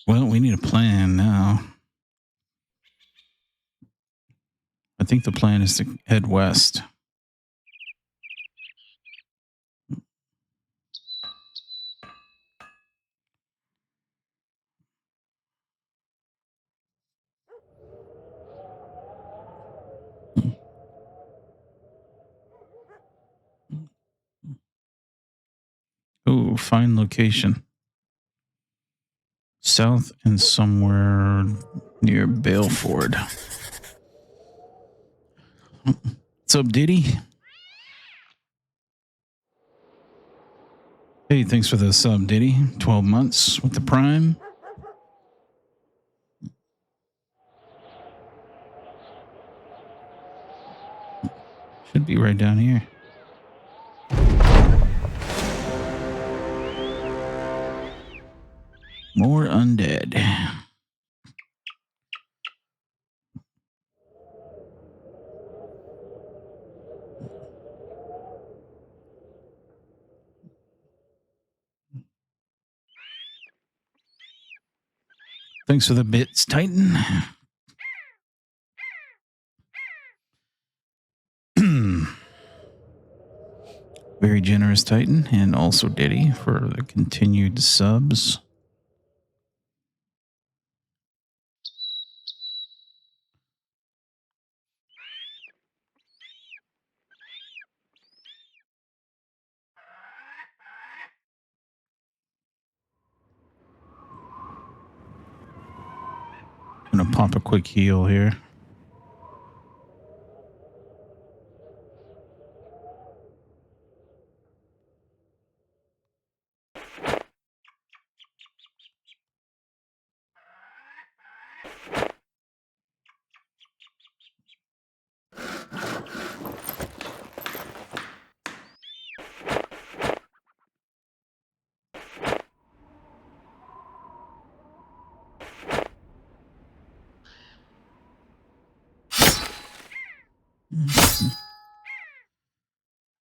Well, we need a plan now. I think the plan is to head west. Oh, fine location. South and somewhere near Baleford. What's up, Diddy? Hey, thanks for the sub, Diddy. 12 months with the Prime. Should be right down here. More undead. Thanks for the bits, Titan. Very generous, Titan, and also Diddy for the continued subs. I'm gonna pop a quick heal here.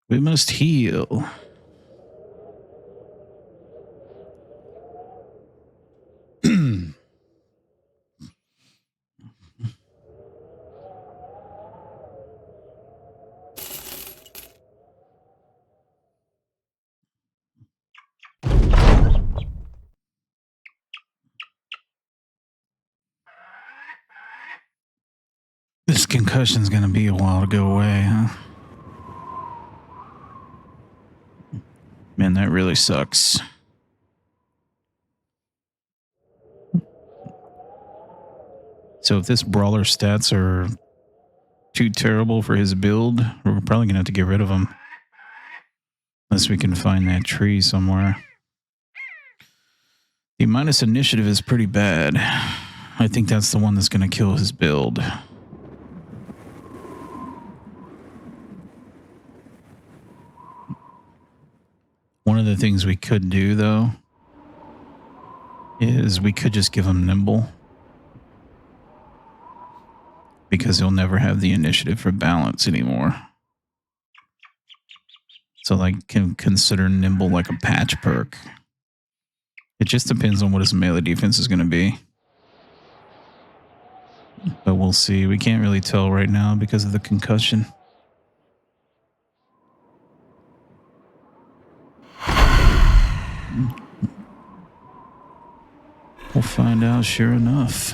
We must heal. This concussion's gonna be a while to go away, huh? Man, that really sucks. So if this brawler stats are too terrible for his build, we're probably going to have to get rid of him. Unless we can find that tree somewhere. The minus initiative is pretty bad. I think that's the one that's going to kill his build. One of the things we could do, though, is we could just give him nimble. Because he'll never have the initiative for balance anymore. So, like, can consider nimble like a patch perk. It just depends on what his melee defense is going to be. But we'll see. We can't really tell right now because of the concussion. We'll find out sure enough.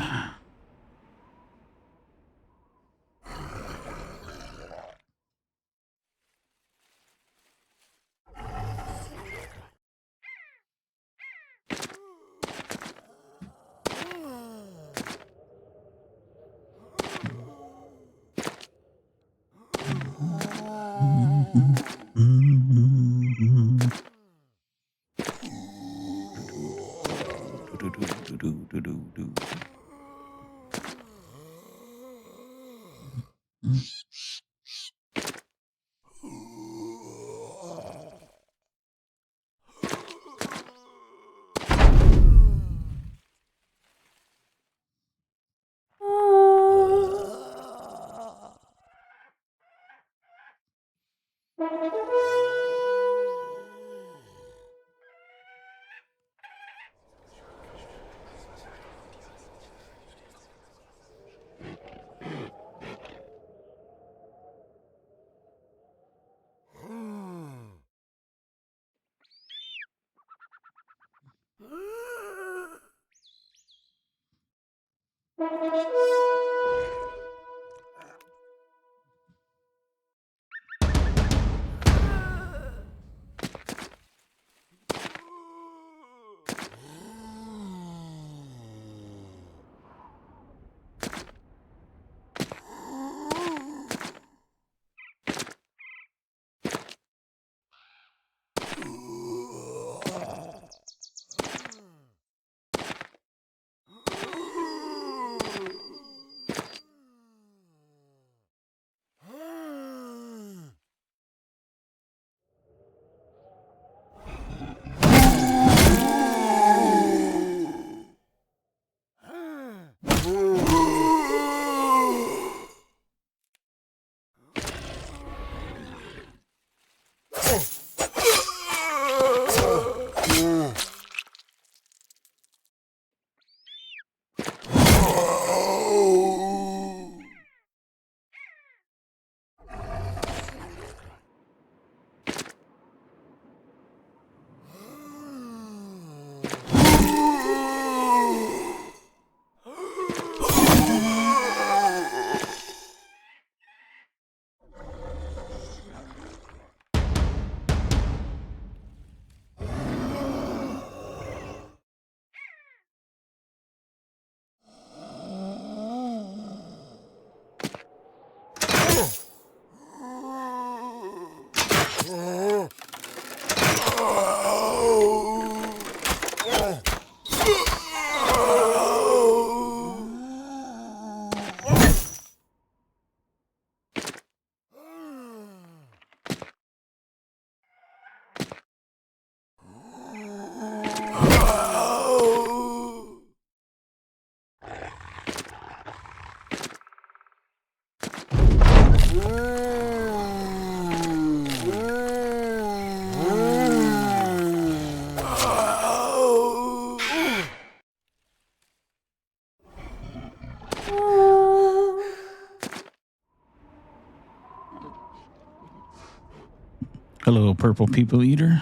Hello, Purple People Eater.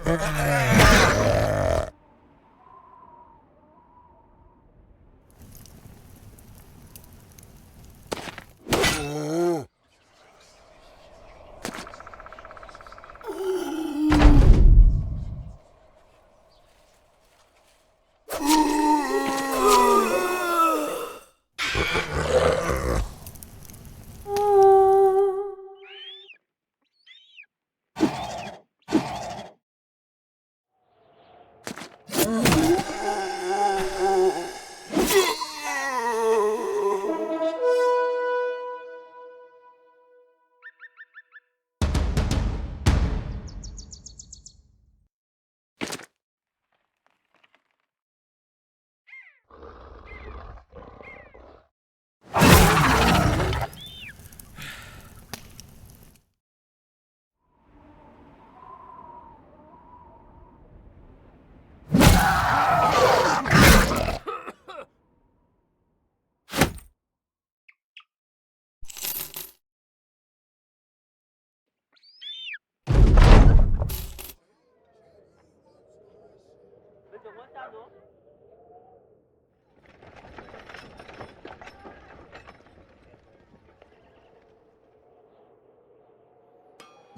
I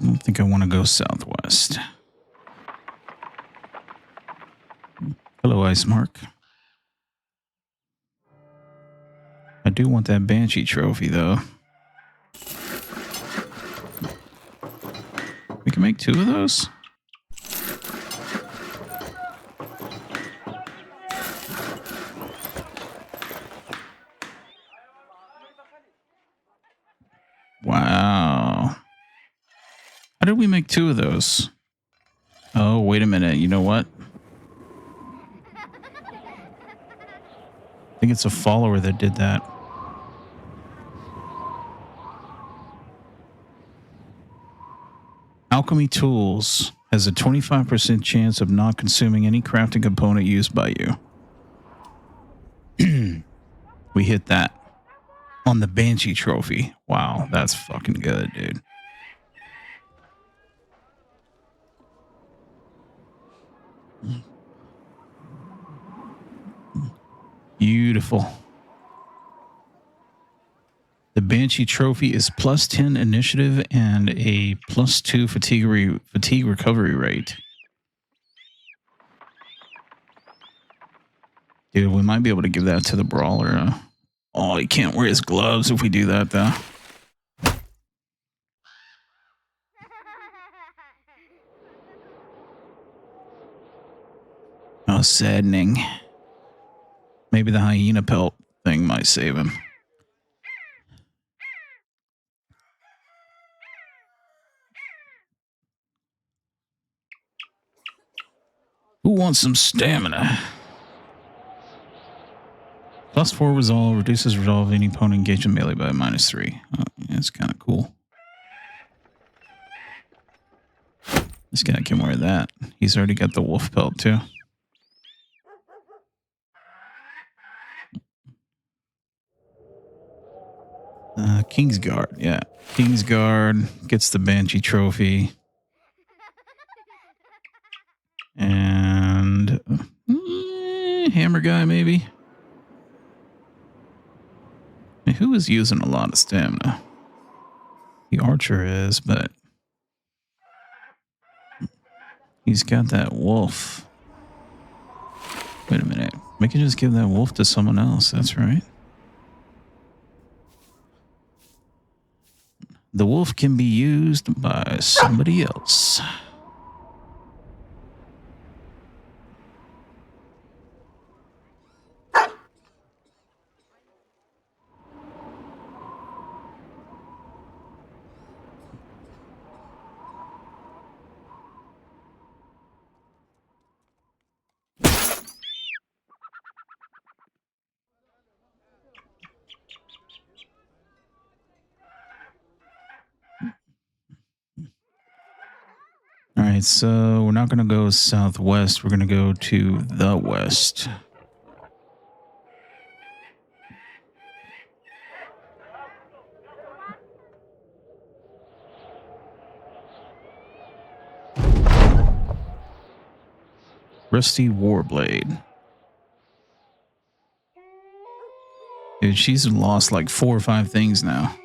don't think I want to go southwest. Hello, Ice Mark. I do want that Banshee trophy, though. We can make 2 of those? Wow. How did we make 2 of those? Oh, wait a minute. You know what? I think it's a follower that did that. Alchemy Tools has a 25% chance of not consuming any crafting component used by you. We hit that on the Banshee trophy. Wow, that's fucking good, dude. Beautiful. The Banshee trophy is plus 10 initiative and a plus 2 fatigue recovery rate. Dude, we might be able to give that to the brawler. Oh, he can't wear his gloves if we do that, though. Oh, saddening. Maybe the hyena pelt thing might save him. Who wants some stamina? Plus 4 resolve, reduces resolve any opponent engaged in melee by -3. Oh, yeah, that's kind of cool. This guy can wear that. He's already got the wolf pelt too. Kingsguard, yeah. Kingsguard gets the Banshee trophy. And Hammer guy, maybe. I mean, who is using a lot of stamina? The archer is, but he's got that wolf. Wait a minute. We can just give that wolf to someone else. That's right. The wolf can be used by somebody else. All right, so we're not going to go southwest. We're going to go to the west. Rusty Warblade. Dude, she's lost like 4 or 5 things now.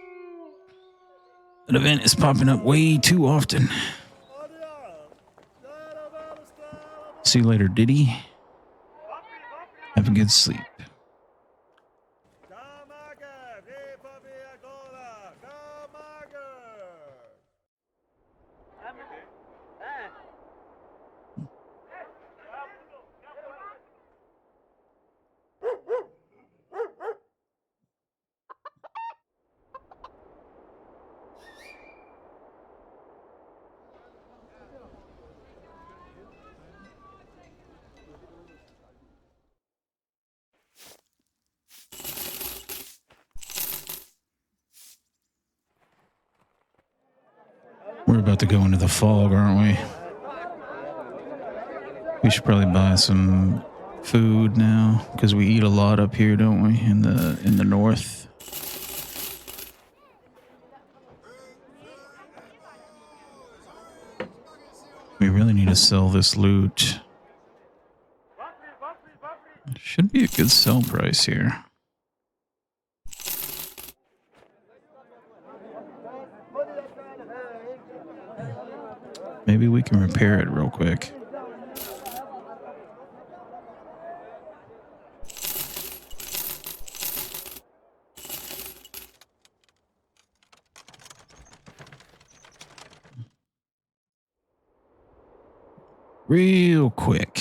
That event is popping up way too often. See you later, Diddy. Have a good sleep. We're about to go into the fog, aren't we? We should probably buy some food now because we eat a lot up here, don't we? In the north. We really need to sell this loot. Should be a good sell price here. Maybe we can repair it real quick. Real quick.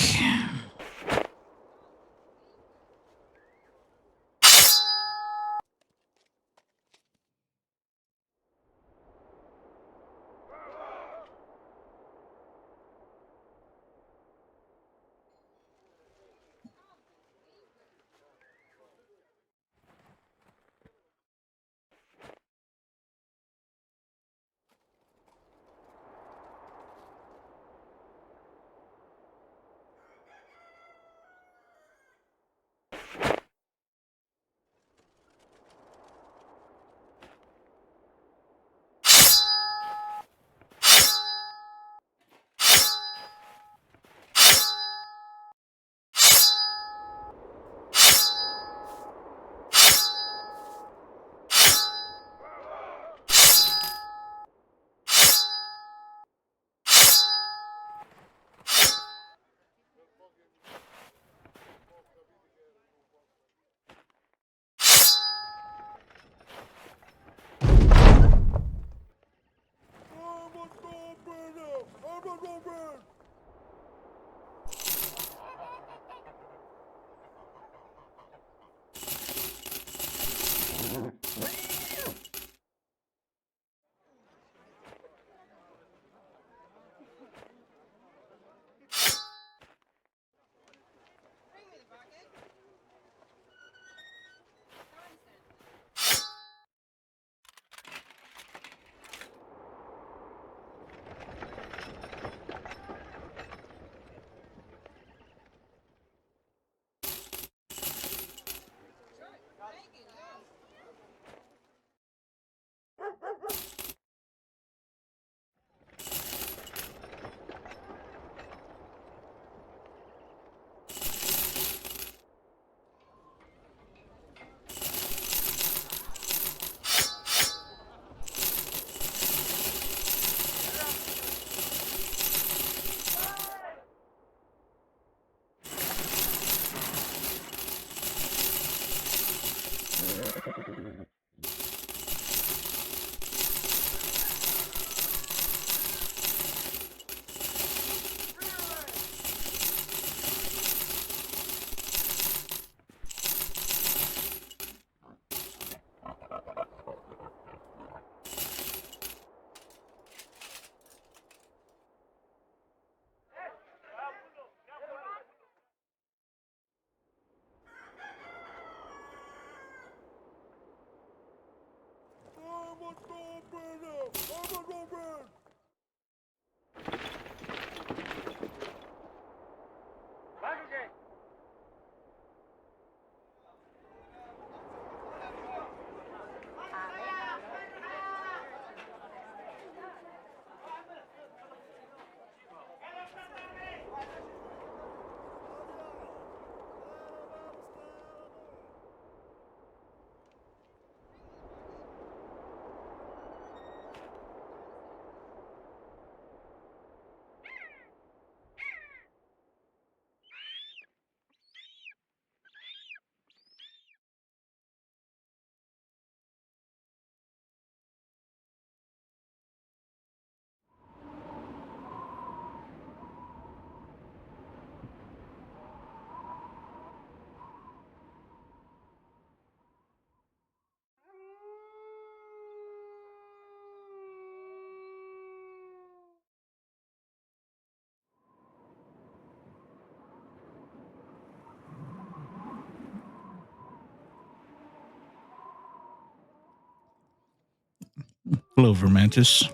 Hello, Vermantis.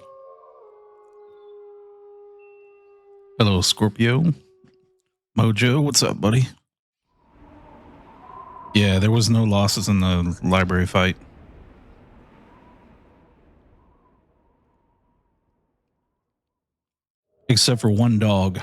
Hello, Scorpio. Mojo, what's up, buddy? Yeah, there was no losses in the library fight. Except for one dog.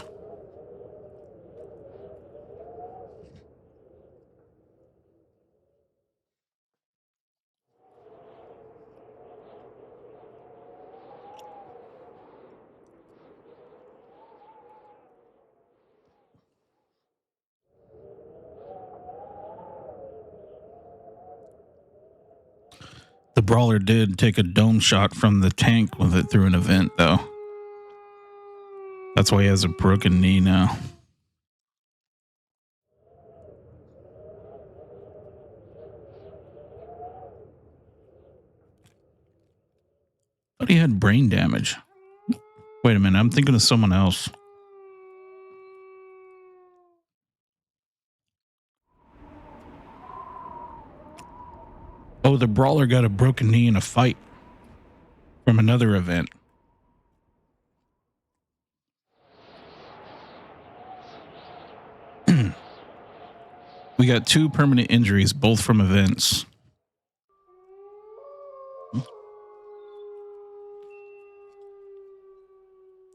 The brawler did take a dome shot from the tank with it through an event, though. That's why he has a broken knee now. Thought he had brain damage. Wait a minute, I'm thinking of someone else. Oh, the brawler got a broken knee in a fight from another event. We got 2 permanent injuries, both from events.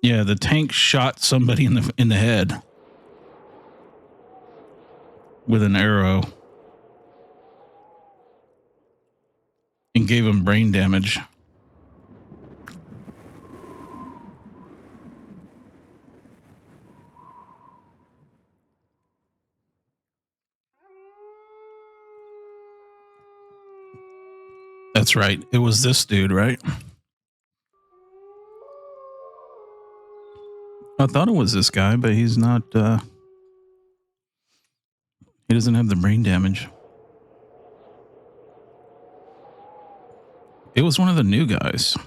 Yeah, the tank shot somebody in the head with an arrow and gave him brain damage. That's right. It was this dude, right? I thought it was this guy, but he's not. He doesn't have the brain damage. It was one of the new guys.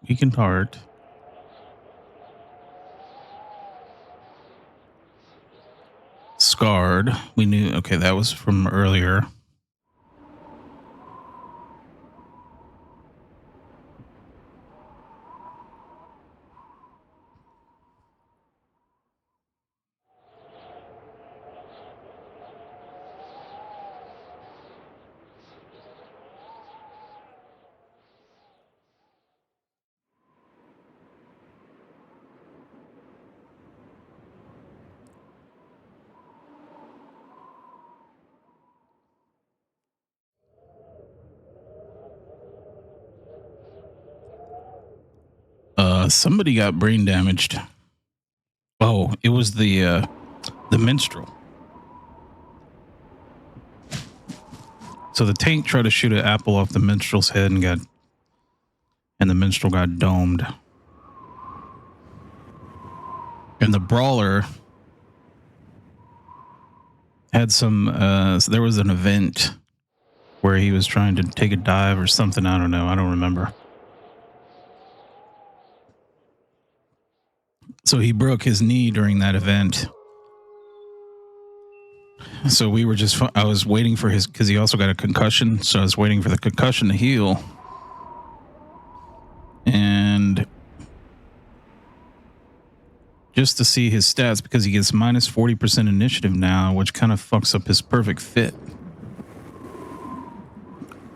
Weakened heart. Scarred. We knew. Okay, that was from earlier. Somebody got brain damaged. Oh, it was the minstrel. So the tank tried to shoot an apple off the minstrel's head and the minstrel got domed. And the brawler had some. So there was an event where he was trying to take a dive or something. I don't know. I don't remember. So he broke his knee during that event. So we were just, I was waiting for his, because he also got a concussion. So I was waiting for the concussion to heal. And just to see his stats, because he gets minus 40% initiative now, which kind of fucks up his perfect fit.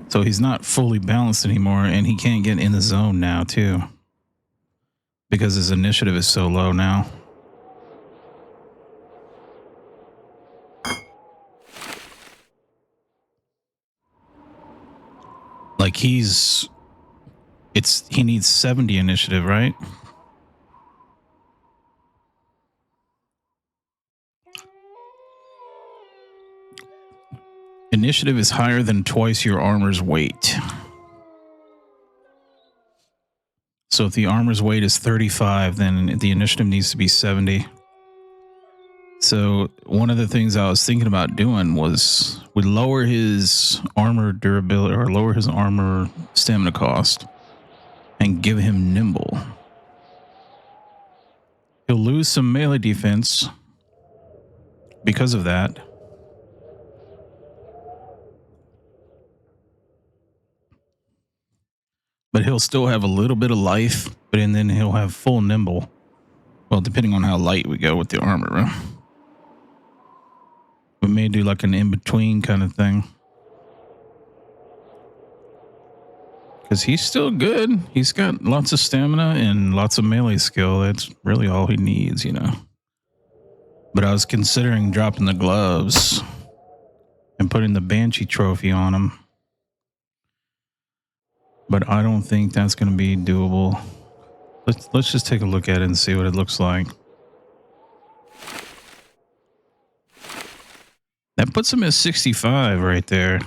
So he's not fully balanced anymore, and he can't get in the zone now, too. Because his initiative is so low now. Like he needs 70 initiative, right? Initiative is higher than twice your armor's weight. So if the armor's weight is 35, then the initiative needs to be 70. So one of the things I was thinking about doing was we lower his armor durability or lower his armor stamina cost and give him nimble. He'll lose some melee defense because of that. But he'll still have a little bit of life, but and then he'll have full nimble. Well, depending on how light we go with the armor. We may do like an in-between kind of thing. Because he's still good. He's got lots of stamina and lots of melee skill. That's really all he needs, you know. But I was considering dropping the gloves and putting the Banshee trophy on him. But I don't think that's going to be doable. Let's just take a look at it and see what it looks like. That puts him at 65 right there.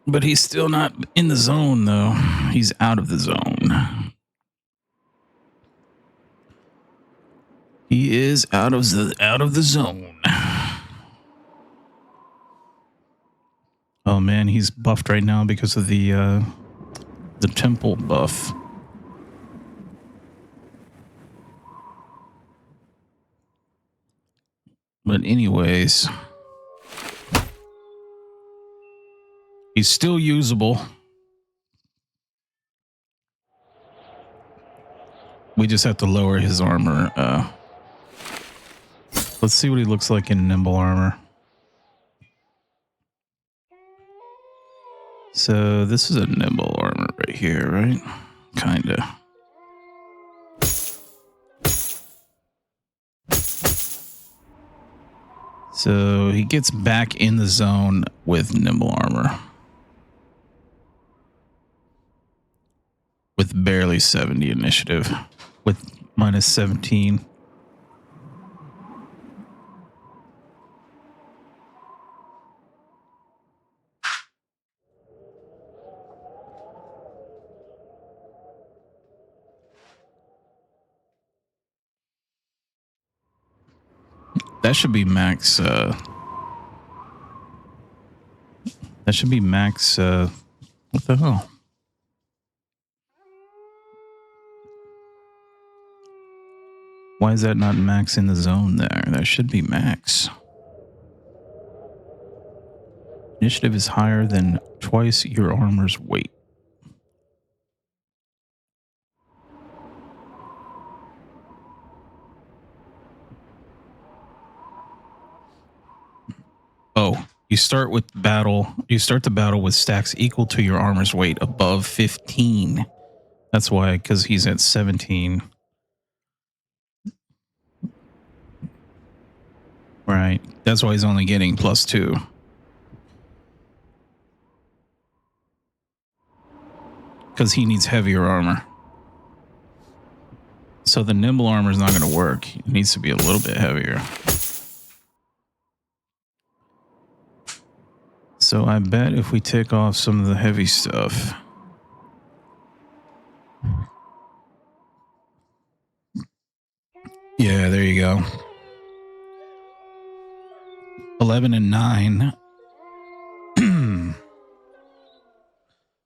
But he's still not in the zone, though. He's out of the zone. He is out of the zone. Oh man, he's buffed right now because of the temple buff. But anyways, he's still usable. We just have to lower his armor. Let's see what he looks like in nimble armor. So this is a nimble armor right here, right? Kinda. So he gets back in the zone with nimble armor. With barely 70 initiative. With minus 17. That should be max. That should be max. What the hell? Why is that not max in the zone there? That should be max. Initiative is higher than twice your armor's weight. Oh, you start with battle. You start the battle with stacks equal to your armor's weight above 15. That's why, because he's at 17. Right. That's why he's only getting +2. Because he needs heavier armor. So the nimble armor is not going to work. It needs to be a little bit heavier. So I bet if we take off some of the heavy stuff. Yeah, there you go. 11 and 9.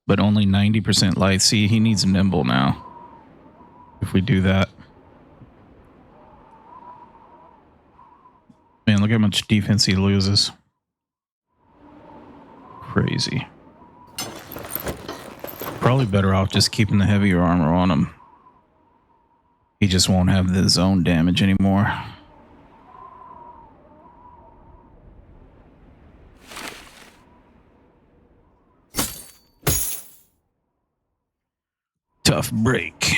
But only 90% light. See, he needs nimble now. If we do that. Man, look how much defense he loses. Crazy. Probably better off just keeping the heavier armor on him. He just won't have the zone damage anymore. Tough break.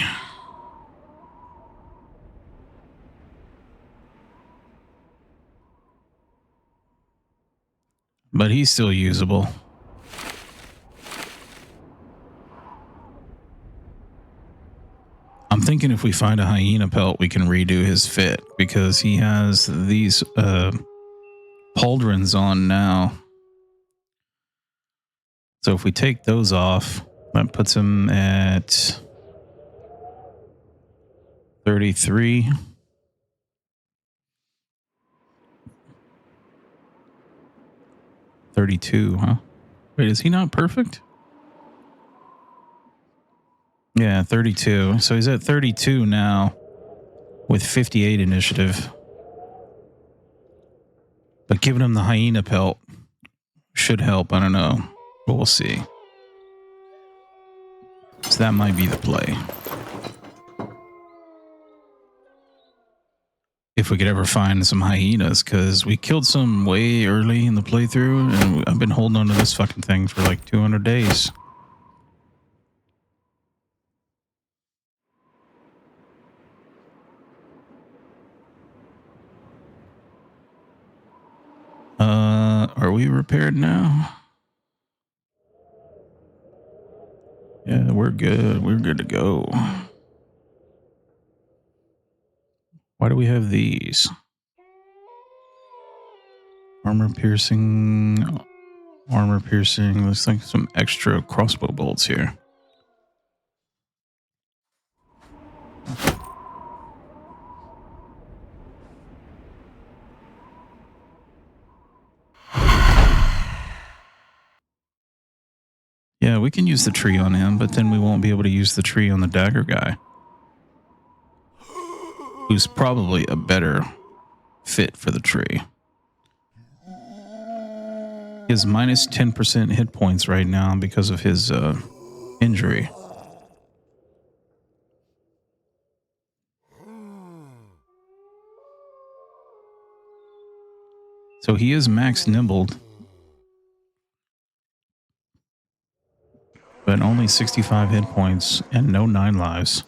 But he's still usable. I'm thinking if we find a hyena pelt, we can redo his fit because he has these pauldrons on now. So if we take those off, that puts him at 33. $32, huh? Wait, is he not perfect? Yeah, 32. So he's at 32 now with 58 initiative. But giving him the hyena pelt should help. I don't know, but we'll see. So that might be the play. If we could ever find some hyenas, because we killed some way early in the playthrough, and I've been holding on to this fucking thing for like 200 days. Are we repaired now? Yeah, we're good. We're good to go. Why do we have these? Armor piercing. Looks like some extra crossbow bolts here. Yeah, we can use the tree on him, but then we won't be able to use the tree on the dagger guy, who's probably a better fit for the tree. He has minus 10% hit points right now because of his injury. So he is max nibbled, but only 65 hit points and no 9 lives.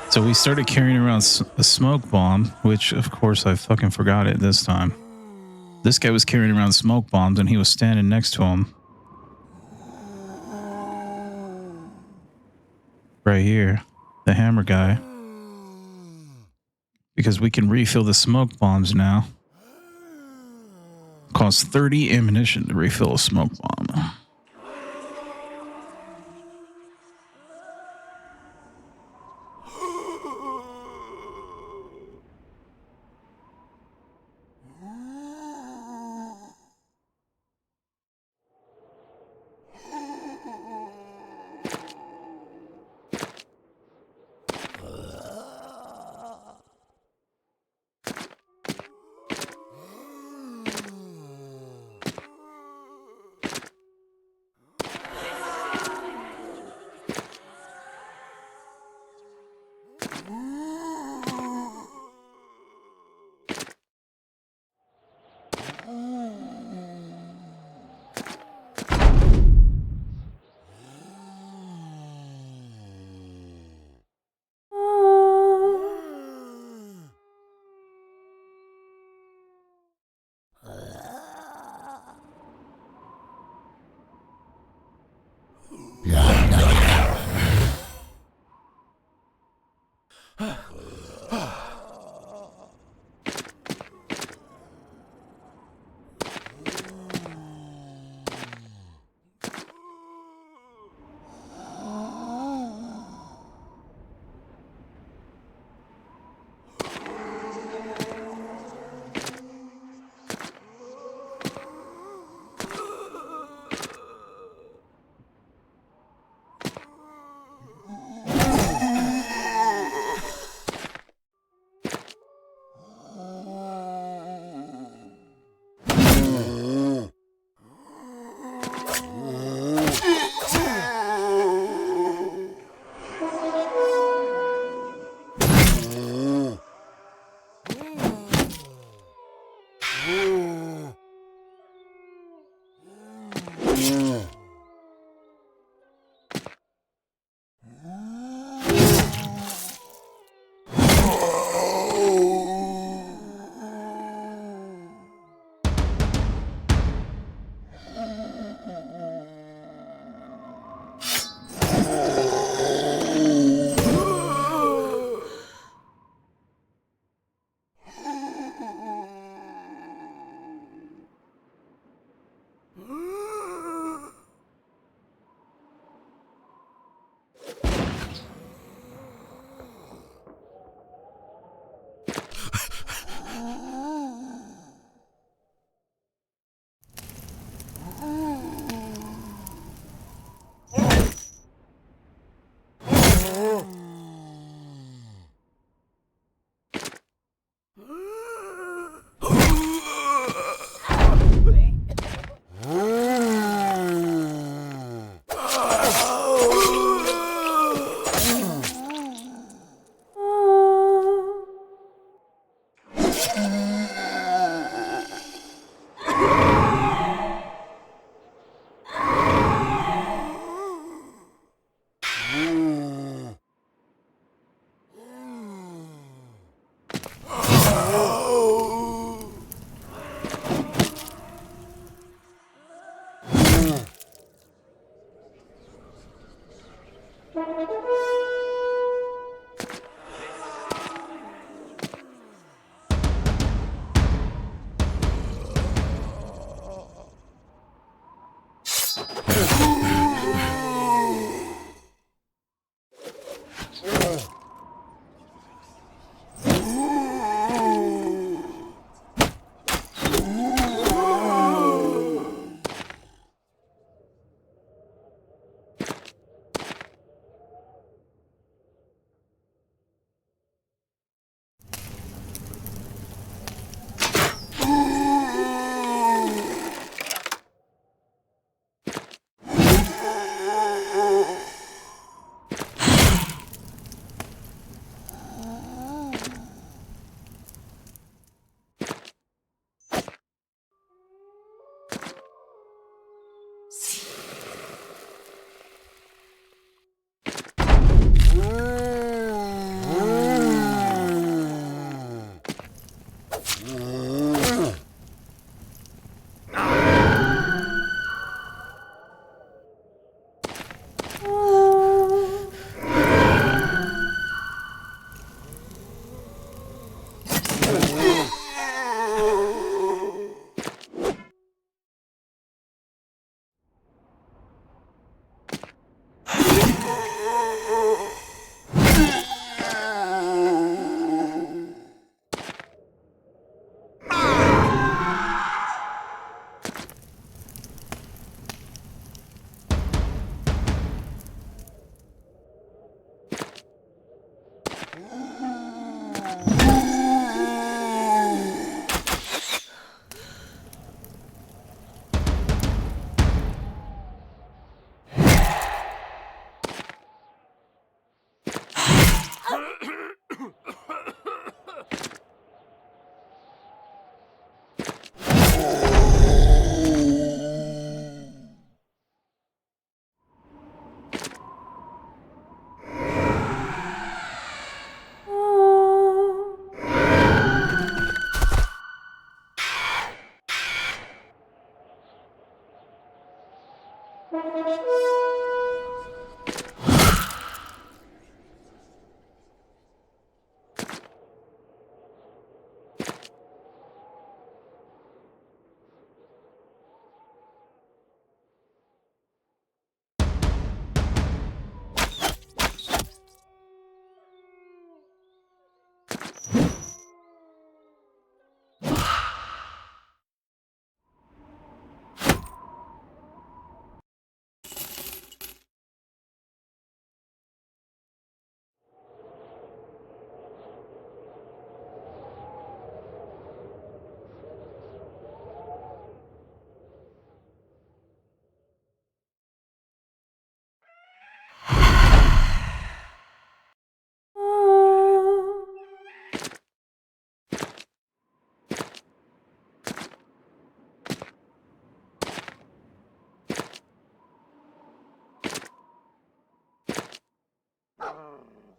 So we started carrying around a smoke bomb, which of course I fucking forgot it this time. This guy was carrying around smoke bombs and he was standing next to him. Right here, the hammer guy. Because we can refill the smoke bombs now. Costs 30 ammunition to refill a smoke bomb.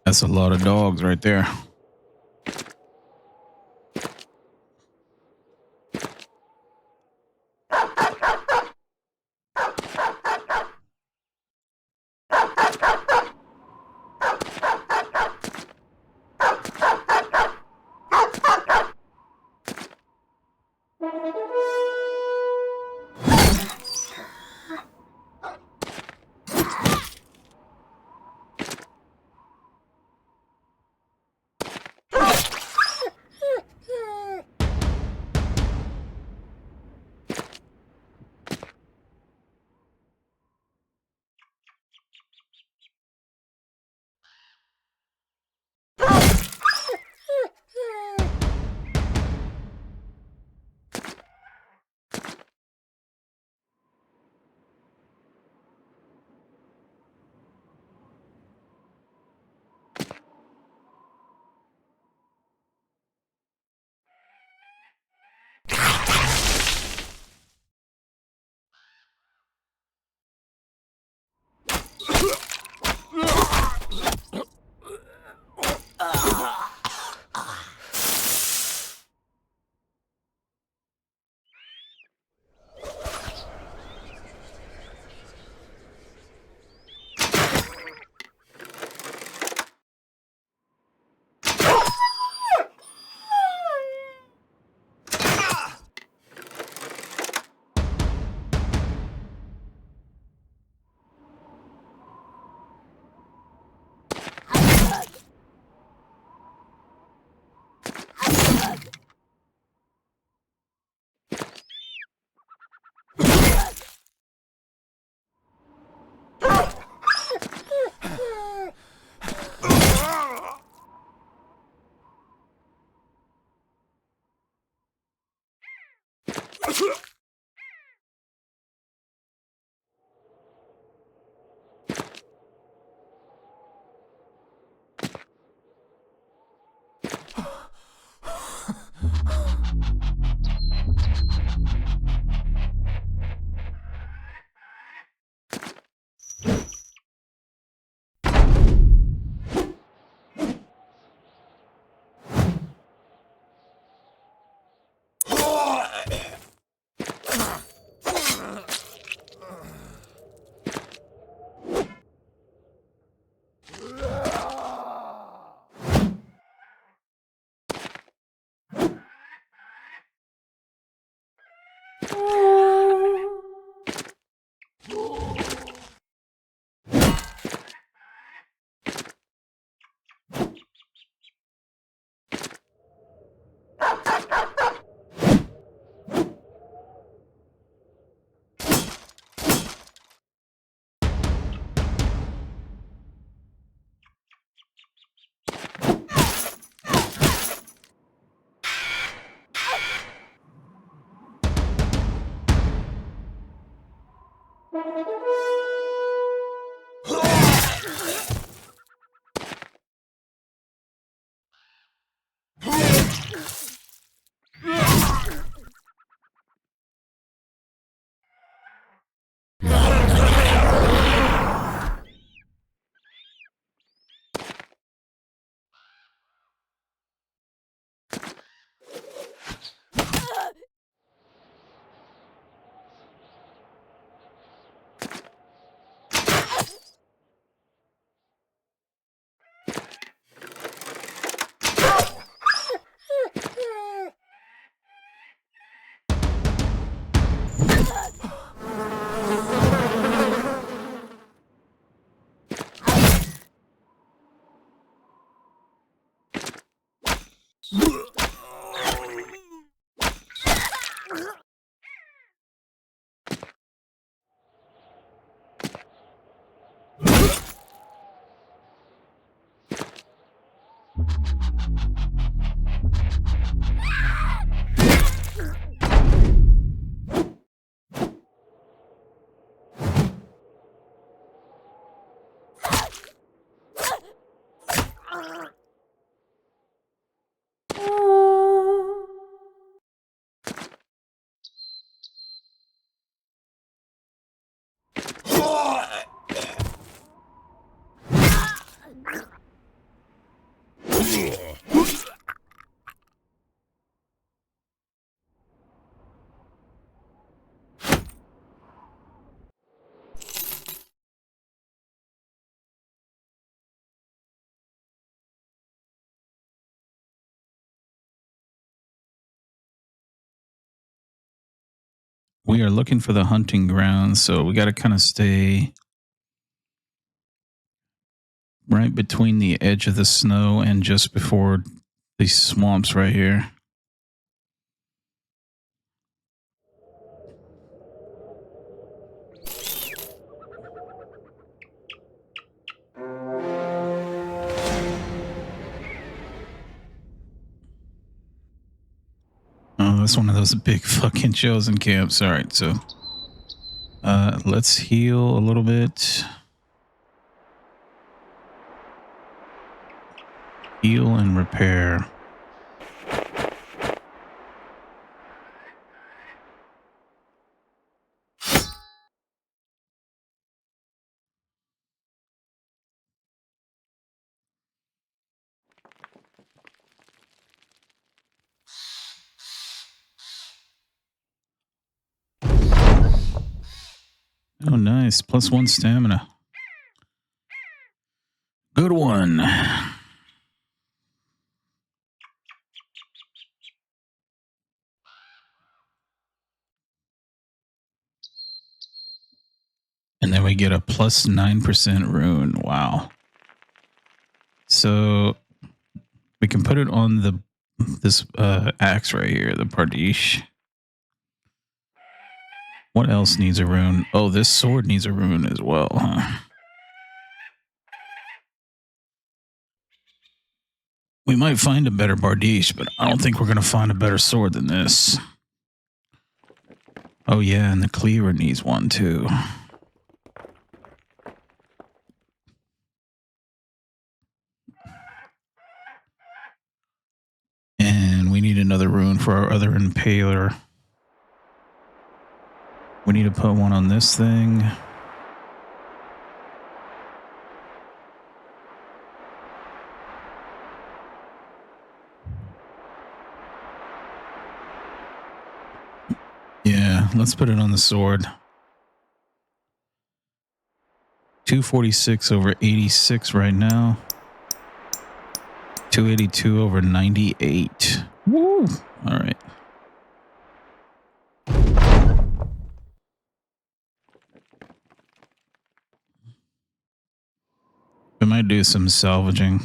That's a lot of dogs right there. We are looking for the hunting grounds, so we got to kind of stay right between the edge of the snow and just before these swamps right here. Oh, that's one of those big fucking chosen camps. All right, so let's heal a little bit. Heal and repair. Oh, nice. +1 stamina. Good one. And then we get a +9% rune. Wow. So we can put it on this axe right here, the Pardish. What else needs a rune? Oh, this sword needs a rune as well, huh? We might find a better Bardiche, but I don't think we're going to find a better sword than this. Oh, yeah, and the cleaver needs one, too. And we need another rune for our other impaler. We need to put one on this thing. Yeah, let's put it on the sword. 246 over 86 right now. 282 over 98. Woo! All right. We might do some salvaging.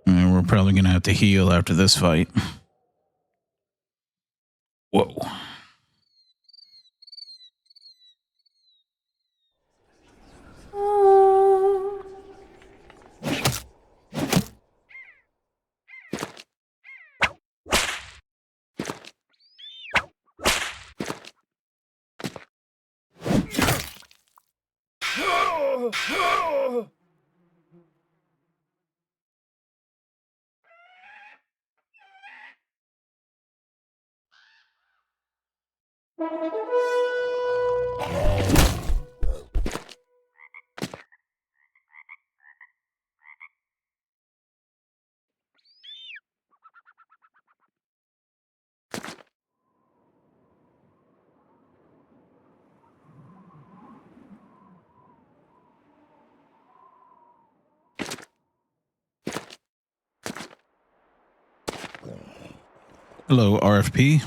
And we're probably going to have to heal after this fight. Whoa. Hello, RFP.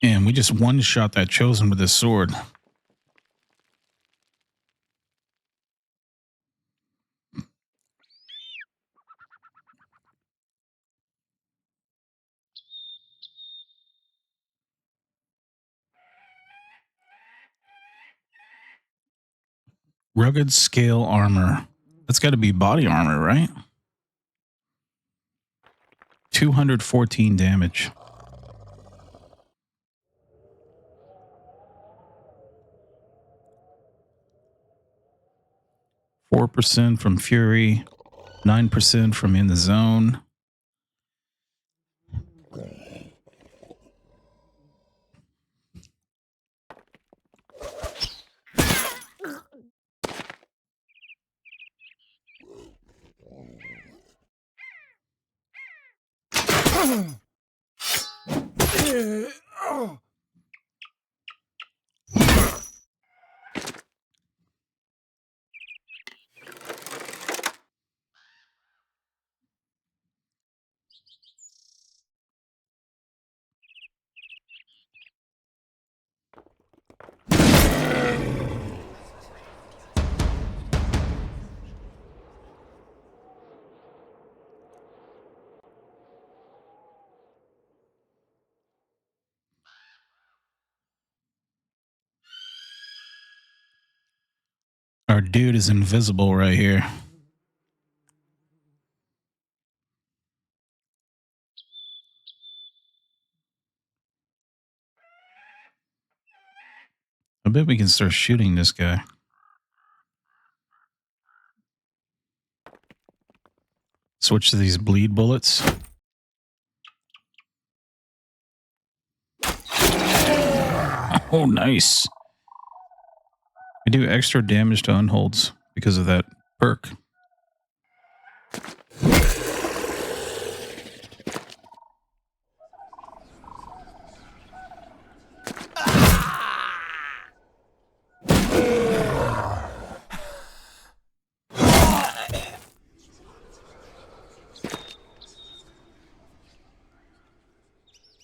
And we just one shot that chosen with his sword. Rugged scale armor. That's got to be body armor, right? 214 damage. %4 from Fury, 9% from in the zone. Our dude is invisible right here. I bet we can start shooting this guy. Switch to these bleed bullets. Oh, nice. We do extra damage to unholds because of that perk.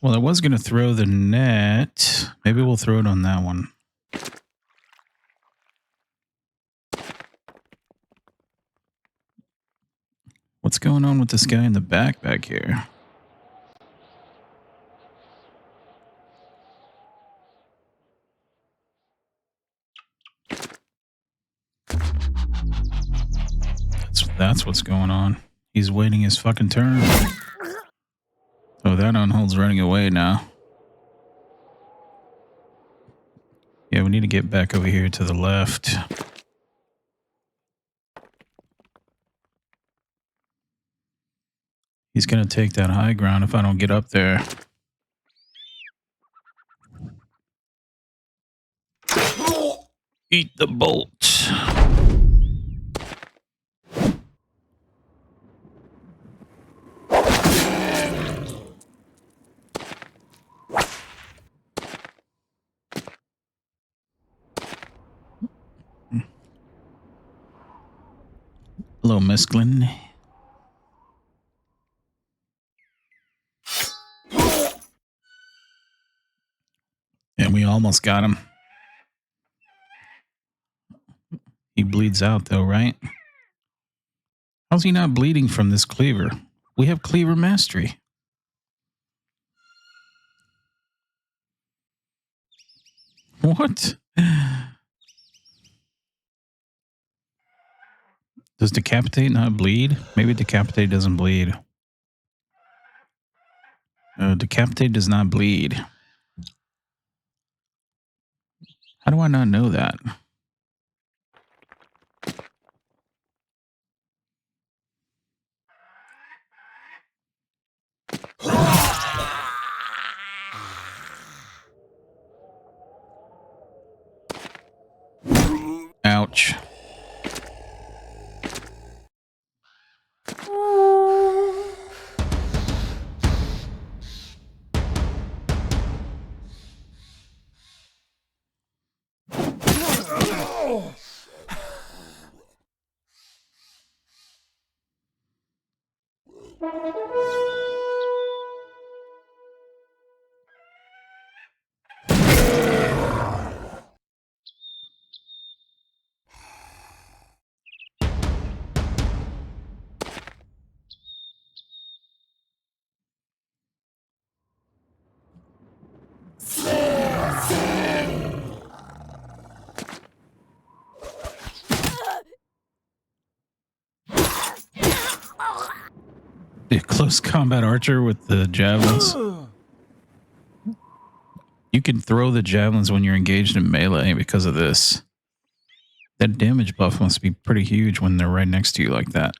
Well, I was going to throw the net. Maybe we'll throw it on that one. What's going on with this guy in the back here? That's what's going on. He's waiting his fucking turn. Oh, that unhold's running away now. Yeah, we need to get back over here to the left. He's going to take that high ground if I don't get up there. Eat the bolt. Hello, Miss Glenn. And we almost got him. He bleeds out though, right? How's he not bleeding from this cleaver? We have cleaver mastery. What? Does decapitate not bleed? Maybe decapitate doesn't bleed. Decapitate does not bleed. How do I not know that? Ouch. The close combat archer with the javelins. You can throw the javelins when you're engaged in melee because of this. That damage buff must be pretty huge when they're right next to you like that.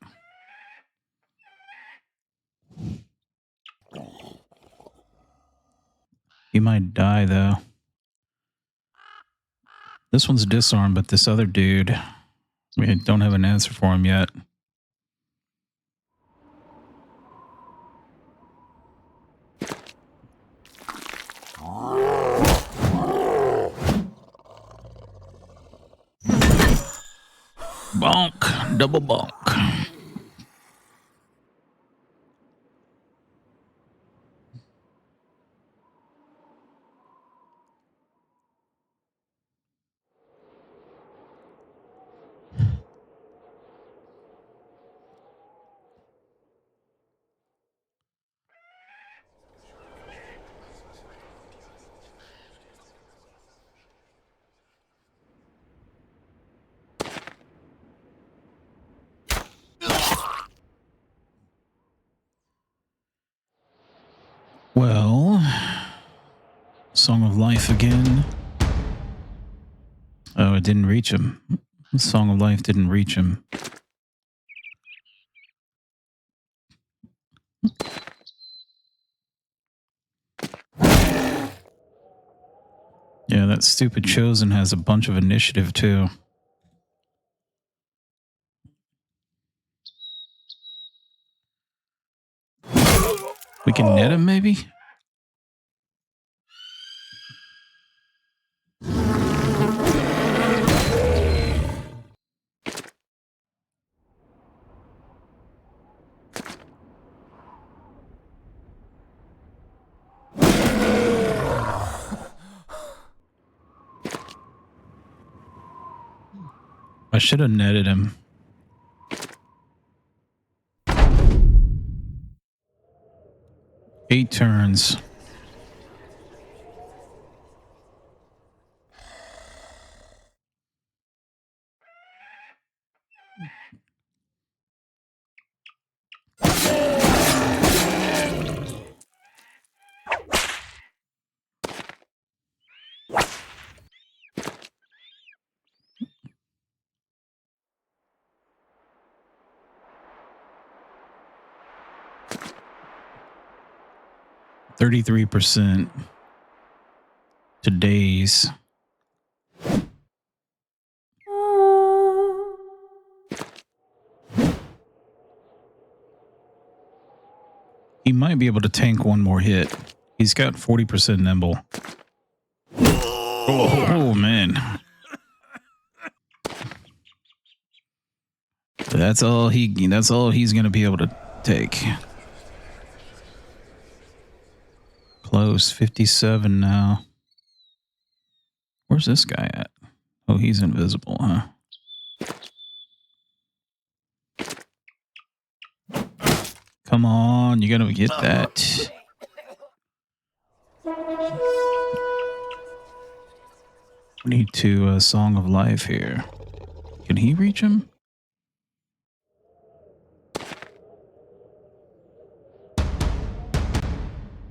He might die, though. This one's disarmed, but this other dude, we don't have an answer for him yet. Bonk. Double bonk. Well, Song of Life again. Oh, it didn't reach him. Song of Life didn't reach him. Yeah, that stupid Chosen has a bunch of initiative, too. We can net him, maybe? I should have netted him. Eight turns. %33 to days. He might be able to tank one more hit. He's got 40% nimble. Oh man. That's all he's gonna be able to take. Close, 57 now. Where's this guy at? Oh, he's invisible, huh? Come on, you gotta get that. We need to Song of Life here. Can he reach him?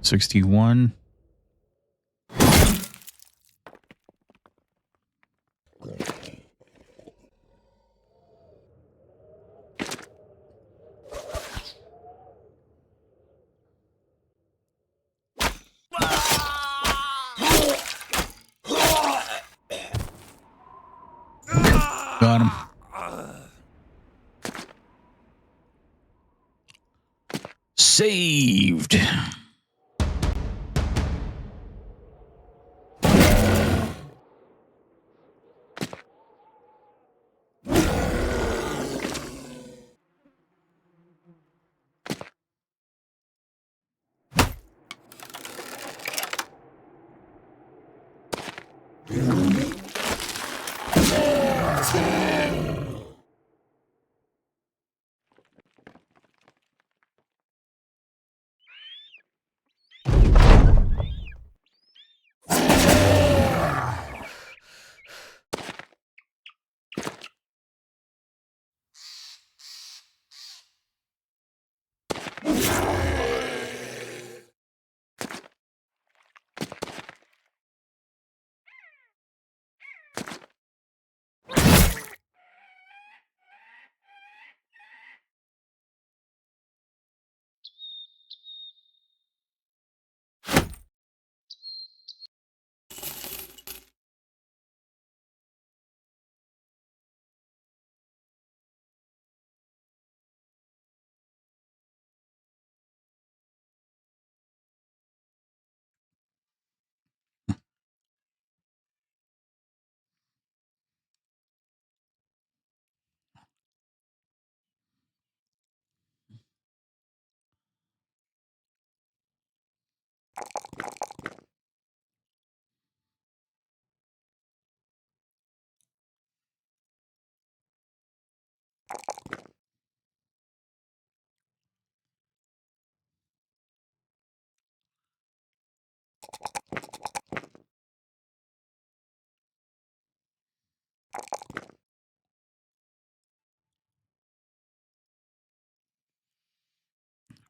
$61. Got him. Saved.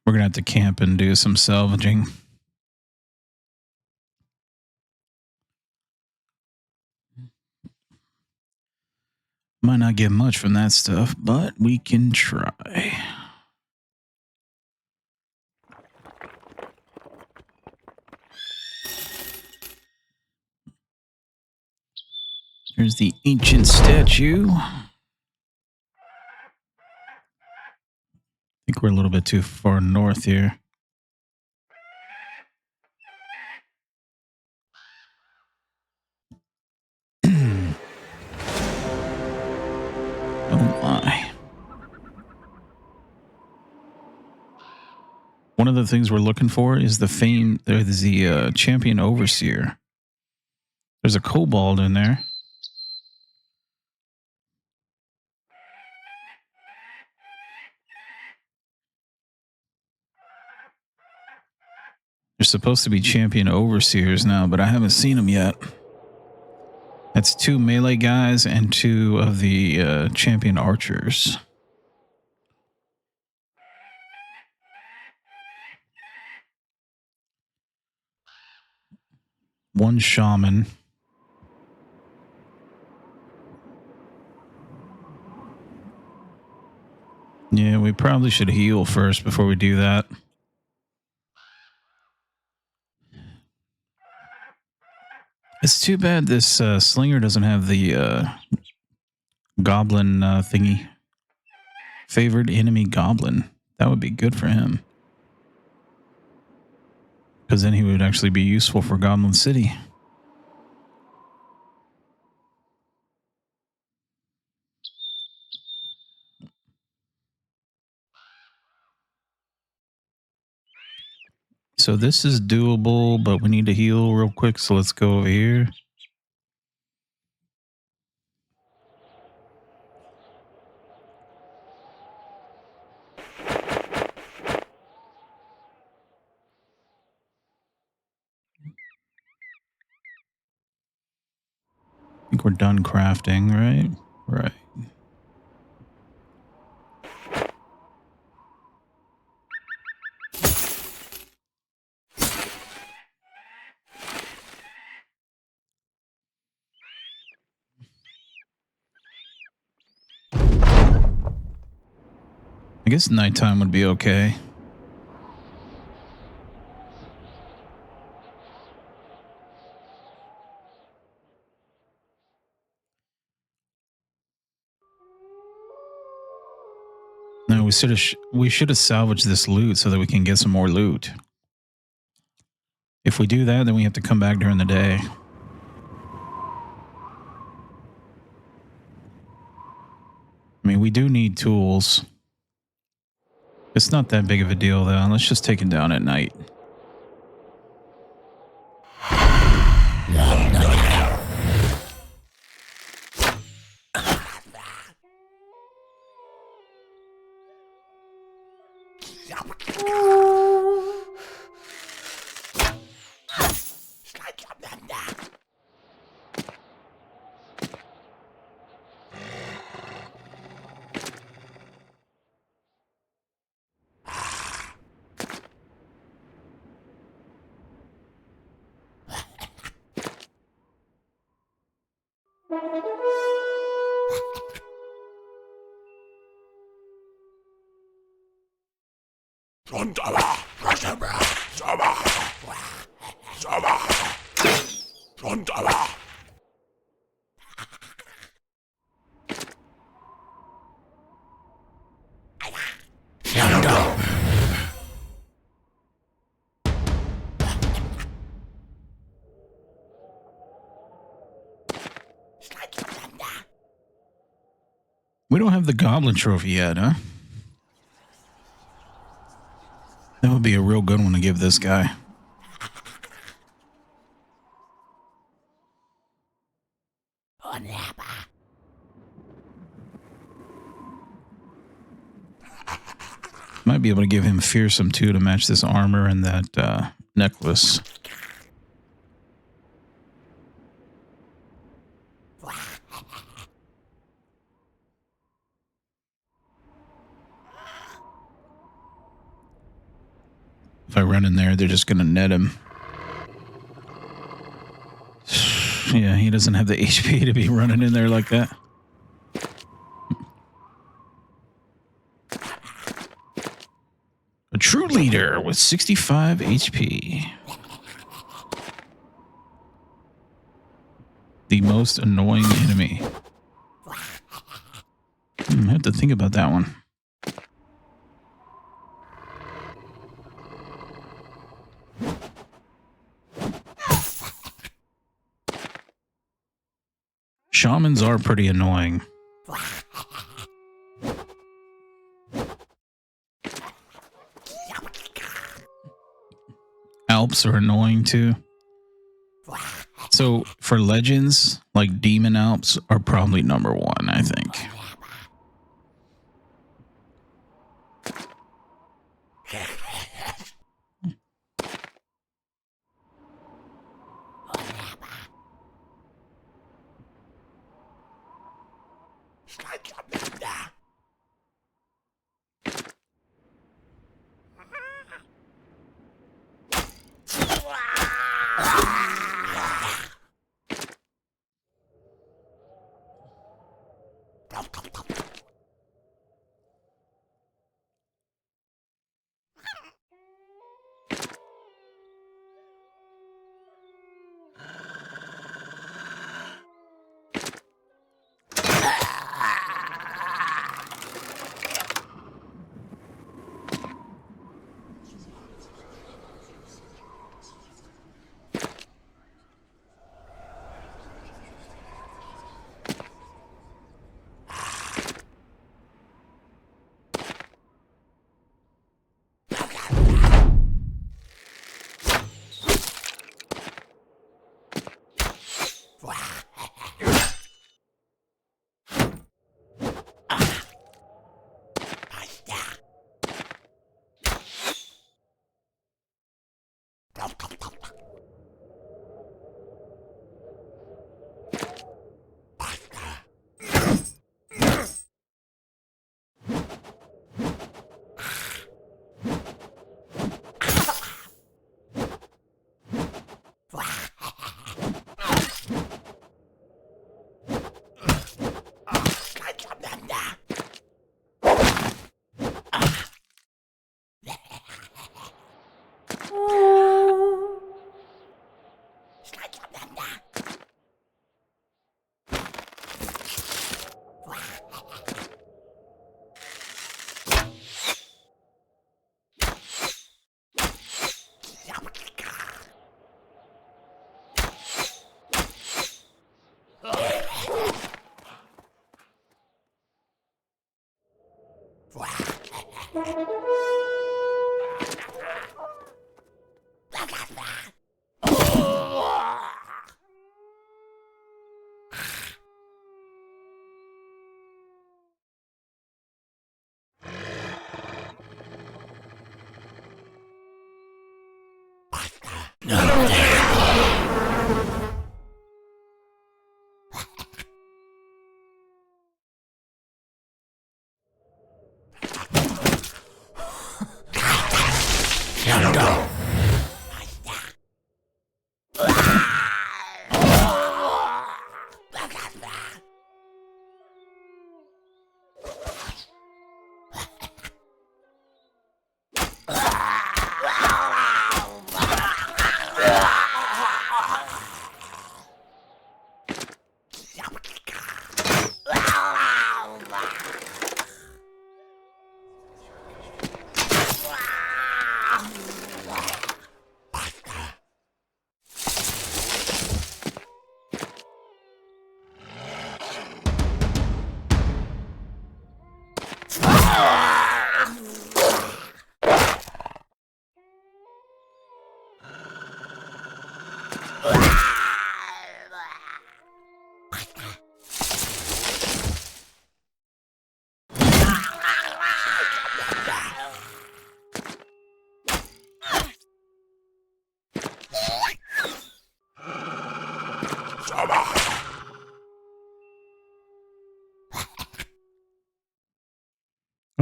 We're gonna have to camp and do some salvaging. Might not get much from that stuff, but we can try. Here's the ancient statue. I think we're a little bit too far north here. Oh my. One of the things we're looking for is the champion overseer. There's a kobold in there. There's supposed to be champion overseers now, but I haven't seen them yet. That's 2 melee guys and 2 of the champion archers. One shaman. Yeah, we probably should heal first before we do that. It's too bad this slinger doesn't have the goblin thingy. Favored enemy goblin. That would be good for him. Because then he would actually be useful for Goblin City. So this is doable, but we need to heal real quick. So let's go over here. I think we're done crafting, right? Right. I guess nighttime would be okay. No, we should have salvaged this loot so that we can get some more loot. If we do that, then we have to come back during the day. I mean, we do need tools. It's not that big of a deal, though. Let's just take it down at night. We don't have the Goblin trophy yet, huh? That would be a real good one to give this guy. Might be able to give him Fearsome too to match this armor and that necklace. If I run in there, they're just going to net him. Yeah, he doesn't have the HP to be running in there like that. A true leader with 65 HP. The most annoying enemy. I have to think about that one. Shamans are pretty annoying. Alps are annoying too. So for legends, like demon alps are probably number one, I think.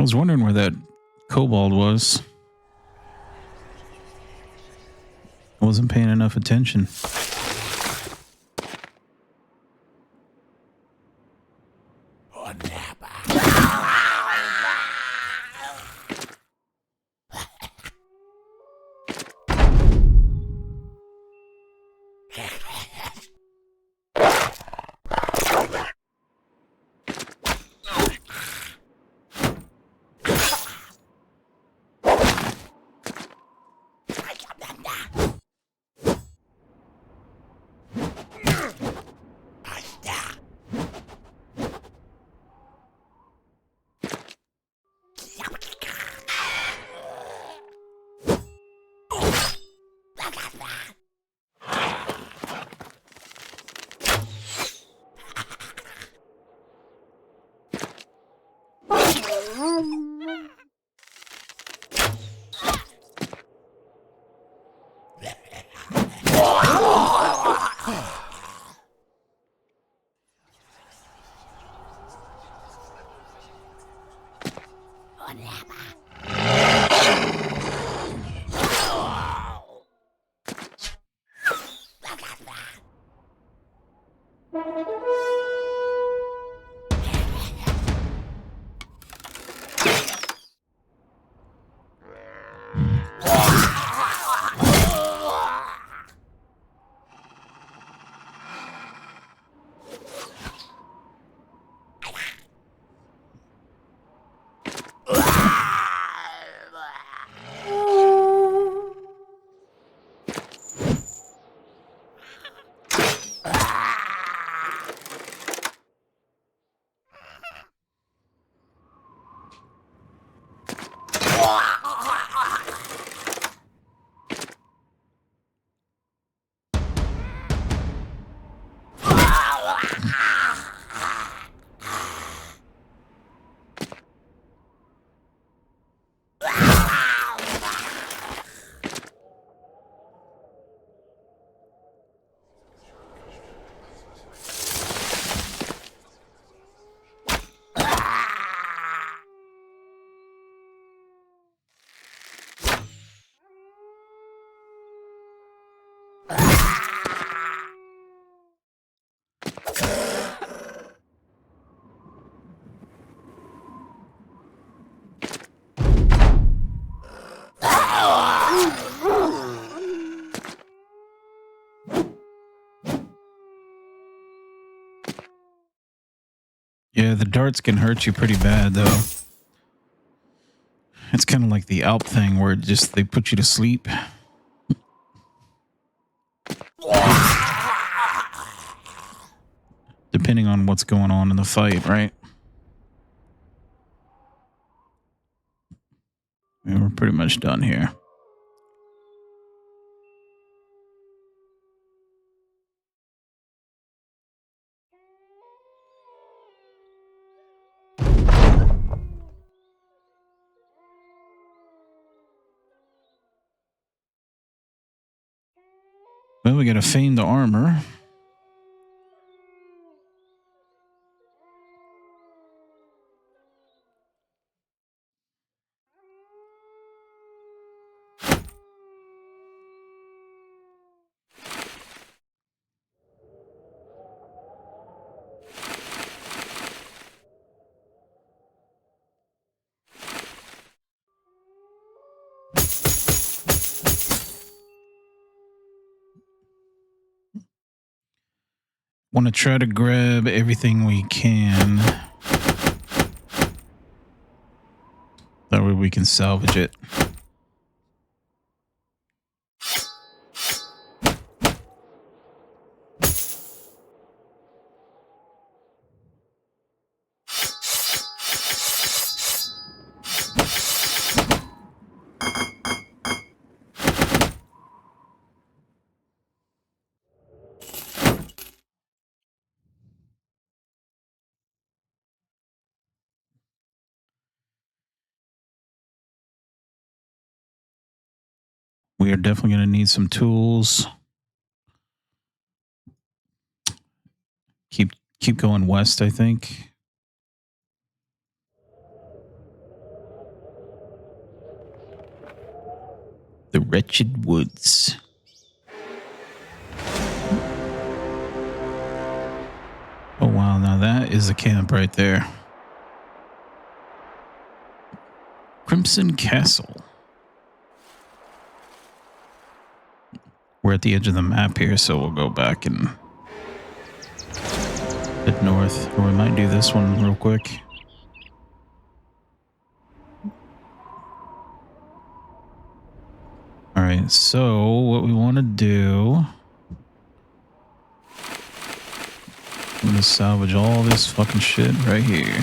was wondering where that kobold was. I wasn't paying enough attention. Yeah, the darts can hurt you pretty bad, though. It's kind of like the Alp thing where they put you to sleep. Depending on what's going on in the fight, right? And we're pretty much done here. Well, we got to feign the armor. Want to try to grab everything we can. That way we can salvage it. We are definitely going to need some tools. Keep going west, I think. Wretched Woods. Oh wow, now that is a camp right there. Crimson Castle. We're at the edge of the map here, so we'll go back and head north. Or we might do this one real quick. Alright, so what we want to do... I'm going to salvage all this fucking shit right here.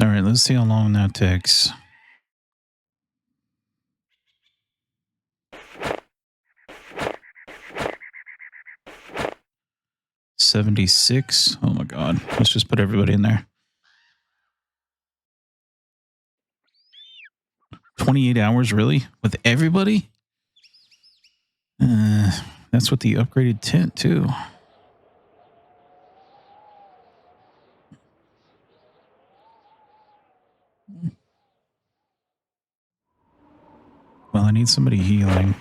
Alright, let's see how long that takes. $76. Oh my god. Let's just put everybody in there. 28 hours, really? With everybody? That's with the upgraded tent, too. Well, I need somebody healing.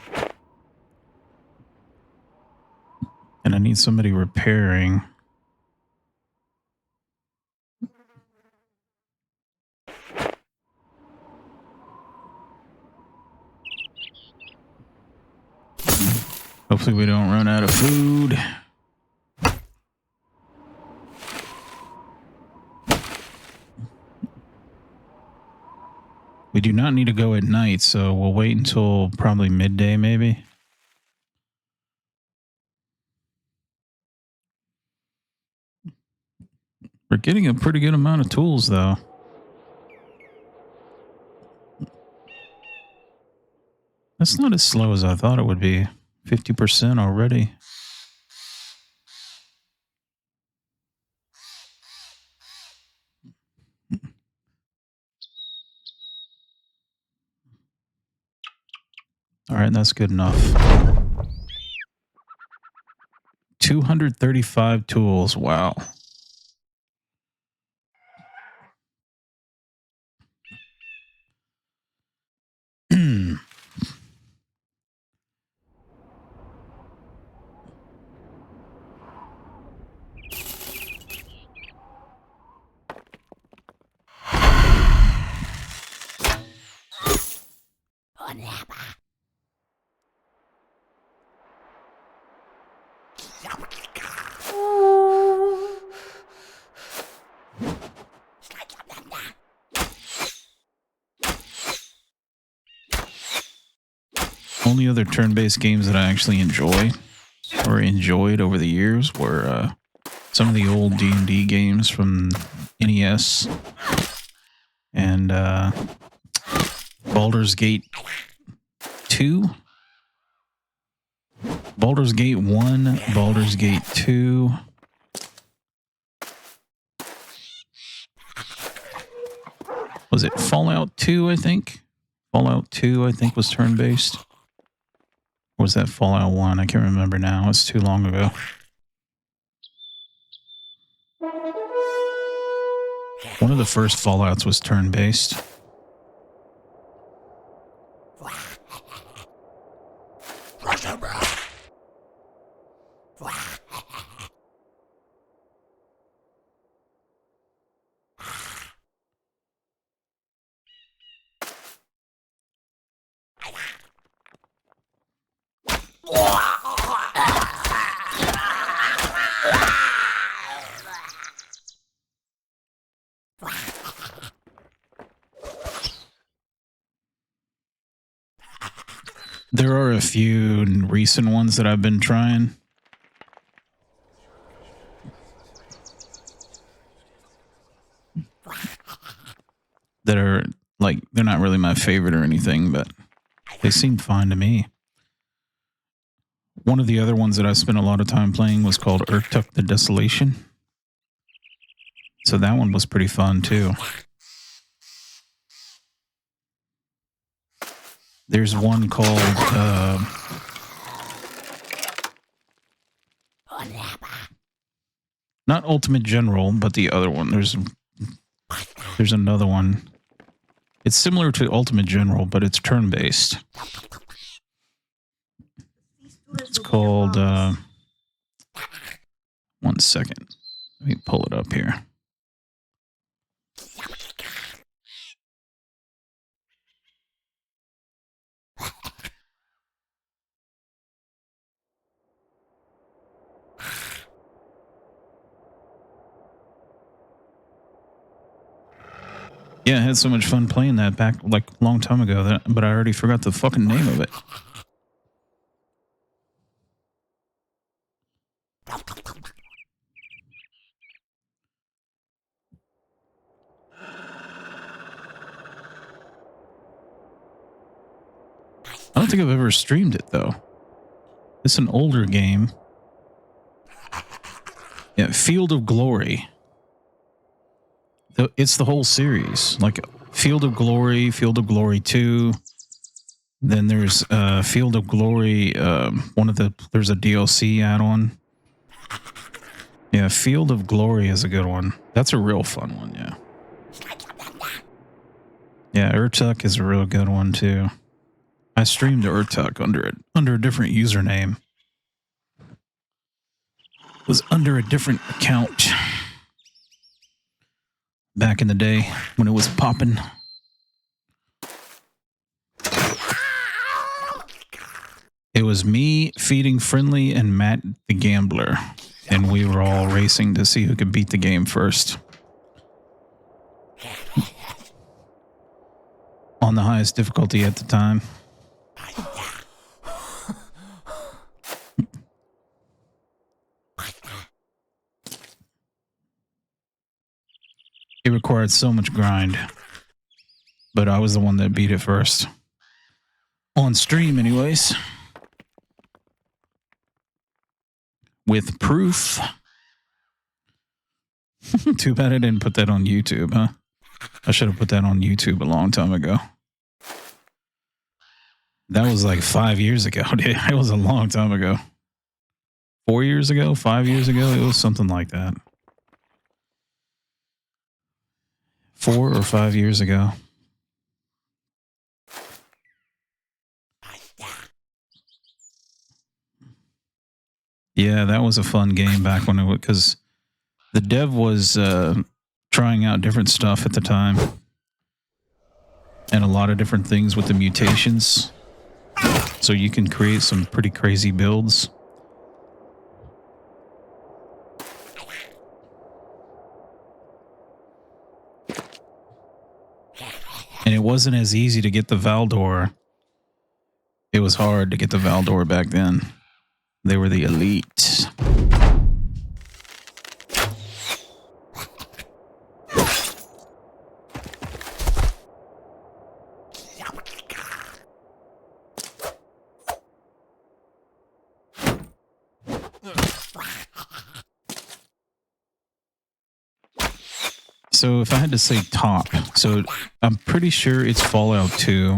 And I need somebody repairing. Hopefully we don't run out of food. We do not need to go at night, so we'll wait until probably midday, maybe. We're getting a pretty good amount of tools, though. That's not as slow as I thought it would be. 50% already. All right, that's good enough. 235 tools. Wow. Only other turn-based games that I actually enjoyed over the years were some of the old D&D games from NES and Baldur's Gate 2, Baldur's Gate 1, Baldur's Gate 2. Was it Fallout 2, I think? Fallout 2, I think, was turn-based. Or was that Fallout 1? I can't remember now. It's too long ago. One of the first Fallouts was turn-based. There are a few recent ones that I've been trying. That are, like, they're not really my favorite or anything, but they seem fine to me. One of the other ones that I spent a lot of time playing was called Urtuk the Desolation. So that one was pretty fun too. There's one called not Ultimate General, but the other one. There's another one. It's similar to Ultimate General, but it's turn-based. It's called 1 second. Let me pull it up here. Yeah, I had so much fun playing that back like a long time ago, but I already forgot the fucking name of it. I don't think I've ever streamed it though. It's an older game. Yeah, Field of Glory. It's the whole series, like Field of Glory 2. Then there's Field of Glory. There's a DLC add-on. Yeah, Field of Glory is a good one. That's a real fun one. Yeah. Yeah, Ijirok is a real good one too. I streamed Ijirok under a different username. It was under a different account back in the day when it was popping. It was me, Feeding Friendly, and Matt the Gambler, and we were all racing to see who could beat the game first. On the highest difficulty at the time. It required so much grind, but I was the one that beat it first. On stream, anyways. With proof. Too bad I didn't put that on YouTube, huh? I should have put that on YouTube a long time ago. That was like 5 years ago. It was a long time ago. 4 years ago? 5 years ago? It was something like that. 4 or 5 years ago. Yeah, that was a fun game back when it was, because the dev was trying out different stuff at the time. And a lot of different things with the mutations. So you can create some pretty crazy builds. And it wasn't as easy to get the Valdor. It was hard to get the Valdor back then. They were the elite. So if I had to say top, so I'm pretty sure it's Fallout 2.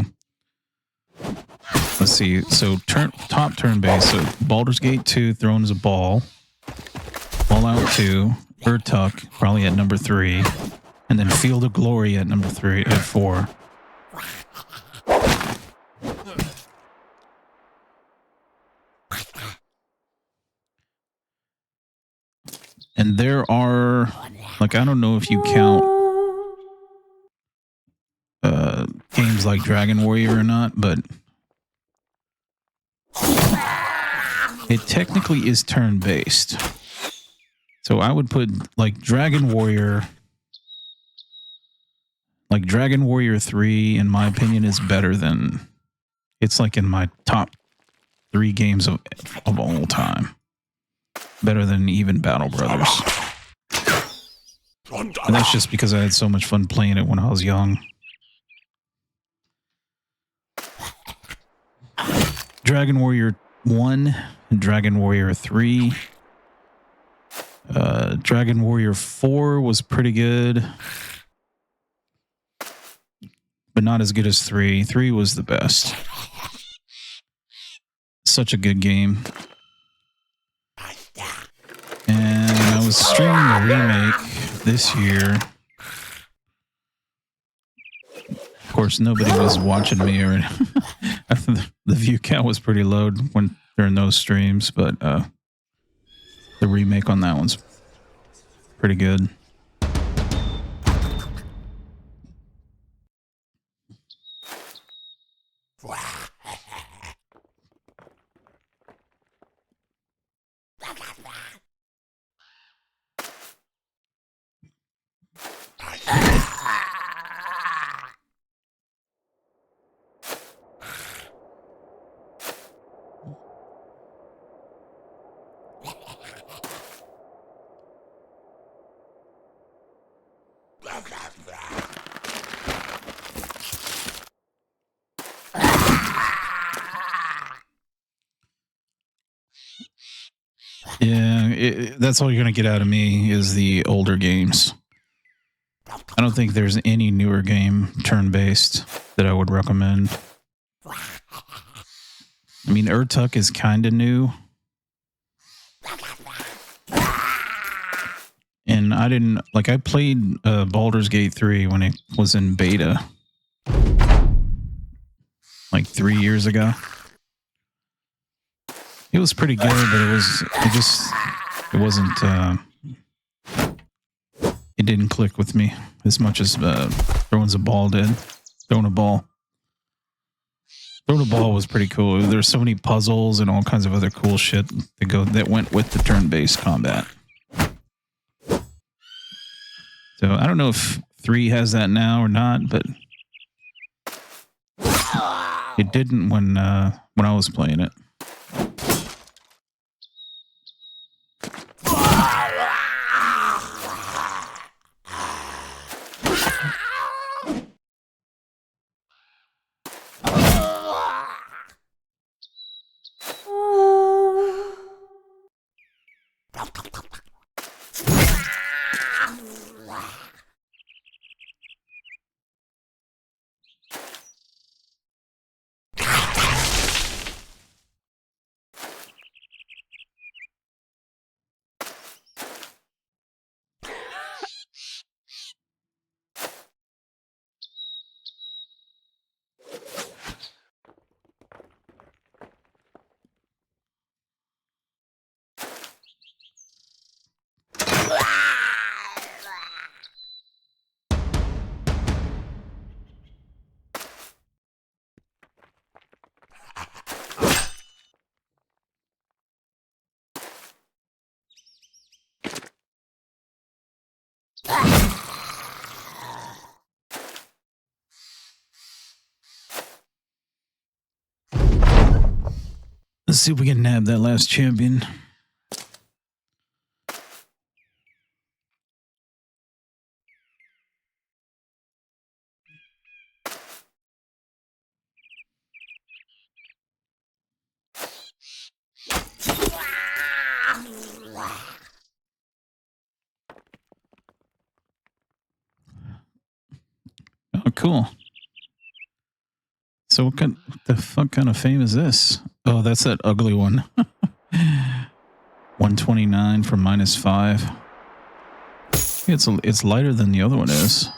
Let's see. So top turn-based. So Baldur's Gate 2, Thrones of Ball. Fallout 2, Ijirok probably at number 3, and then Field of Glory at number 4. And there are, like, I don't know if you count games like Dragon Warrior or not, but it technically is turn-based. So I would put like Dragon Warrior 3, in my opinion, is better than, it's like in my top 3 games of all time. Better than even Battle Brothers. And that's just because I had so much fun playing it when I was young. Dragon Warrior 1, Dragon Warrior 3, Dragon Warrior 4 was pretty good, but not as good as 3. 3 was the best. Such a good game. And I was streaming a remake this year. Of course, nobody was watching me, or the view count was pretty low when during those streams, but the remake on that one's pretty good. Yeah, that's all you're going to get out of me is the older games. I don't think there's any newer game turn-based that I would recommend. I mean, Urtuk is kind of new. And I didn't, like, I played Baldur's Gate 3 when it was in beta. Like 3 years ago. It was pretty good, but it wasn't, it didn't click with me as much as Throwing a Ball did. Throwing a Ball was pretty cool. There's so many puzzles and all kinds of other cool shit that went with the turn-based combat. So I don't know if 3 has that now or not, but it didn't when I was playing it. Let's see if we can nab that last champion. Oh, cool. So what the fuck kind of fame is this? Oh, that's that ugly one. 129 for -5. It's lighter than the other one is.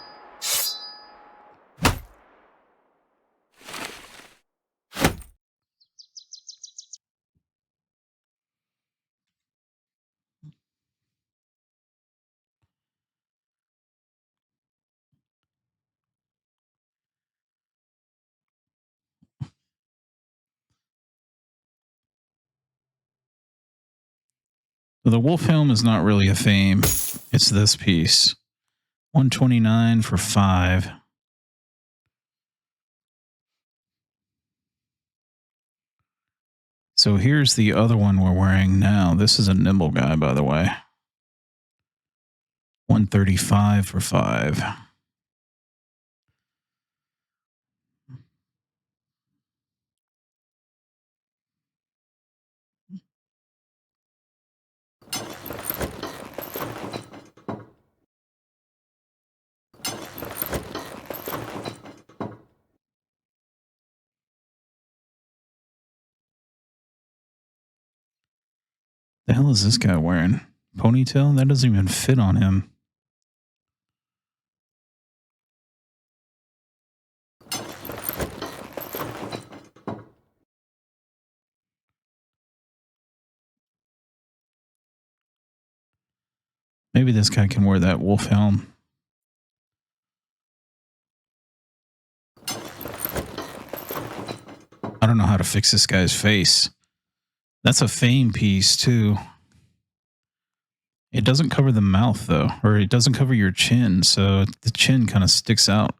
The wolf helm is not really a fame. It's this piece. 129 for 5. So here's the other one we're wearing now. This is a nimble guy, by the way. 135 for 5. The hell is this guy wearing? Ponytail? That doesn't even fit on him. Maybe this guy can wear that wolf helm. I don't know how to fix this guy's face. That's a fame piece too. It doesn't cover the mouth though, or it doesn't cover your chin, so the chin kind of sticks out.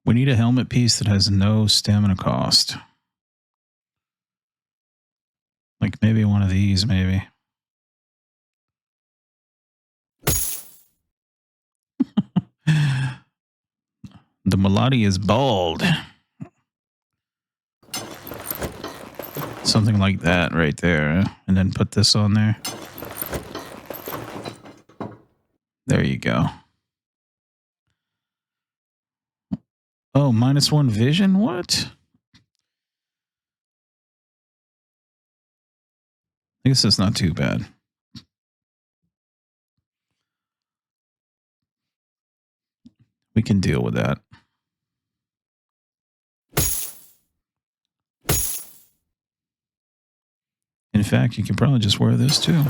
We need a helmet piece that has no stamina cost. Like maybe one of these, maybe. The Melody is bald. Something like that right there. And then put this on there. There you go. Oh, -1 vision? What? I guess that's not too bad. We can deal with that. In fact, you can probably just wear this too.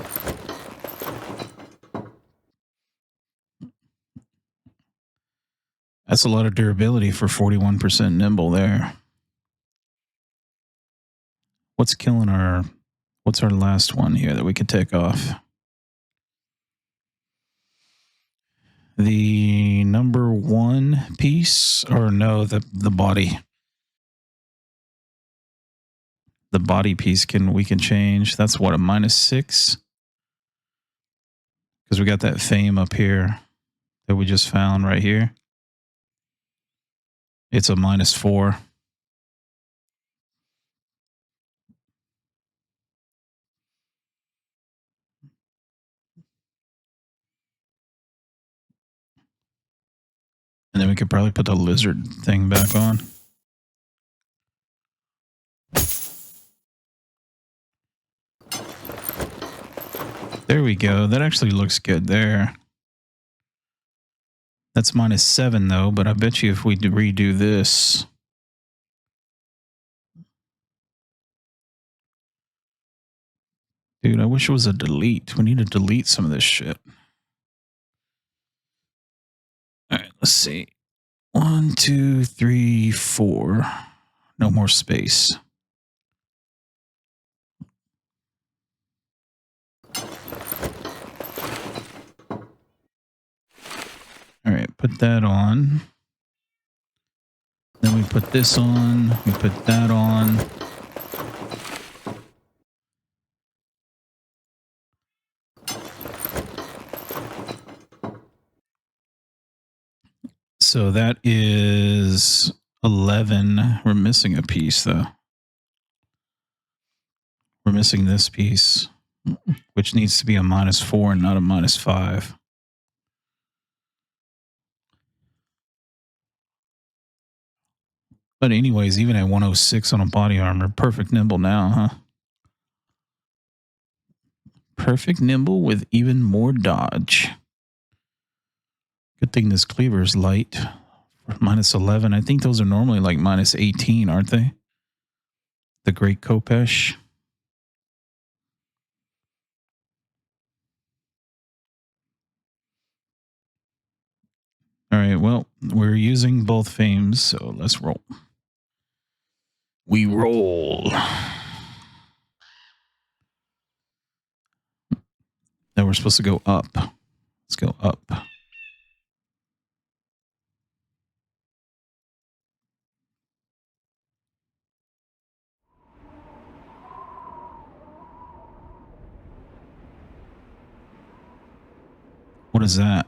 That's a lot of durability for 41% nimble there. What's killing our... What's our last one here that we could take off? The number 1 piece, or no, the body. The body piece we can change. That's what, a -6? Because we got that fame up here that we just found right here. It's a -4. And then we could probably put the lizard thing back on. There we go. That actually looks good there. That's -7 though, but I bet you if we redo this... Dude, I wish it was a delete. We need to delete some of this shit. All right, let's see. 1, 2, 3, 4. No more space. All right, put that on. Then we put this on. We put that on. So that is 11. We're missing a piece though. We're missing this piece, which needs to be a -4 and not a -5. But anyways, even at 106 on a body armor, perfect nimble now, huh? Perfect nimble with even more dodge. Good thing this cleaver is light. -11. I think those are normally like -18, aren't they? The Great Kopesh. All right, well, we're using both fames, so let's roll. We roll. Now we're supposed to go up. Let's go up. What is that?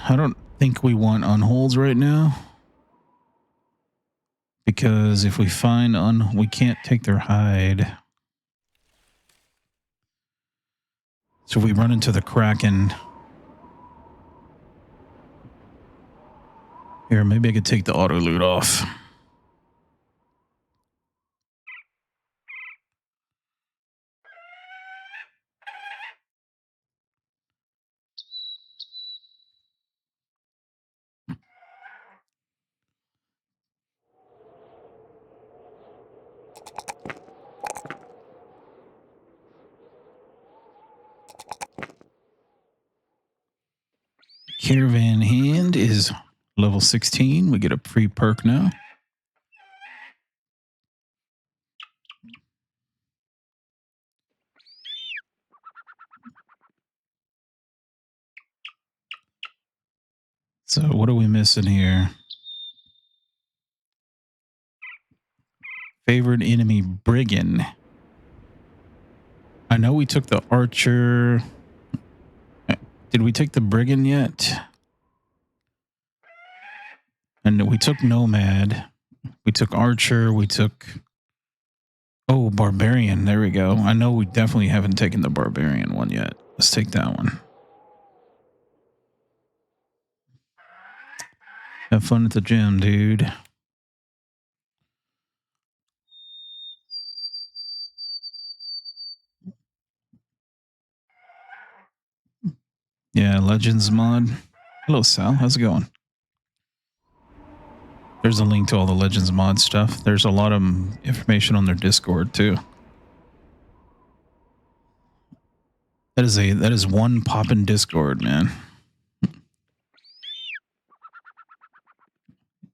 I don't think we want unholds right now. Because if we find we can't take their hide. So we run into the Kraken. Here, maybe I could take the auto loot off. Caravan Hand is level 16. We get a free perk now. So what are we missing here? Favorite enemy, Brigand. I know we took the Archer. Did we take the Brigand yet? And we took Nomad. We took Archer. We took... Oh, Barbarian. There we go. I know we definitely haven't taken the Barbarian one yet. Let's take that one. Have fun at the gym, dude. Yeah, Legends mod. Hello, Sal. How's it going? There's a link to all the Legends mod stuff. There's a lot of information on their Discord too. That is one poppin' Discord, man.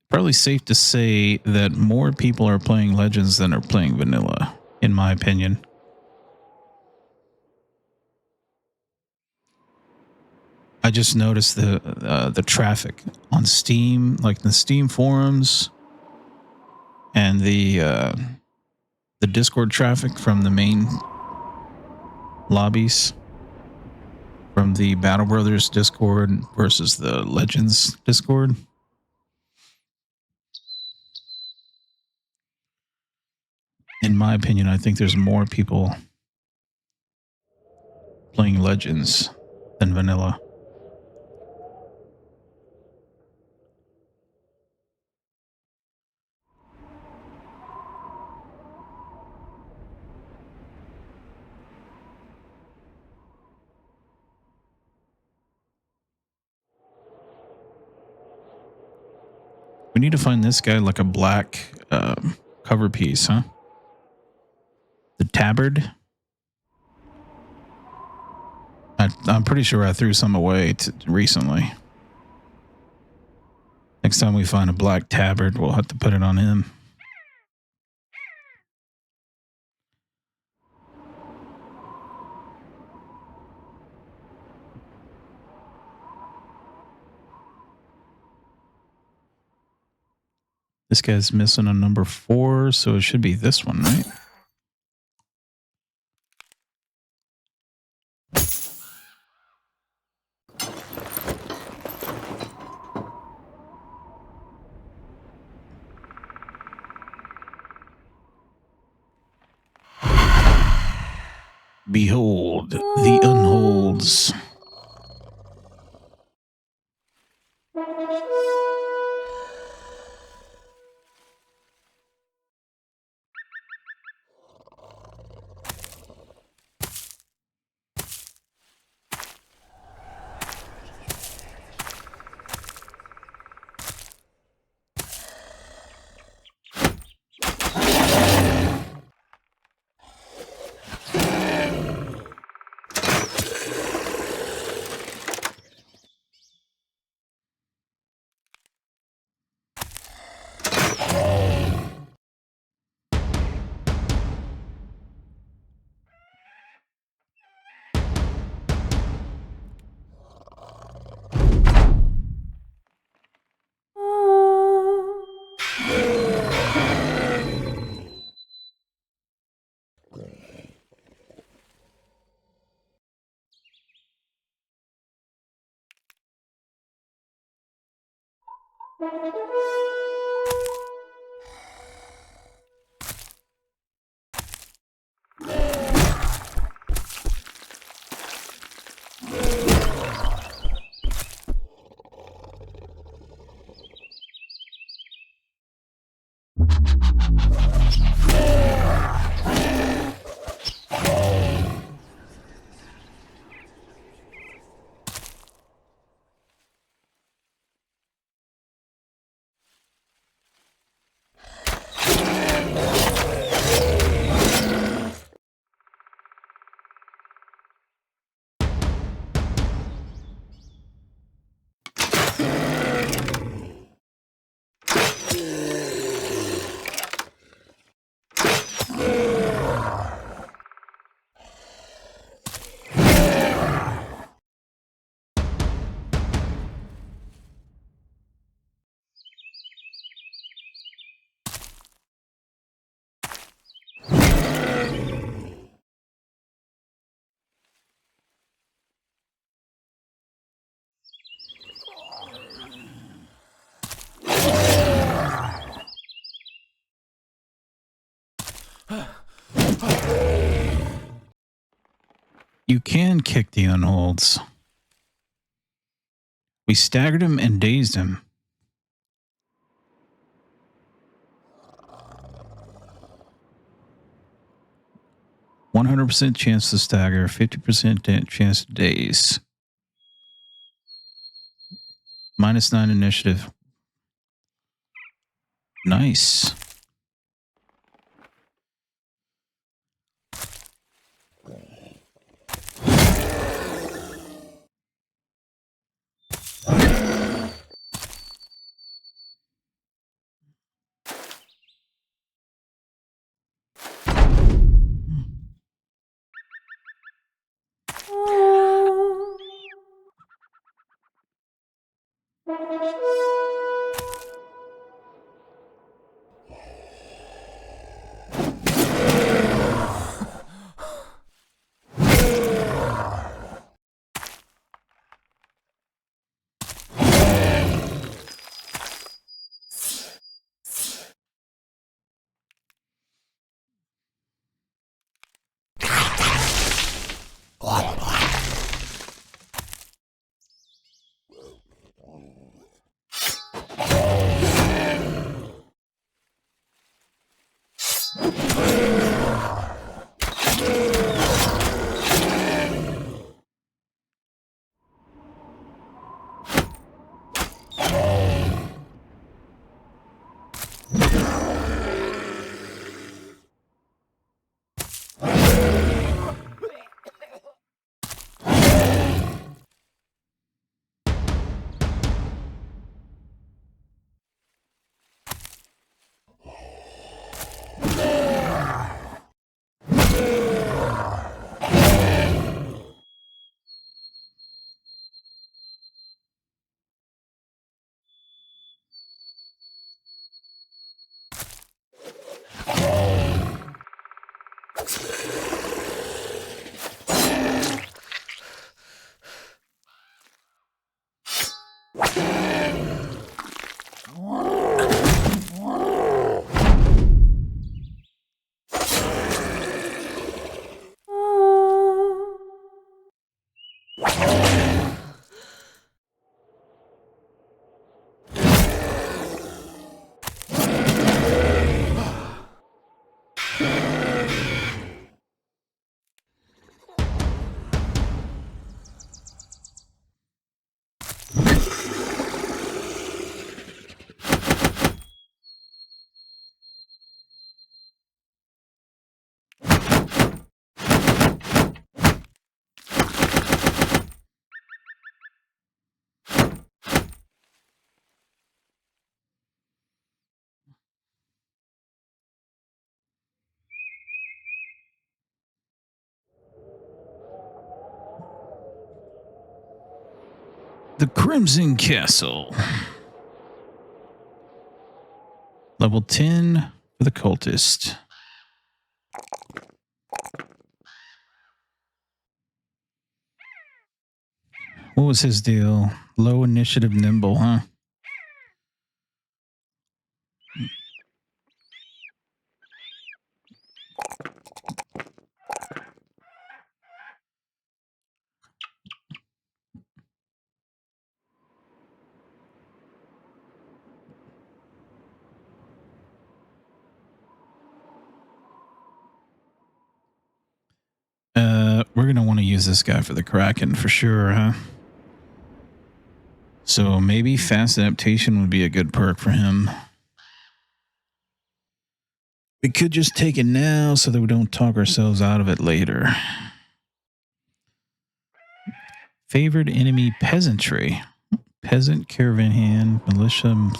Probably safe to say that more people are playing Legends than are playing Vanilla, in my opinion. I just noticed the traffic on Steam, like the Steam forums, and the Discord traffic from the main lobbies, from the Battle Brothers Discord versus the Legends Discord. In my opinion, I think there's more people playing Legends than Vanilla. We need to find this guy like a black cover piece, huh? The tabard. I'm pretty sure I threw some away recently. Next time we find a black tabard, we'll have to put it on him. This guy's missing a number 4, so it should be this one, right? Behold, the unholds. You can kick the unholds. We staggered him and dazed him. %100% chance to stagger, 50% chance to daze. -9 initiative. Nice. The Crimson Castle. Level 10 for the cultist. What was his deal? Low initiative nimble, huh? We're going to want to use this guy for the Kraken for sure, huh? So maybe fast adaptation would be a good perk for him. We could just take it now so that we don't talk ourselves out of it later. Favored enemy peasantry. Peasant, caravan hand, militia.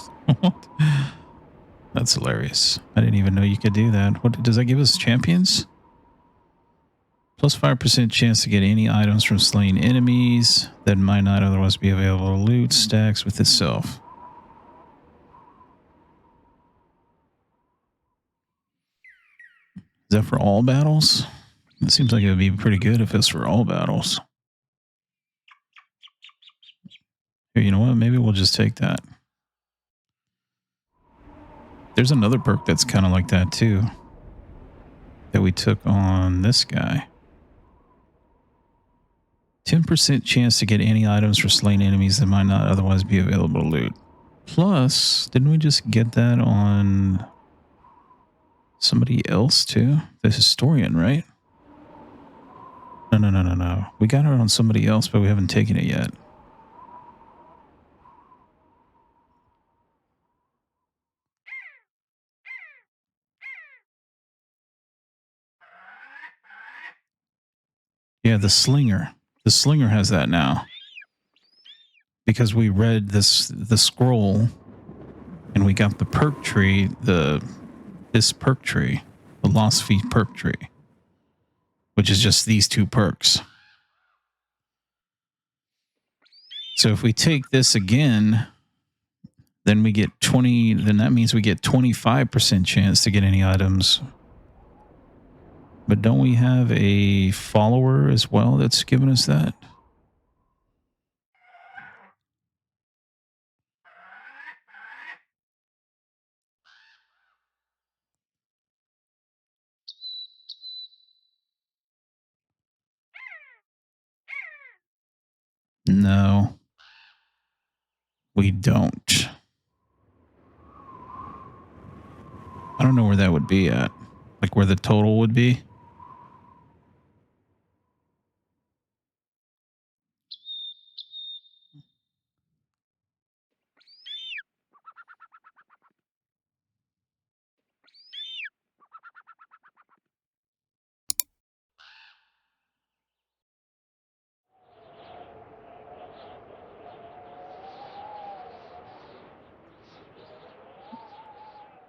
That's hilarious. I didn't even know you could do that. What does that give us? Champions? Plus 5% chance to get any items from slain enemies that might not otherwise be available. Loot stacks with itself. Is that for all battles? It seems like it would be pretty good if it's for all battles. Here, you know what? Maybe we'll just take that. There's another perk that's kind of like that too. that we took on this guy. 10% chance to get any items for slain enemies that might not otherwise be available to loot. Plus, didn't we just get that on somebody else too? The historian, right? No. We got it on somebody else, but we haven't taken it yet. Yeah, the slinger. The slinger has that now. Because we read the scroll and we got the perk tree, this perk tree, the Lost Fee perk tree, which is just these two perks. So if we take this again, then we get 20, then that means we get 25% chance to get any items. But don't we have a follower as well that's giving us that? No, we don't. I don't know where that would be at. Like where the total would be.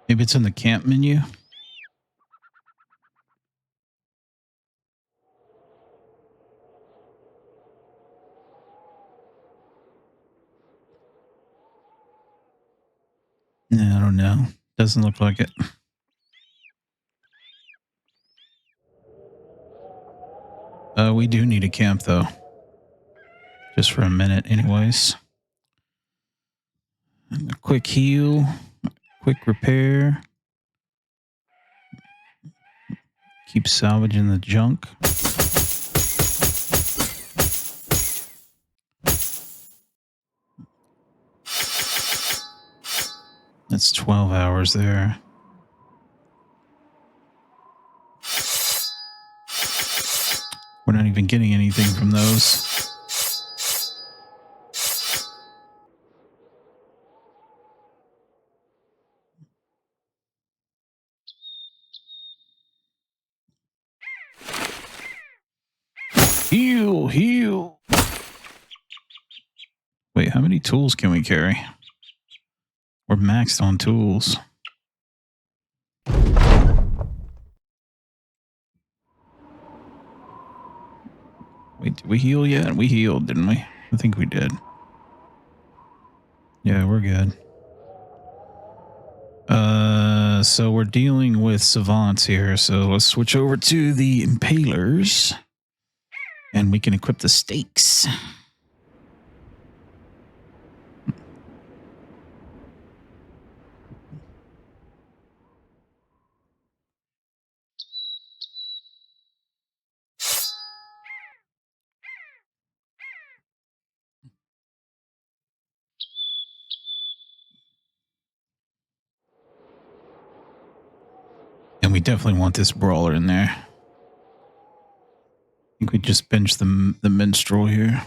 Maybe it's in the camp menu. I don't know. Doesn't look like it. We do need a camp though. Just for a minute anyways. And a quick heal. Quick repair. Keep salvaging the junk. That's 12 hours there. We're not even getting anything from those. Heal. Wait, how many tools can we carry? We're maxed on tools. Wait, did we heal yet? We healed, didn't we? I think we did. Yeah, we're good. So we're dealing with savants here. So let's switch over to the impalers. And we can equip the stakes. And we definitely want this brawler in there. I think we just bench the minstrel here.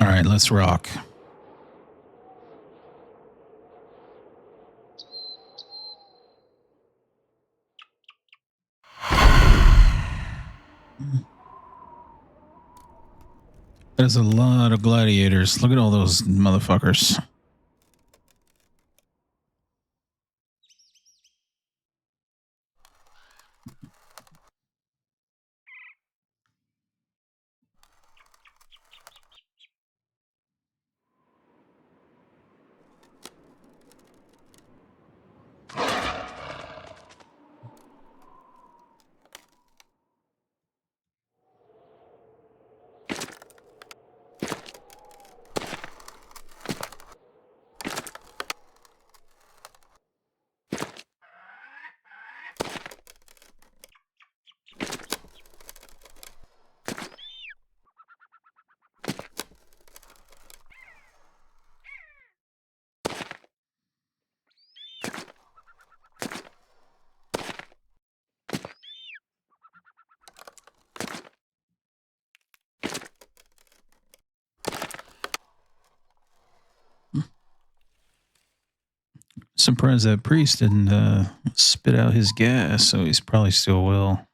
All right, let's rock. There's a lot of gladiators. Look at all those motherfuckers. Surprised that priest didn't spit out his gas, so he's probably still will.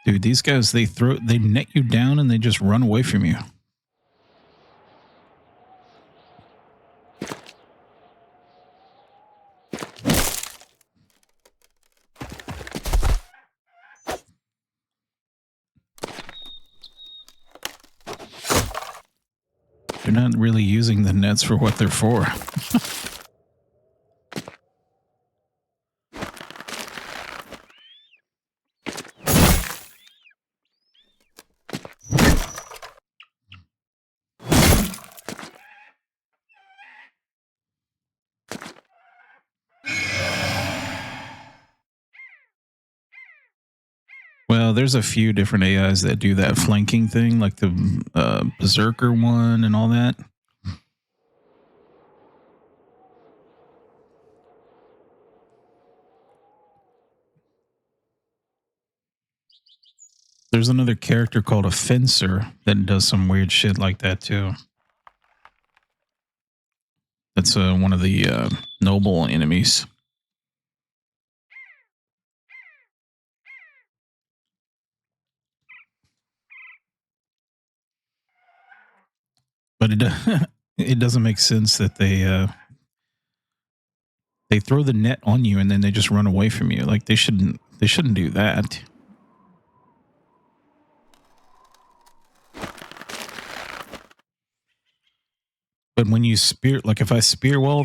Dude, these guys, they net you down and they just run away from you. They're not really using the nets for what they're for. Well, there's a few different AIs that do that flanking thing, like the Berserker one and all that. There's another character called a Fencer that does some weird shit like that too. That's one of the noble enemies. But it doesn't make sense that they throw the net on you and then they just run away from you. Like they shouldn't do that. But when you spear, like if I spear wall,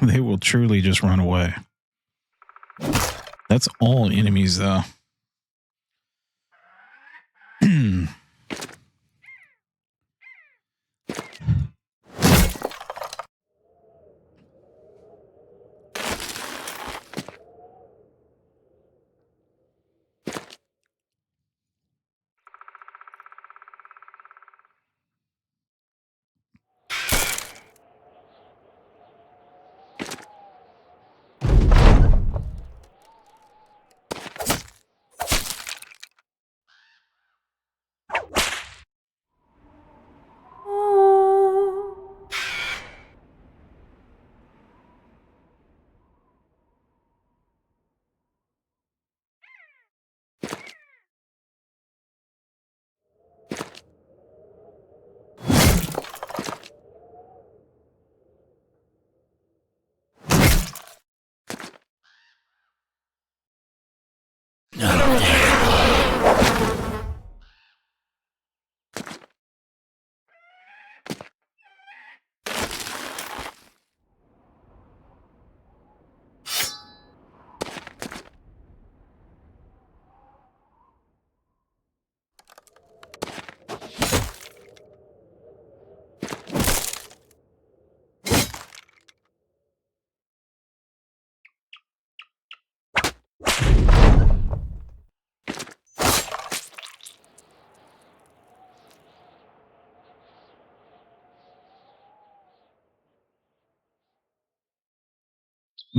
they will truly just run away. That's all enemies though.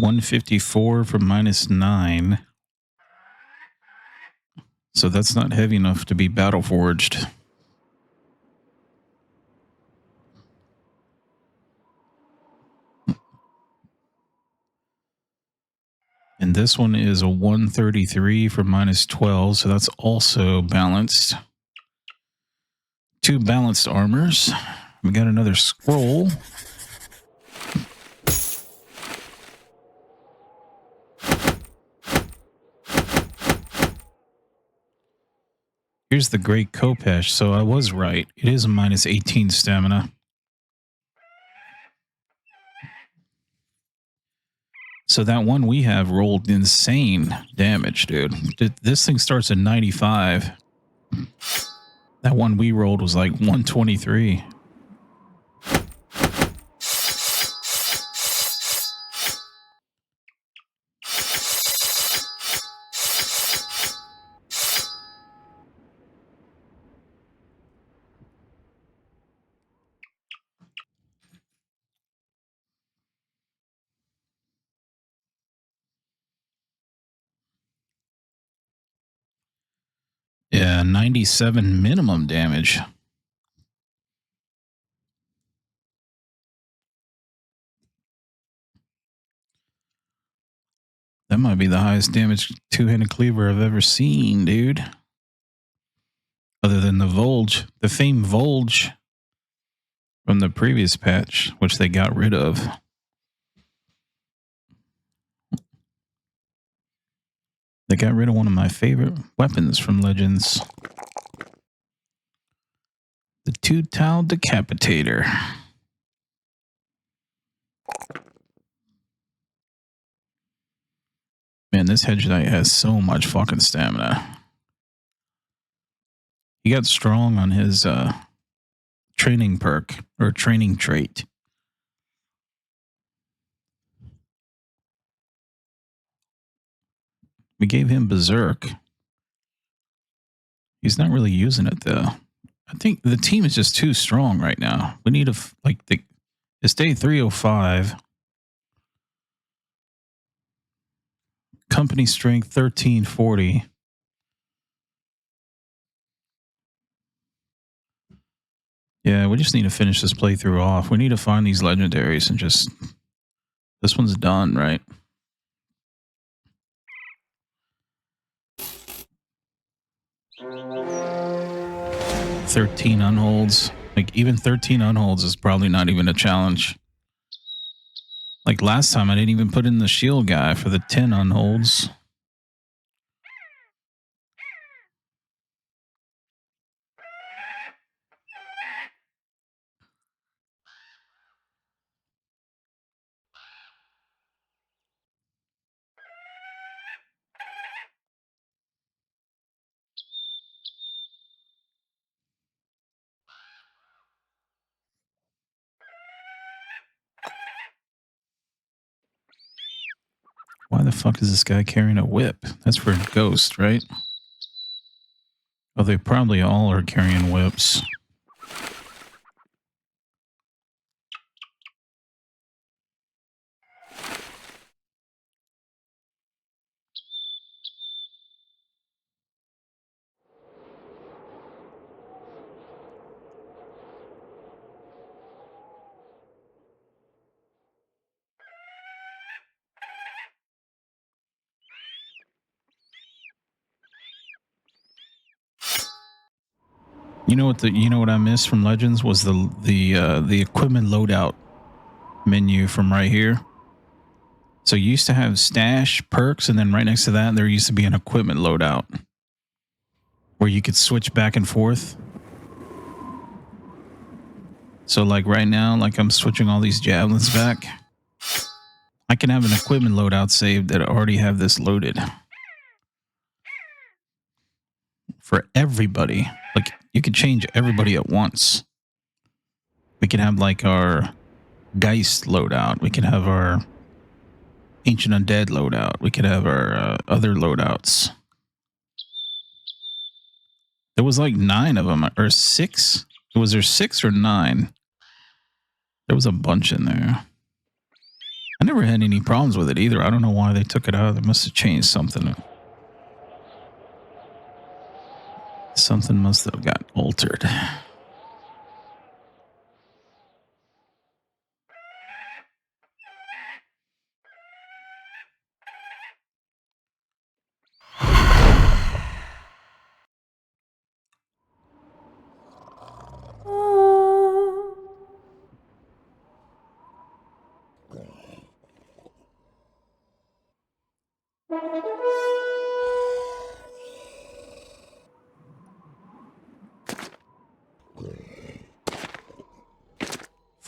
154 for -9. So that's not heavy enough to be battle forged. And this one is a 133 for -12, so that's also balanced. 2 balanced armors. We got another scroll. Here's the Great Kopesh, so I was right. It is a -18 stamina. So that one we have rolled insane damage, dude. This thing starts at 95. That one we rolled was like 123. Yeah, 97 minimum damage. That might be the highest damage two-handed cleaver I've ever seen, dude. Other than the Volge, the famed Volge from the previous patch, which they got rid of. They got rid of one of my favorite weapons from Legends. The Two-Tile Decapitator. Man, this hedge knight has so much fucking stamina. He got strong on his training perk or training trait. We gave him Berserk. He's not really using it though. I think the team is just too strong right now. We need it's day 305. Company strength 1340. Yeah, we just need to finish this playthrough off. We need to find these legendaries and just... This one's done, right? "13 unholds." Like, even 13 unholds is probably not even a challenge. Like, last time I didn't even put in the shield guy for the 10 unholds. Why the fuck is this guy carrying a whip? That's for Ghost, right? Oh, they probably all are carrying whips. You know what I missed from Legends was the equipment loadout menu from right here. So you used to have stash, perks, and then right next to that there used to be an equipment loadout where you could switch back and forth. So like right now, like I'm switching all these javelins back. I can have an equipment loadout saved that already have this loaded. For everybody. Like you could change everybody at once. We can have like our Geist loadout. We can have our Ancient Undead loadout. We could have our other loadouts. There was like 9 of them, or 6. Was there 6 or 9? There was a bunch in there. I never had any problems with it either. I don't know why they took it out. They must have changed something. Something must have got altered.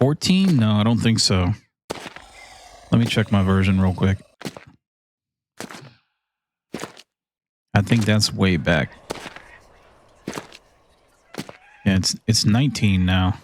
$14? No, I don't think so. Let me check my version real quick. I think that's way back. Yeah, it's 19 now.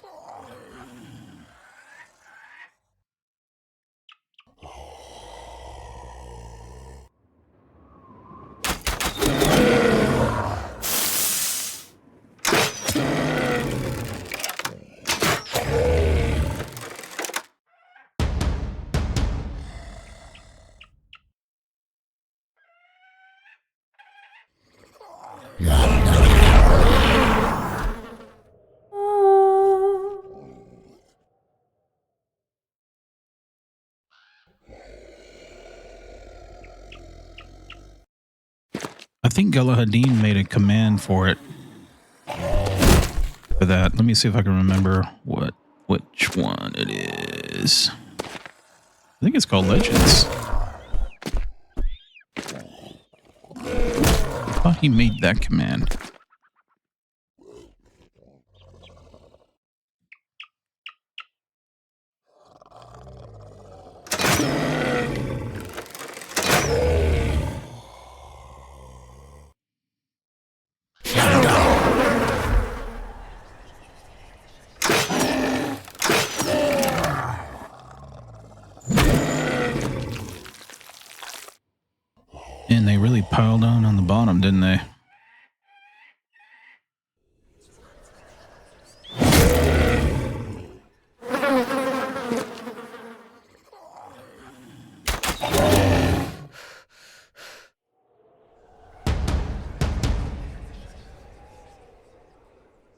I think Galahadin made a command for it. for that. Let me see if I can remember which one it is. I think it's called Legends. I thought he made that command. And they really piled on the bottom, didn't they?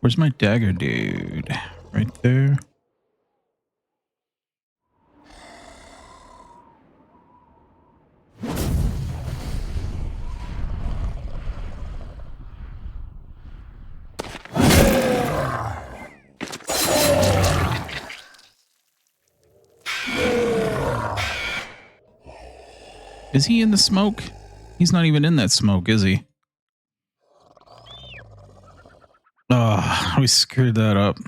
Where's my dagger dude? Right there. Is he in the smoke? He's not even in that smoke, is he? Oh, we screwed that up.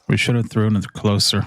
We should have thrown it closer.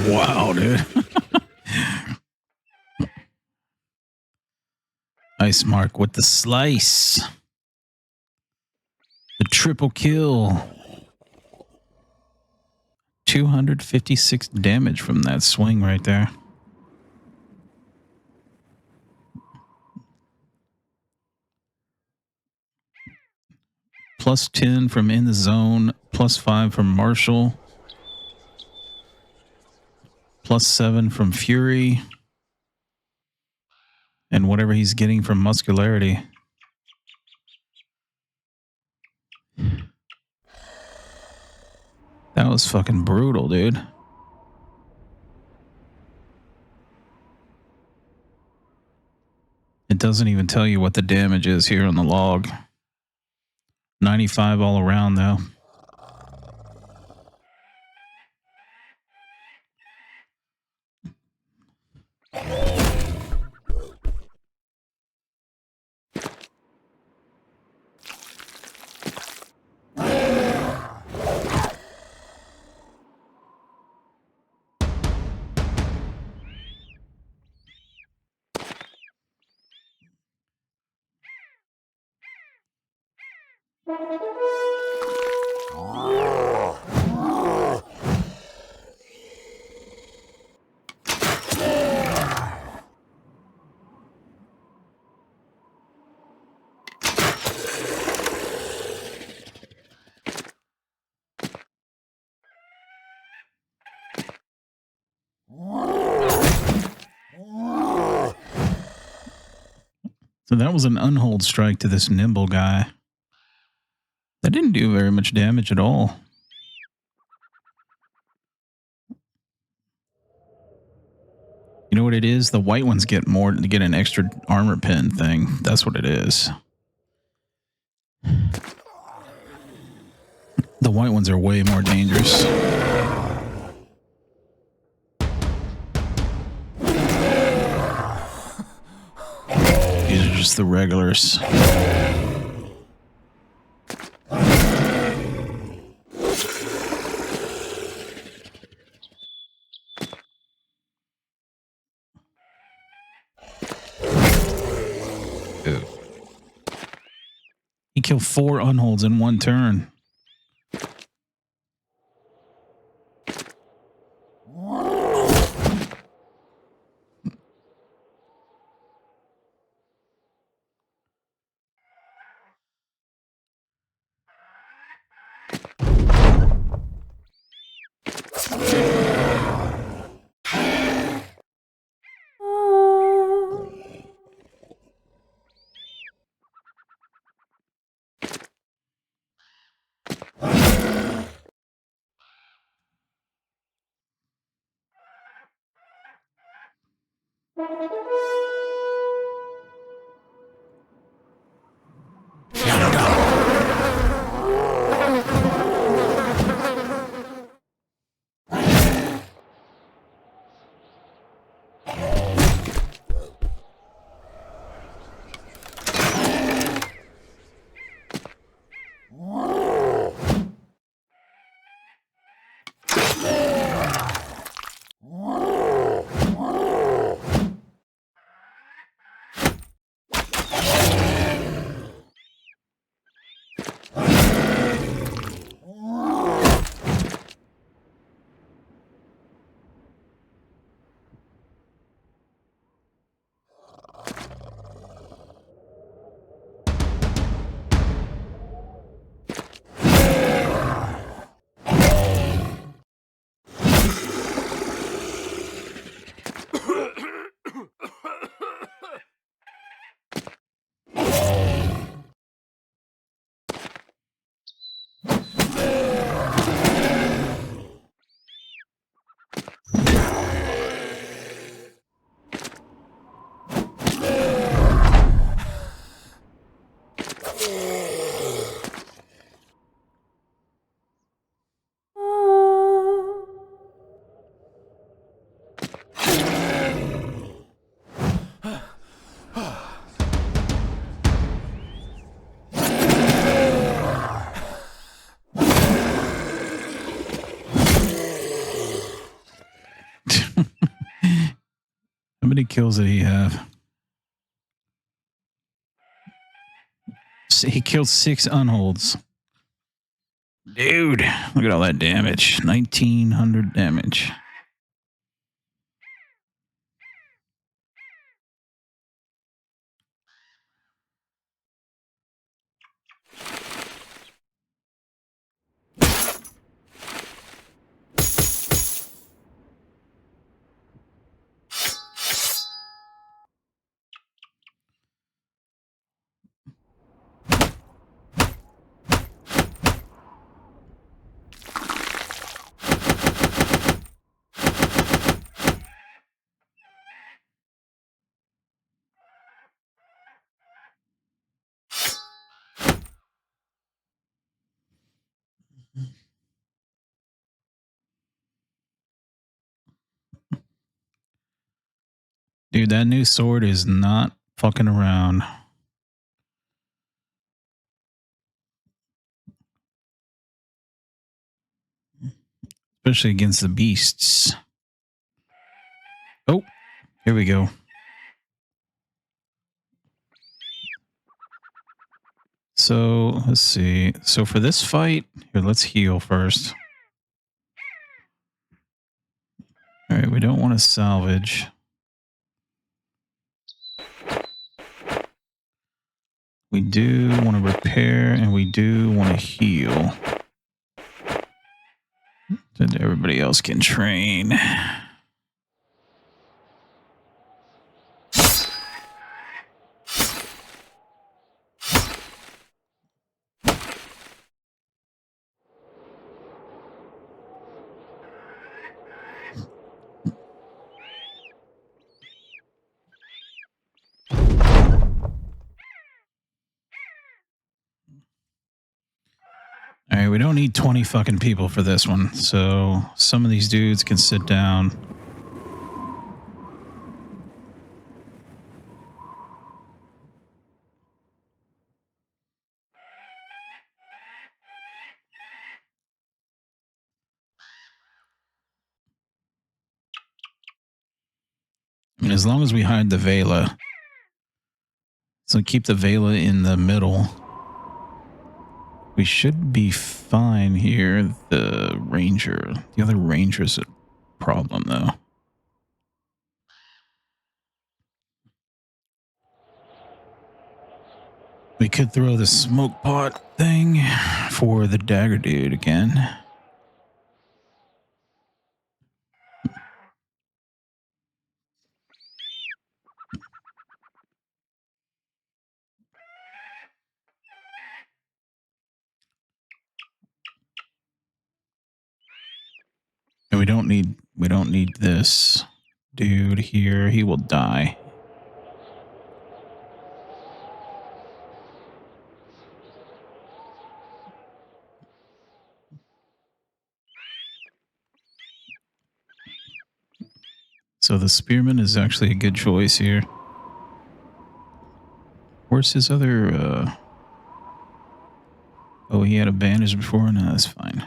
Wow, dude. Ice Mark with the slice. The triple kill. 256 damage from that swing right there. Plus 10 from in the zone. Plus 5 from Marshall. Plus 7 from Fury. And whatever he's getting from muscularity. That was fucking brutal, dude. It doesn't even tell you what the damage is here on the log. 95 all around, though. So that was an unhold strike to this nimble guy. That didn't do very much damage at all. You know what it is? The white ones get more to get an extra armor pin thing. That's what it is. The white ones are way more dangerous. These are just the regulars. kill 4 unholds in one turn. How many kills did he have? He killed 6 unholds. Dude, look at all that damage. 1,900 damage. Dude, that new sword is not fucking around. Especially against the beasts. Oh, here we go. So, let's see. So for this fight, here, let's heal first. All right, we don't want to salvage. We do want to repair, and we do want to heal. Then everybody else can train. All right, we don't need 20 fucking people for this one. So some of these dudes can sit down. I mean, as long as we hide the Vela. So keep the Vela in the middle. We should be fine here. The other ranger's a problem though. We could throw the smoke pot thing for the dagger dude again. And we don't need this dude here. He will die. So the spearman is actually a good choice here. Where's his other oh, he had a bandage before? No, that's fine.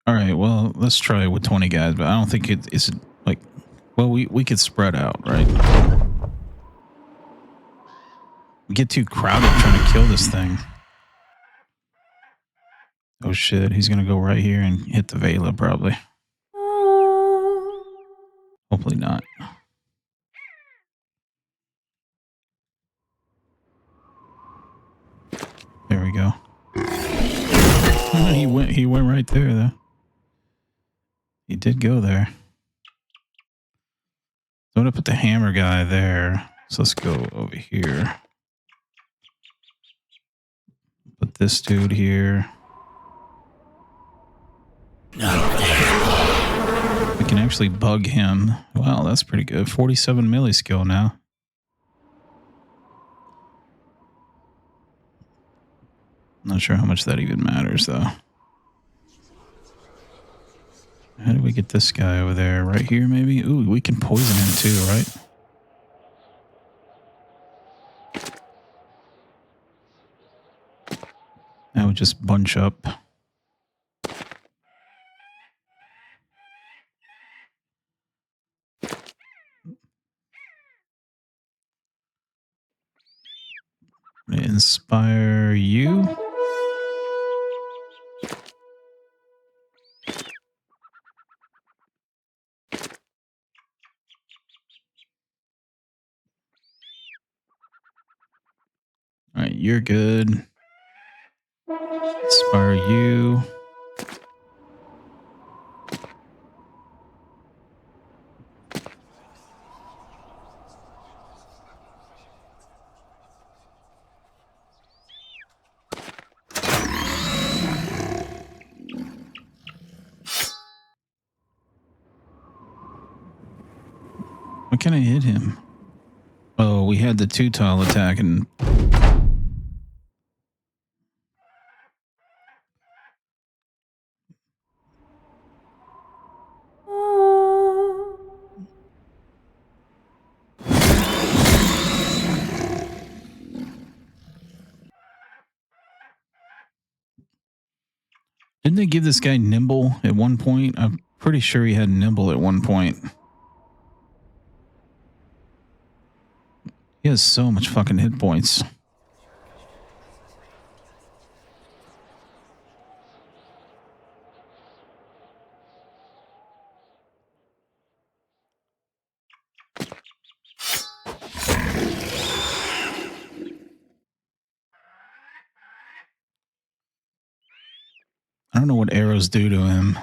Alright, well, let's try it with 20 guys, but I don't think it's like, well, we could spread out, right? We get too crowded trying to kill this thing. Oh shit, he's gonna go right here and hit the Vela probably. Hopefully not. There we go. He went right there though. He did go there. So I'm gonna put the hammer guy there. So let's go over here. Put this dude here. We can actually bug him. Wow, that's pretty good. 47 melee skill now. Not sure how much that even matters though. How do we get this guy over there? Right here maybe? Ooh, we can poison him too, right? Now we just bunch up. Inspire you. All right, you're good. Inspire you. Why can't I hit him? Oh, we had the 2-tile attack and didn't they give this guy nimble at one point? I'm pretty sure he had nimble at one point. He has so much fucking hit points. I don't know what arrows do to him.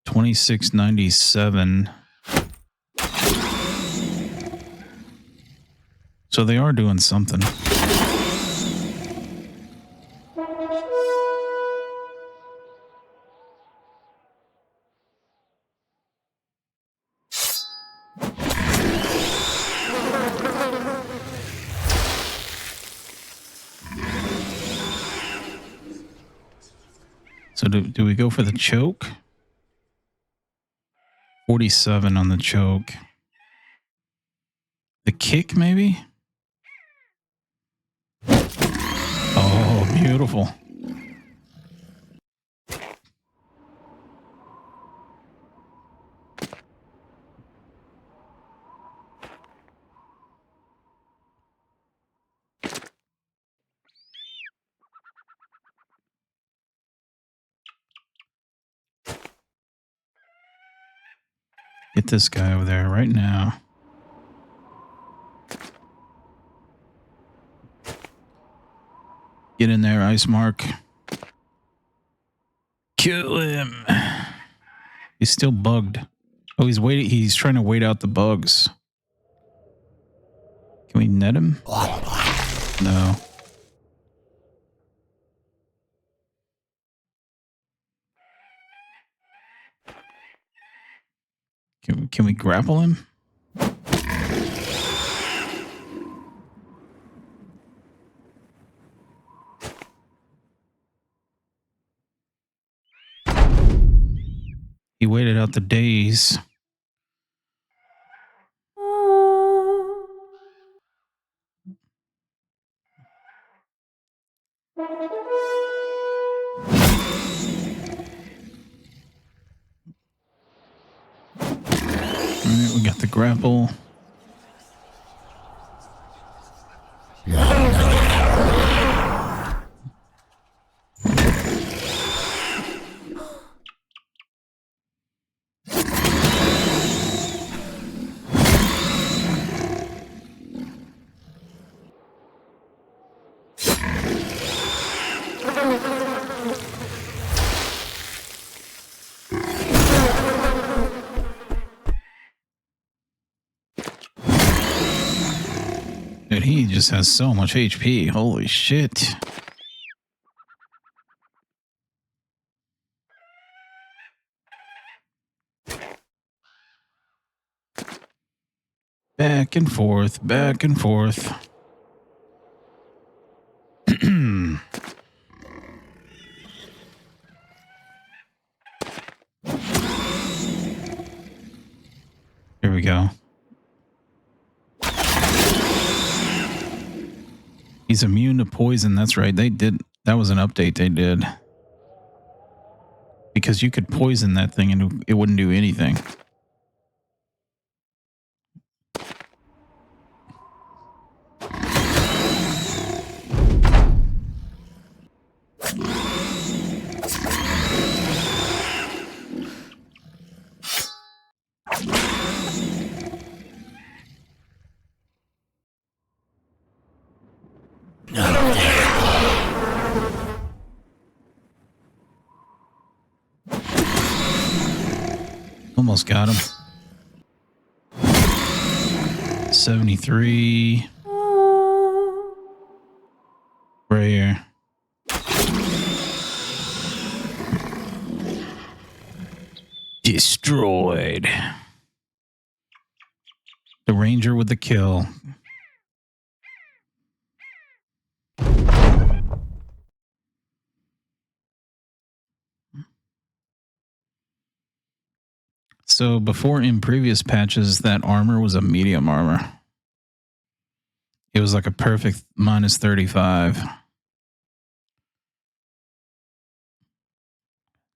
2697. So they are doing something. So do we go for the choke? 47 on the choke. The kick, maybe? Oh, beautiful. Hit this guy over there right now. Get in there, Ice Mark. Kill him. He's still bugged. Oh, he's waiting. He's trying to wait out the bugs. Can we net him? No. Can we grapple him? He waited out the days. Alright, we got the grapple. Dude, he just has so much HP. Holy shit. Back and forth, back and forth. Here we go. He's immune to poison. That's right. They did. That was an update they did. Because you could poison that thing and it wouldn't do anything. Almost got him. 73. Right here. Destroyed. The ranger with the kill. So before in previous patches, that armor was a medium armor. It was like a perfect minus 35.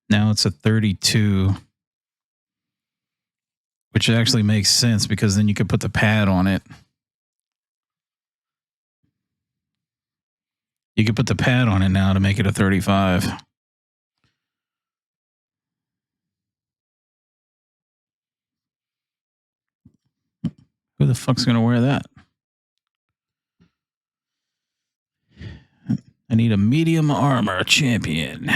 Now it's a 32. Which actually makes sense because then you could put the pad on it. You could put the pad on it now to make it a 35. Who the fuck's going to wear that? I need a medium armor champion.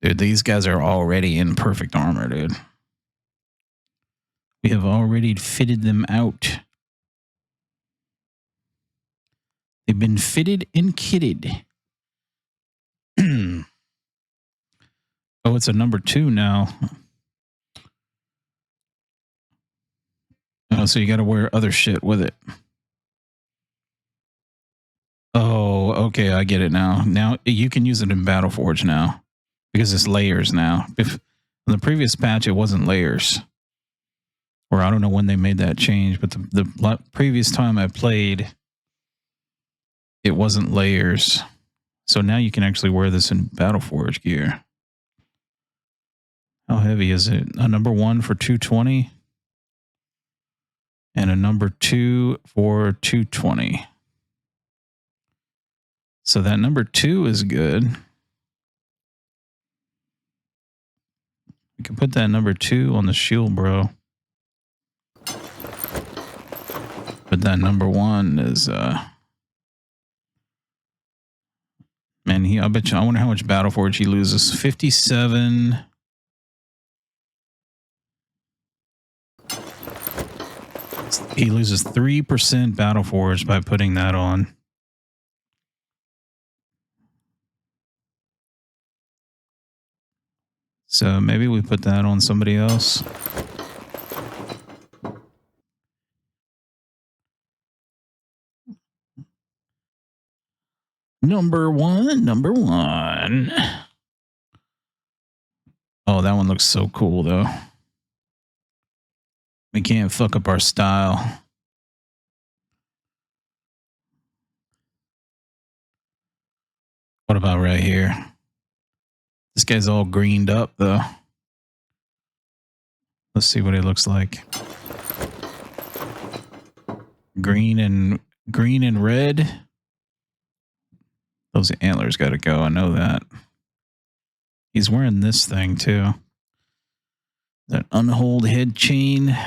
Dude, these guys are already in perfect armor, dude. We have already fitted them out. They've been fitted and kitted. Oh, it's a number 2 now. Oh, so you got to wear other shit with it. Oh, okay, I get it now. Now you can use it in Battleforge now because it's layers now. If in the previous patch it wasn't layers, or I don't know when they made that change, but the previous time I played, it wasn't layers. So now you can actually wear this in Battleforge gear. How heavy is it? A number 1 for 220 and a number 2 for 220. So that number 2 is good. We can put that number 2 on the shield, bro. But that number 1 is man, I bet you, I wonder how much Battle Forge he loses. 57. He loses 3% Battle Forge by putting that on. So maybe we put that on somebody else. Number one. Oh, that one looks so cool, though. We can't fuck up our style. What about right here? This guy's all greened up, though. Let's see what he looks like. Green and red. Those antlers got to go. I know that. He's wearing this thing, too. That unhold head chain.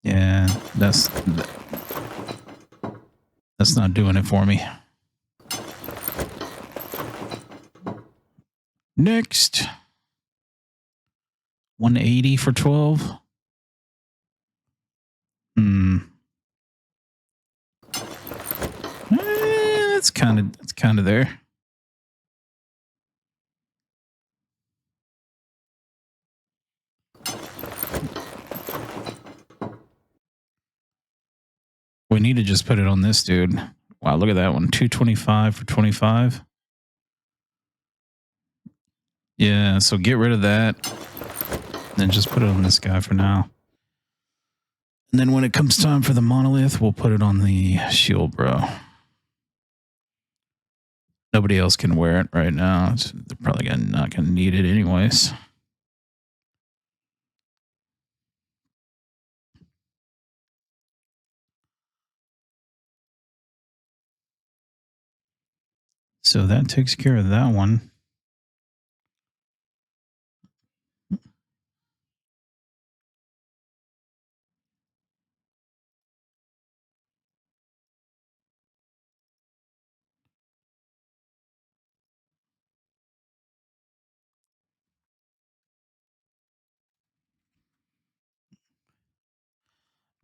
Yeah, that's not doing it for me. Next. 180 for 12. It's kind of there. We need to just put it on this dude. Wow, look at that one. 225 for 25. Yeah, so get rid of that. Then just put it on this guy for now. And then when it comes time for the monolith, we'll put it on the shield, bro. Nobody else can wear it right now. They're probably not going to need it anyways. So that takes care of that one.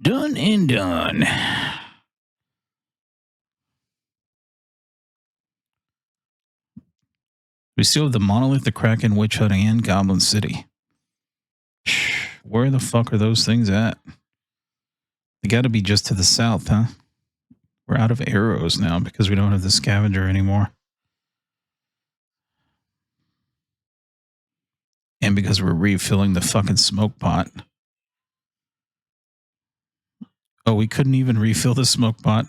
Done and done. We still have the monolith, the Kraken, Witch Hut, and Goblin City. Where the fuck are those things at? They got to be just to the south, huh? We're out of arrows now because we don't have the scavenger anymore. And because we're refilling the fucking smoke pot. Oh, we couldn't even refill the smoke pot.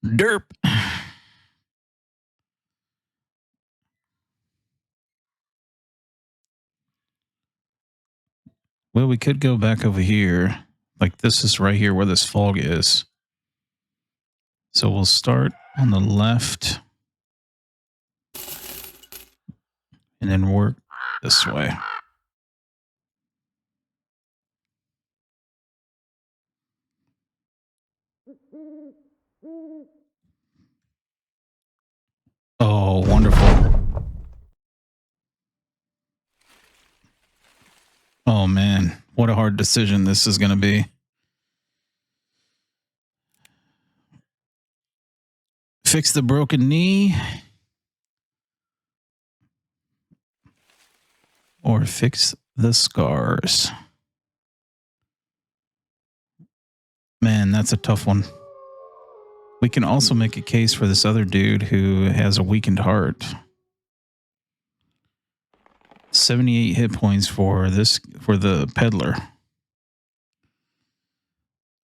Derp. Well, we could go back over here. Like this is right here where this fog is. So we'll start on the left. And then work this way. Oh, wonderful. Oh, man. What a hard decision this is going to be. Fix the broken knee. Or fix the scars. Man, that's a tough one. We can also make a case for this other dude who has a weakened heart. 78 hit points for the peddler.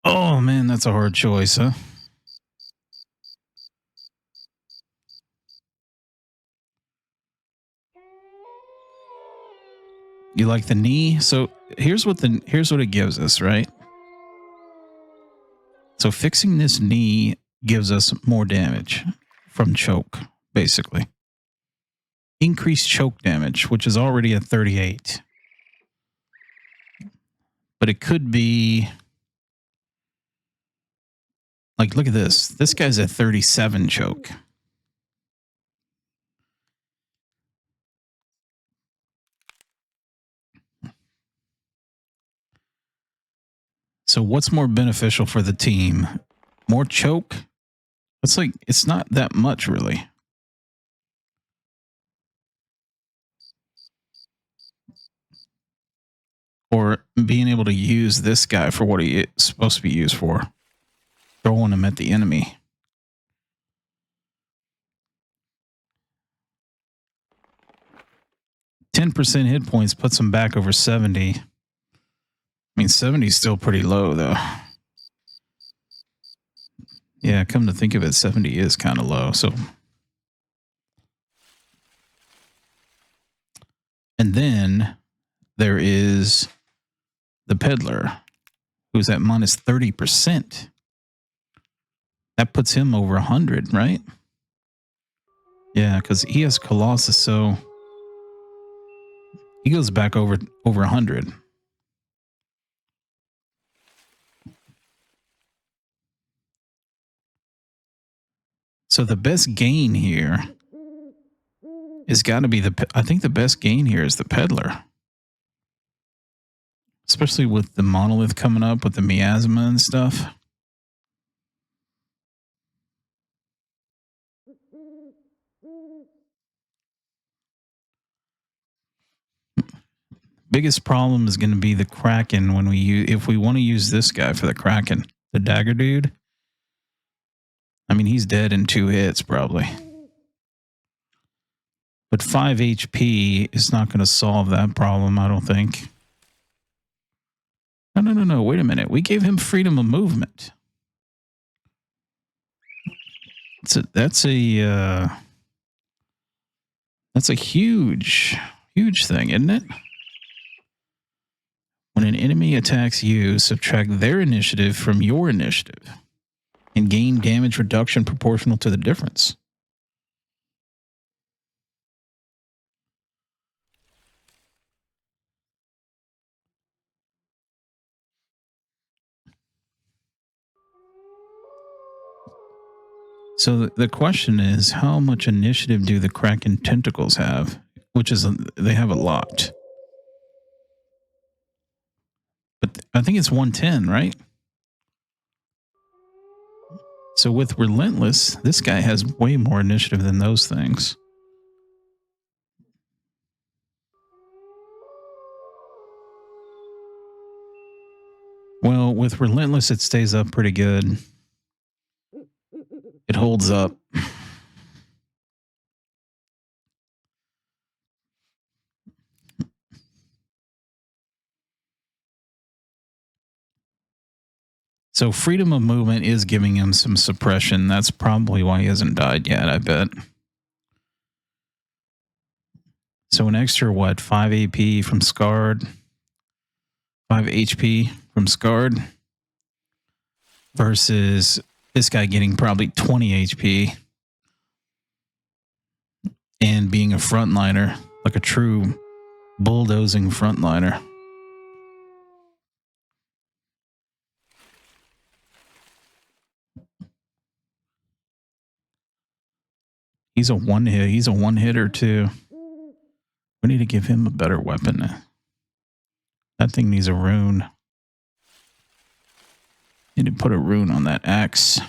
Oh man, that's a hard choice, huh? You like the knee? So here's what it gives us, right? So fixing this knee gives us more damage from choke, basically. Increased choke damage, which is already at 38. But it could be like, look at this. This guy's at 37 choke. So what's more beneficial for the team? More choke? It's not that much, really. Or being able to use this guy for what he is supposed to be used for. Throwing him at the enemy. %10 hit points puts him back over 70. I mean, 70 is still pretty low, though. Yeah, come to think of it, 70 is kind of low. So, and then there is the peddler, who's at minus 30%. That puts him over 100, right? Yeah, because he has Colossus, so he goes back over 100. So the best gain here is got to be I think the best gain here is the peddler. Especially with the monolith coming up with the miasma and stuff. Biggest problem is going to be the Kraken when if we want to use this guy for the Kraken, the dagger dude. I mean, he's dead in 2 hits probably. But 5 HP is not going to solve that problem, I don't think. No. Wait a minute. We gave him freedom of movement. That's a huge thing, isn't it? When an enemy attacks you, subtract their initiative from your initiative and gain damage reduction proportional to the difference. So the question is, how much initiative do the Kraken tentacles have? Which is, they have a lot. But I think it's 110, right? So with Relentless, this guy has way more initiative than those things. Well, with Relentless, it stays up pretty good. It holds up. So freedom of movement is giving him some suppression. That's probably why he hasn't died yet, I bet. So an extra, 5 AP from Scarred? 5 HP from Scarred? Versus this guy getting probably 20 HP. And being a frontliner, like a true bulldozing frontliner. He's a one-hitter too. We need to give him a better weapon. That thing needs a rune. Need to put a rune on that axe.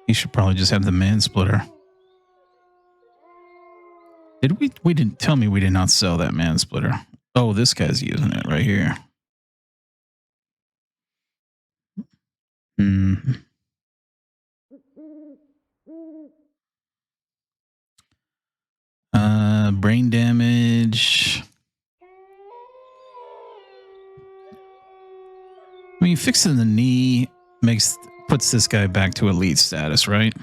He should probably just have the man splitter. Did we didn't tell me we did not sell that man splitter. Oh, this guy's using it right here. Brain damage. I mean, fixing the knee puts this guy back to elite status, right?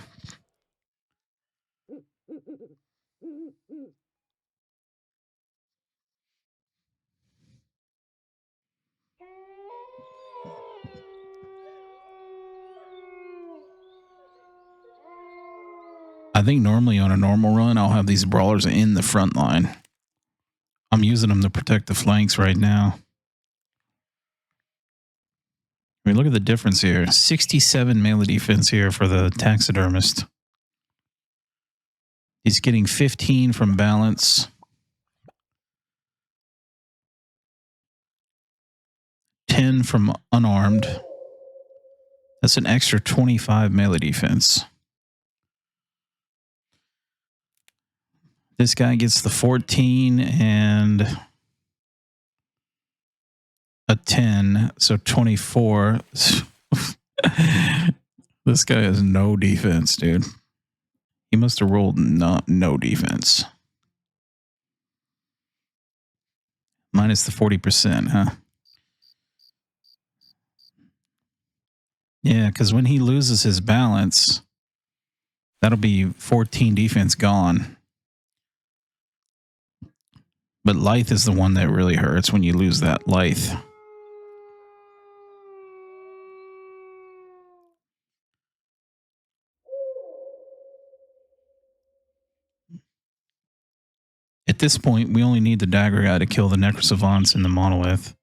I think normally on a normal run, I'll have these brawlers in the front line. I'm using them to protect the flanks right now. I mean, look at the difference here. 67 melee defense here for the taxidermist. He's getting 15 from balance. 10 from unarmed. That's an extra 25 melee defense. This guy gets the 14 and a 10, so 24. This guy has no defense, dude. He must have rolled no defense. Minus the 40%, huh? Yeah, because when he loses his balance, that'll be 14 defense gone. But Lithe is the one that really hurts when you lose that Lithe. At this point, we only need the dagger guy to kill the Necrosavants in the monolith.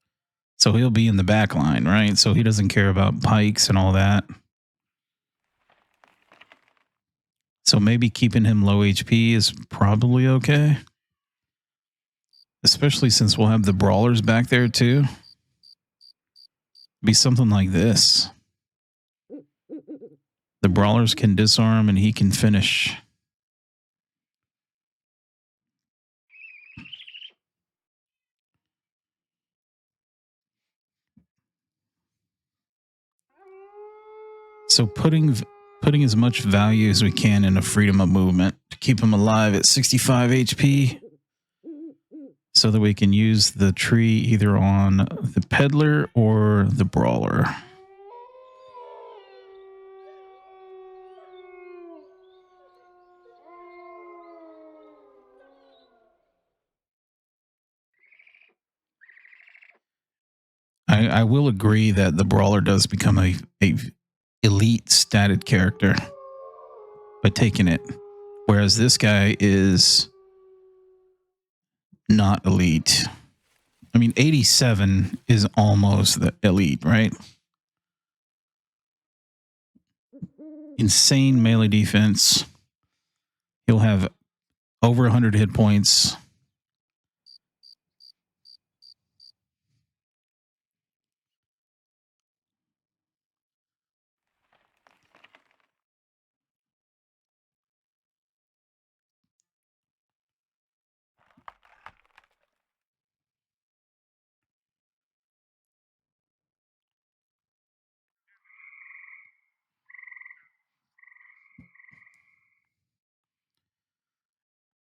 So he'll be in the back line, right? So he doesn't care about pikes and all that. So maybe keeping him low HP is probably okay. Especially since we'll have the brawlers back there too. Be something like this. The brawlers can disarm and he can finish. So putting as much value as we can into freedom of movement to keep him alive at 65 HP. So that we can use the tree either on the peddler or the brawler. I will agree that the brawler does become a elite statted character by taking it, whereas this guy is not elite. I mean, 87 is almost the elite, right? Insane melee defense. He'll have over 100 hit points.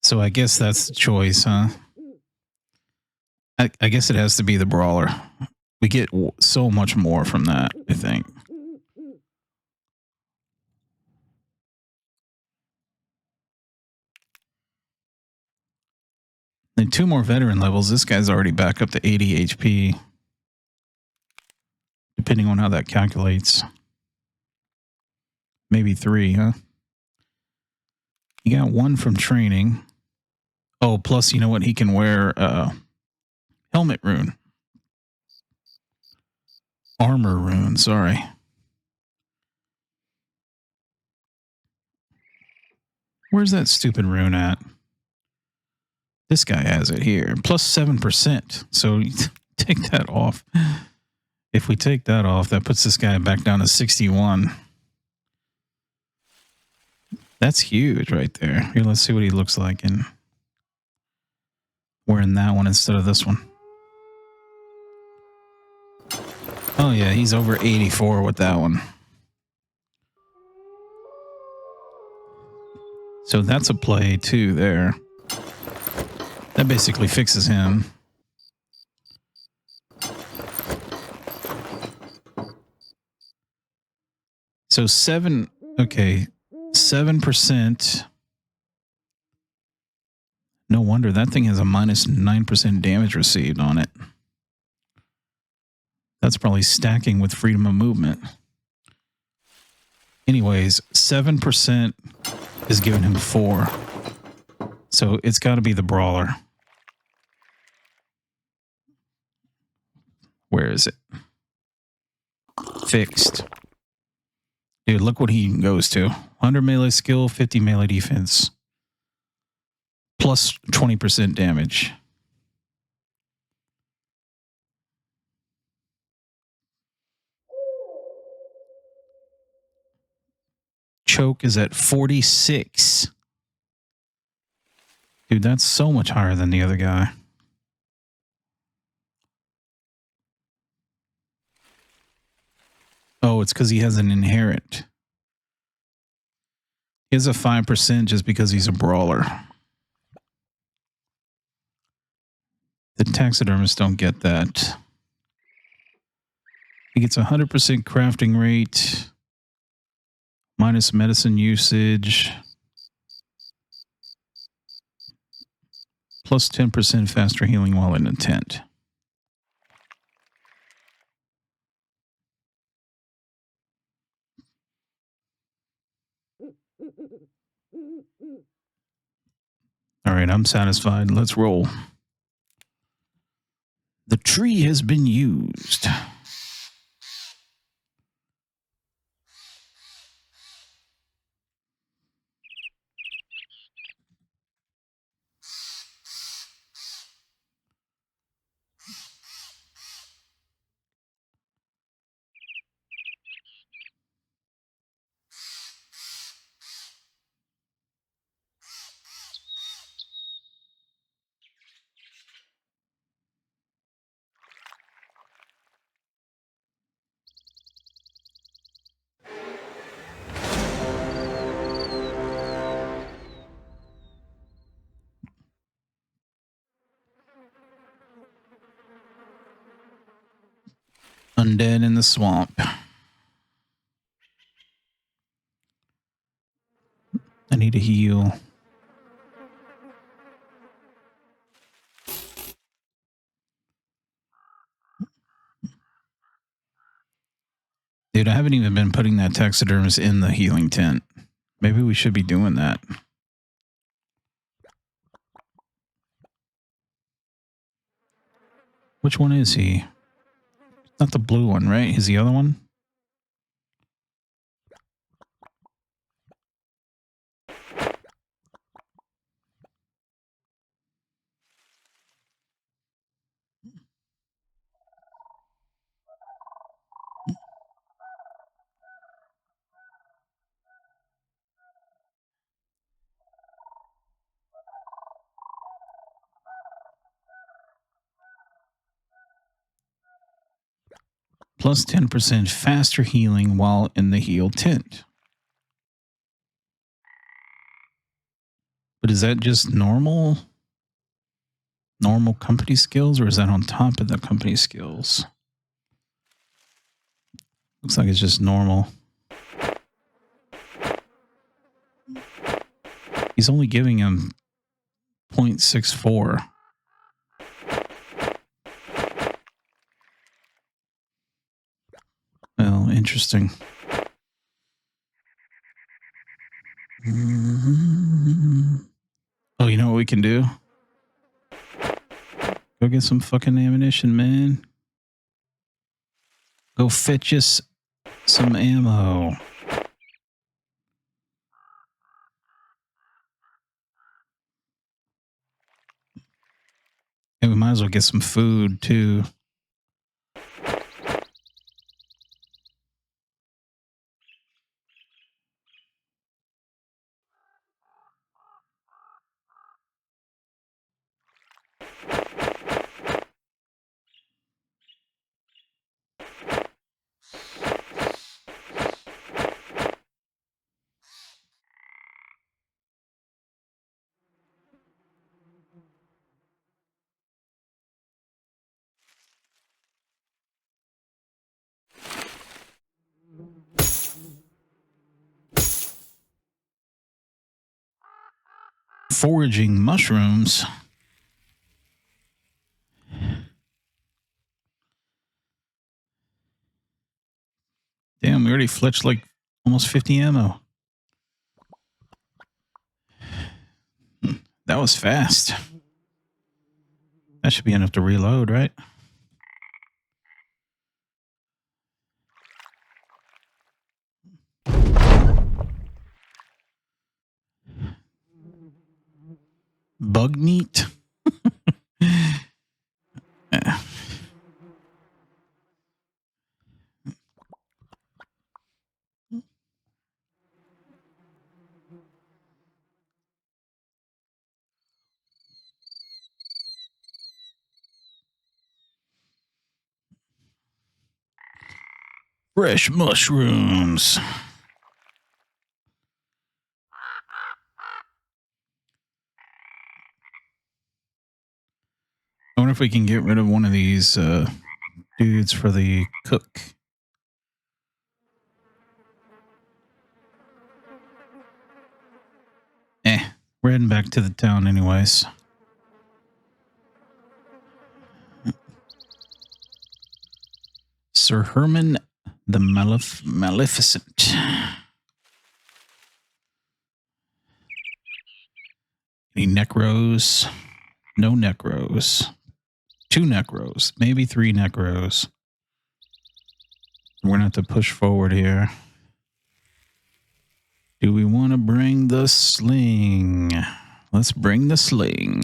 So I guess that's the choice, huh? I guess it has to be the brawler. We get so much more from that, I think. And 2 more veteran levels. This guy's already back up to 80 HP. Depending on how that calculates. Maybe 3, huh? You got 1 from training. Oh, plus, you know what? He can wear helmet rune. Armor rune, sorry. Where's that stupid rune at? This guy has it here. Plus 7%. So take that off. If we take that off, that puts this guy back down to 61. That's huge right there. Here, let's see what he looks like in wearing that one instead of this one. Oh yeah, he's over 84 with that one. So that's a play too there. That basically fixes him. So 7%. No wonder that thing has a minus 9% damage received on it. That's probably stacking with freedom of movement. Anyways, 7% is giving him 4. So it's got to be the brawler. Where is it? Fixed. Dude, look what he goes to. 100 melee skill, 50 melee defense. Plus 20% damage. Choke is at 46. Dude, that's so much higher than the other guy. Oh, it's because he has an inherent. He has a 5% just because he's a brawler. The taxidermists don't get that. He gets 100% crafting rate, minus medicine usage, plus 10% faster healing while in a tent. All right, I'm satisfied. Let's roll. The tree has been used. Undead in the swamp. I need to heal. Dude, I haven't even been putting that taxidermist in the healing tent. Maybe we should be doing that. Which one is he? Not the blue one, right? Is the other one? Plus 10% faster healing while in the heal tent. But is that just normal company skills, or is that on top of the company skills? Looks like it's just normal. He's only giving him 0.64. Well, interesting. Oh, you know what we can do? Go get some fucking ammunition, man. Go fetch us some ammo. And we might as well get some food, too. Foraging mushrooms. Damn, we already fletched like almost 50 ammo. That was fast. That should be enough to reload, right? Bug meat? Fresh mushrooms. I wonder if we can get rid of one of these dudes for the cook. We're heading back to the town anyways. Sir Herman the Maleficent. Any necros? No necros. 2 necros. Maybe 3 necros. We're going to have to push forward here. Do we want to bring the sling? Let's bring the sling.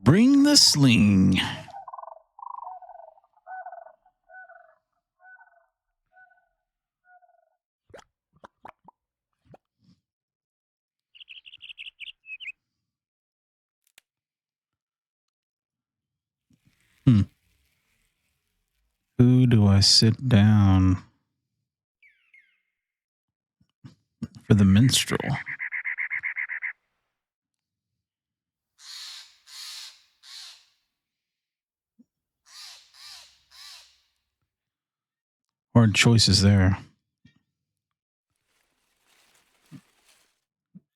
Bring the sling. Who do I sit down for the minstrel? Hard choices there.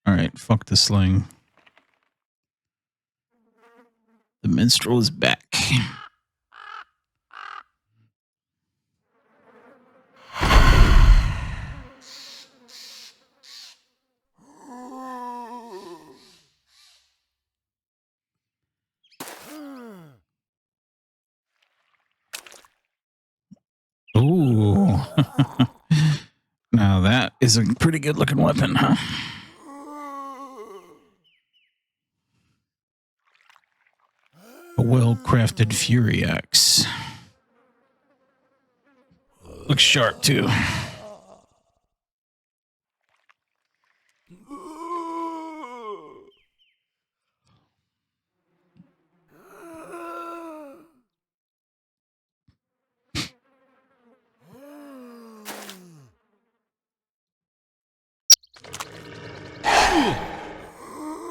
All right, fuck the sling. The minstrel is back. Ooh. Now that is a pretty good looking weapon, huh? A well-crafted fury axe. Looks sharp too.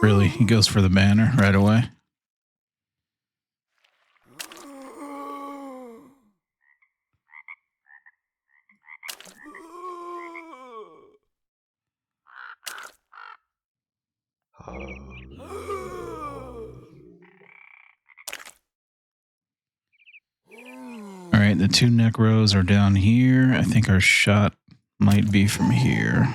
Really, he goes for the banner right away. All right, the 2 necros are down here. I think our shot might be from here.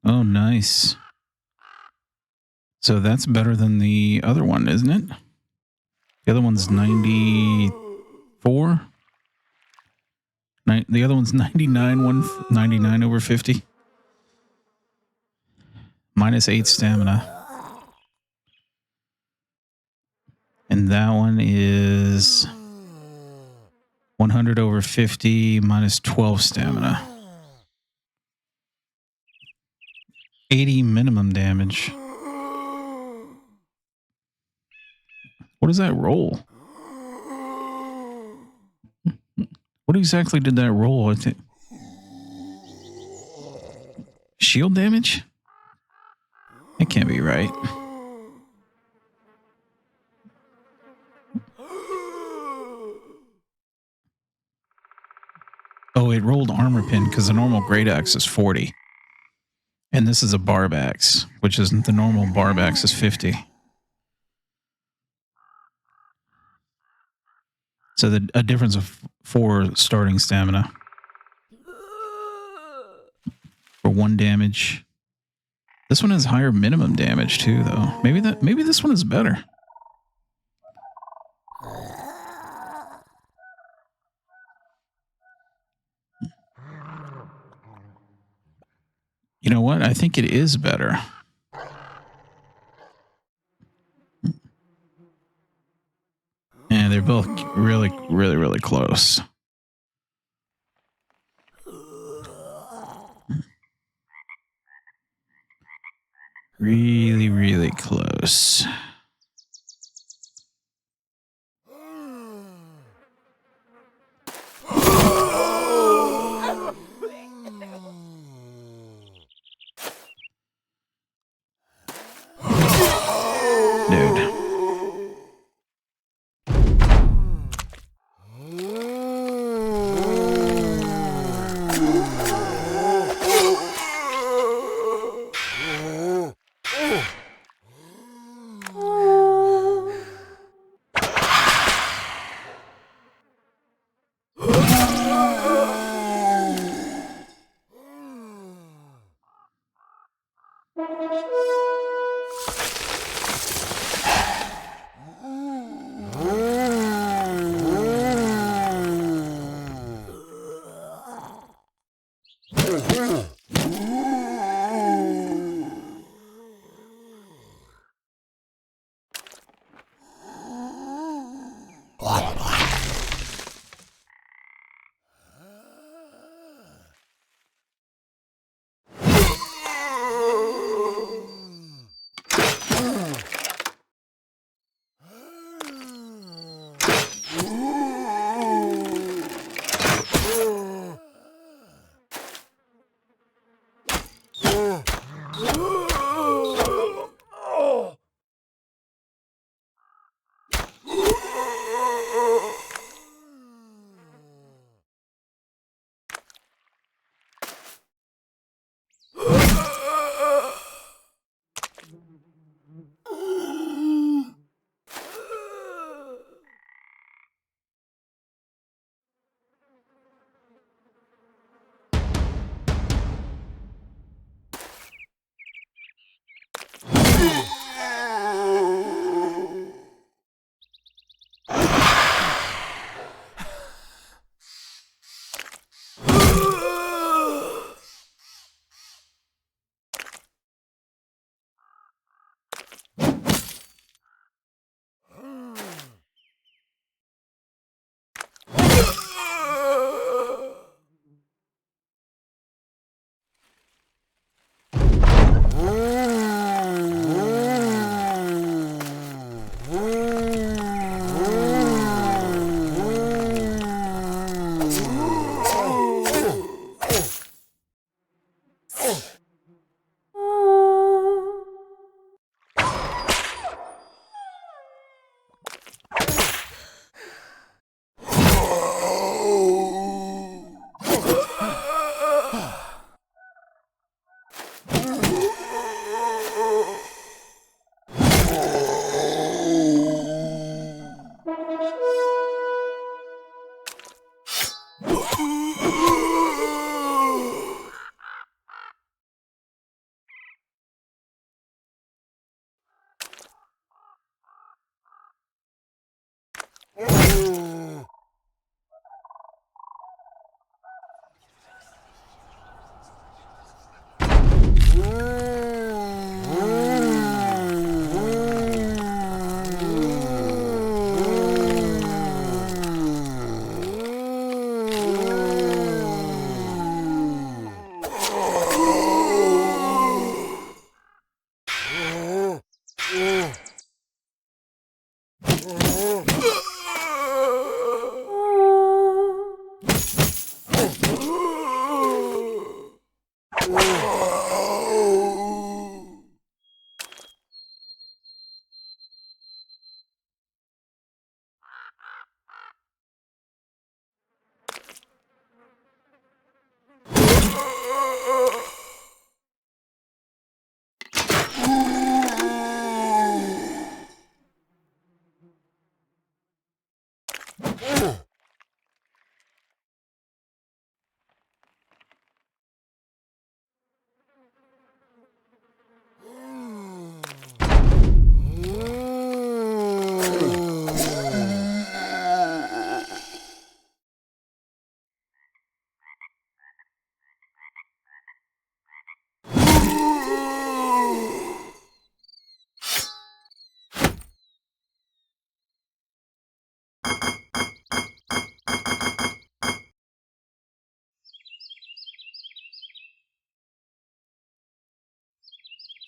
Oh, nice. So that's better than the other one, isn't it? The other one's 94. The other one's 99, 199 over 50. Minus 8 stamina. And that one is 100 over 50 minus 12 stamina. 80 minimum damage. What does that roll? What exactly did that roll? I think shield damage? It can't be right. Oh, it rolled armor pin because the normal great axe is 40. And this is a barb axe, which isn't the normal barb axe is 50. So a difference of 4 starting stamina for 1 damage. This one has higher minimum damage too, though. Maybe this one is better. You know what? I think it is better. And they're both really, really, really close. Really, really close. Dude.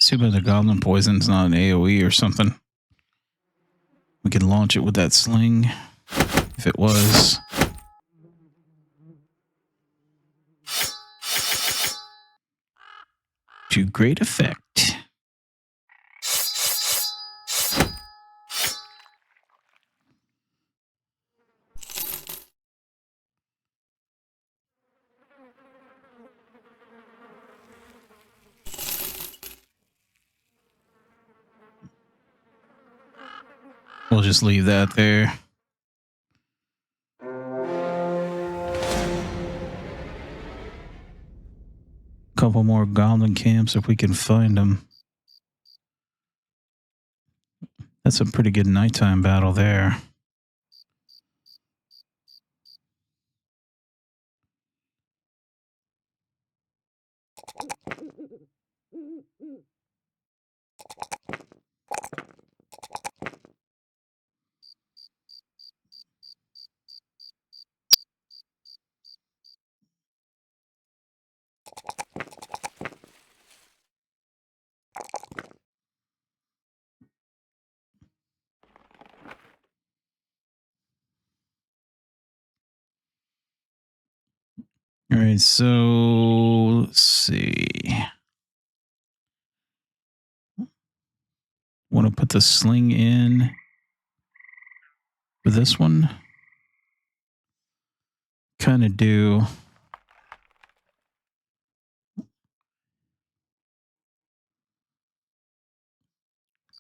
See whether the goblin poison's not an AoE or something. We could launch it with that sling if it was. To great effect. We'll just leave that there. Couple more goblin camps if we can find them. That's a pretty good nighttime battle there. All right, so let's see. Want to put the sling in for this one? Kind of do.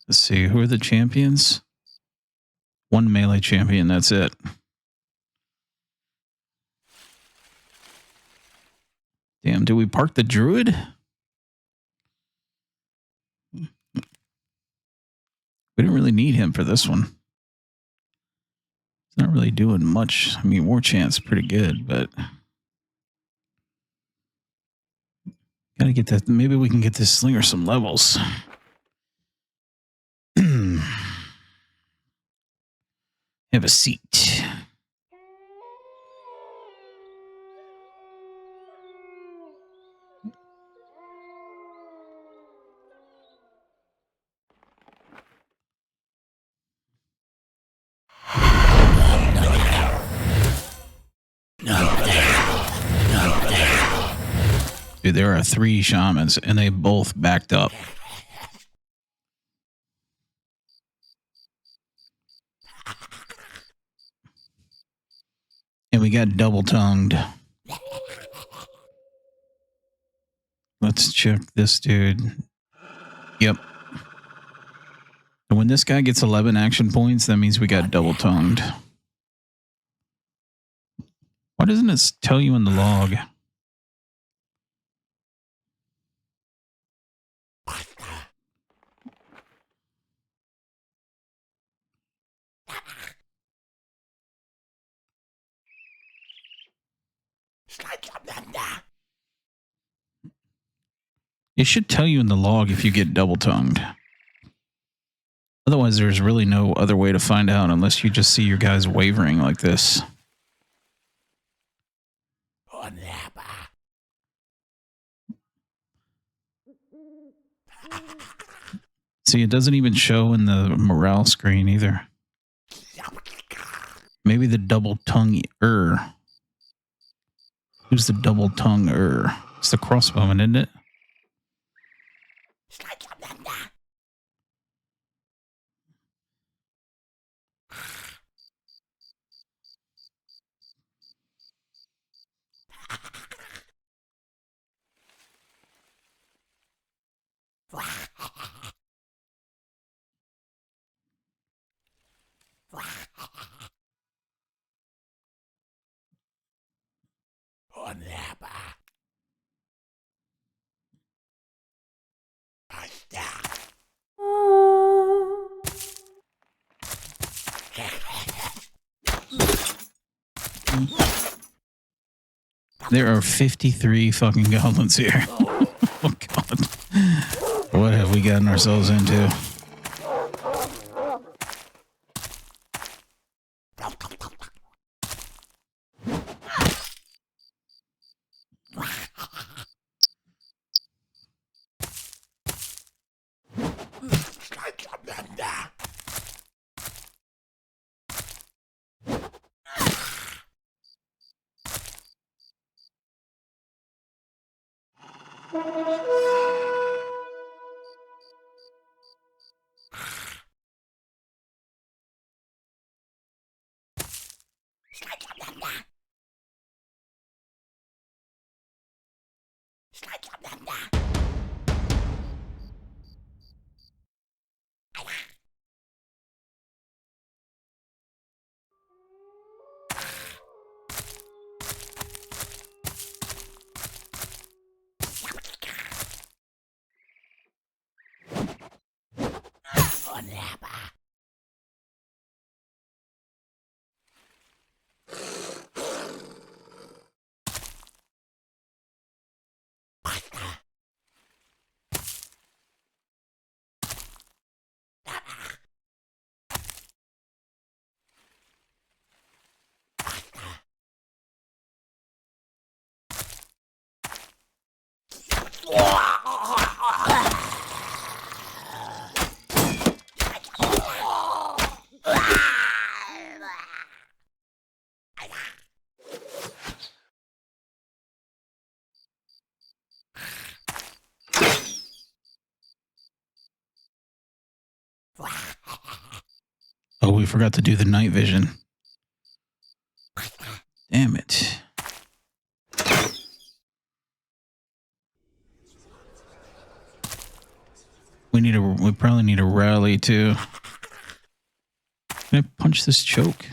Let's see, who are the champions? One melee champion, that's it. Damn, do we park the druid? We didn't really need him for this one. He's not really doing much. I mean, war chant's pretty good, but gotta get that. Maybe we can get this slinger some levels. Have a seat. Dude, there are 3 shamans, and they both backed up. And we got double-tongued. Let's check this dude. Yep. And when this guy gets 11 action points, that means we got double-tongued. Why doesn't it tell you in the log? It should tell you in the log if you get double-tongued. Otherwise, there's really no other way to find out unless you just see your guys wavering like this. See, it doesn't even show in the morale screen either. Maybe the double-tongue-er. Who's the double-tongue-er? It's the crossbowman, isn't it? There are 53 fucking goblins here. Oh, God. What have we gotten ourselves into? we forgot to do the night vision. Damn it. We probably need a rally too. Can I punch this choke?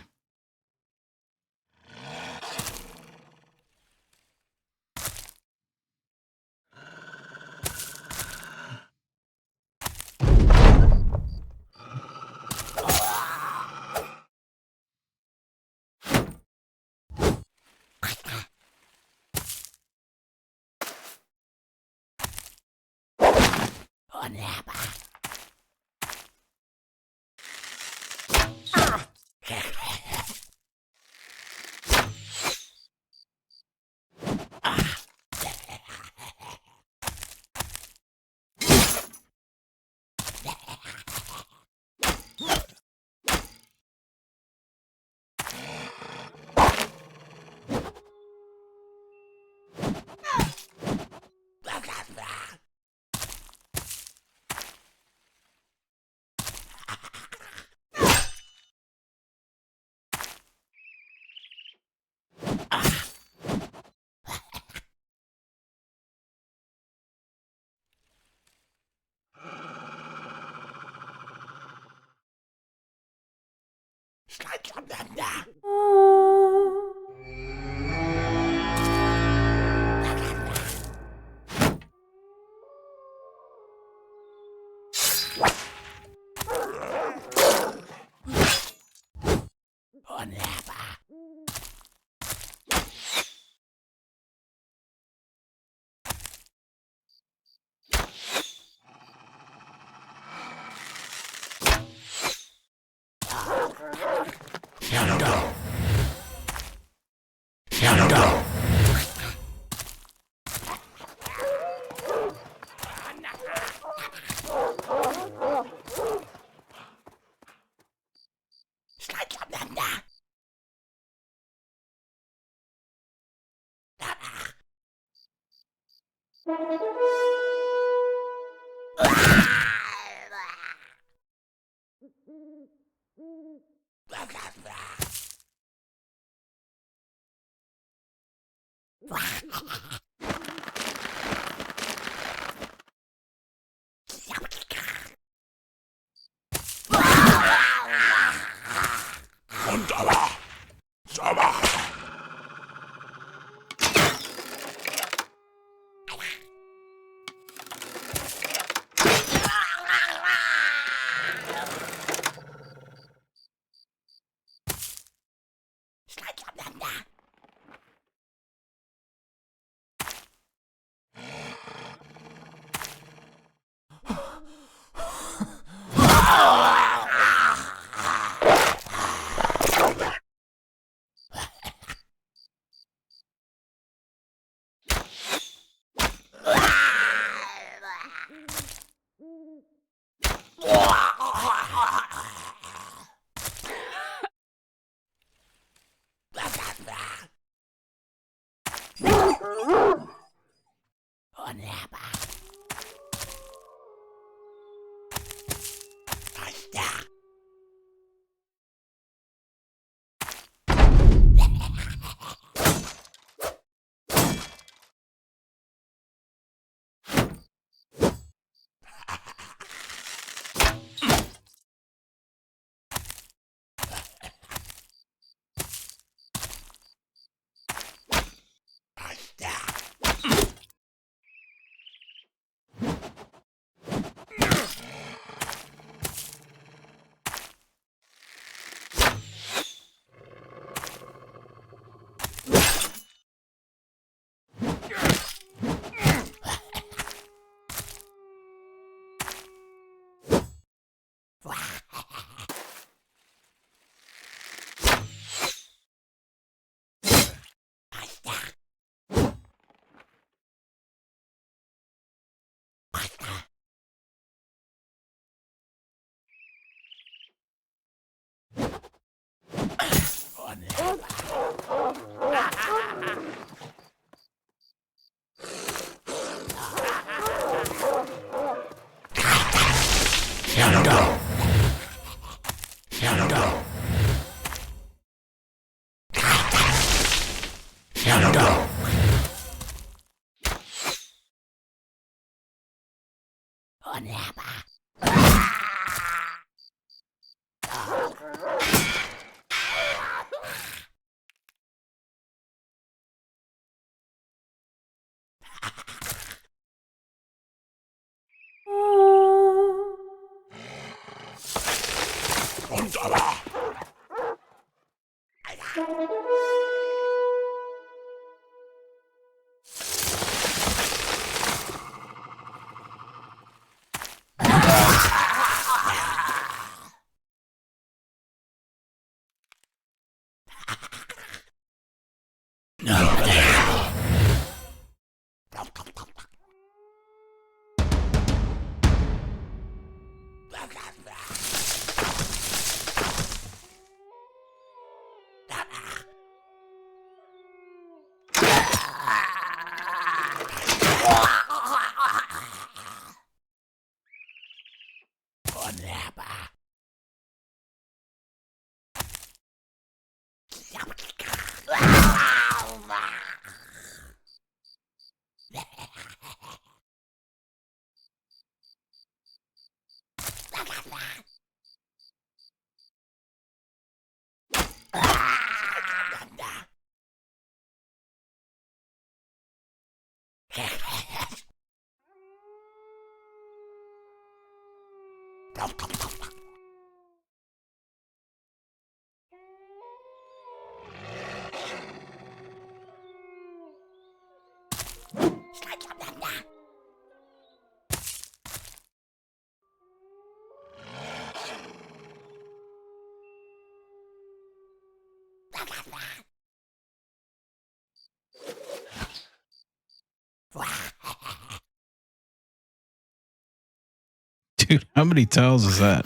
Dude, how many tiles is that?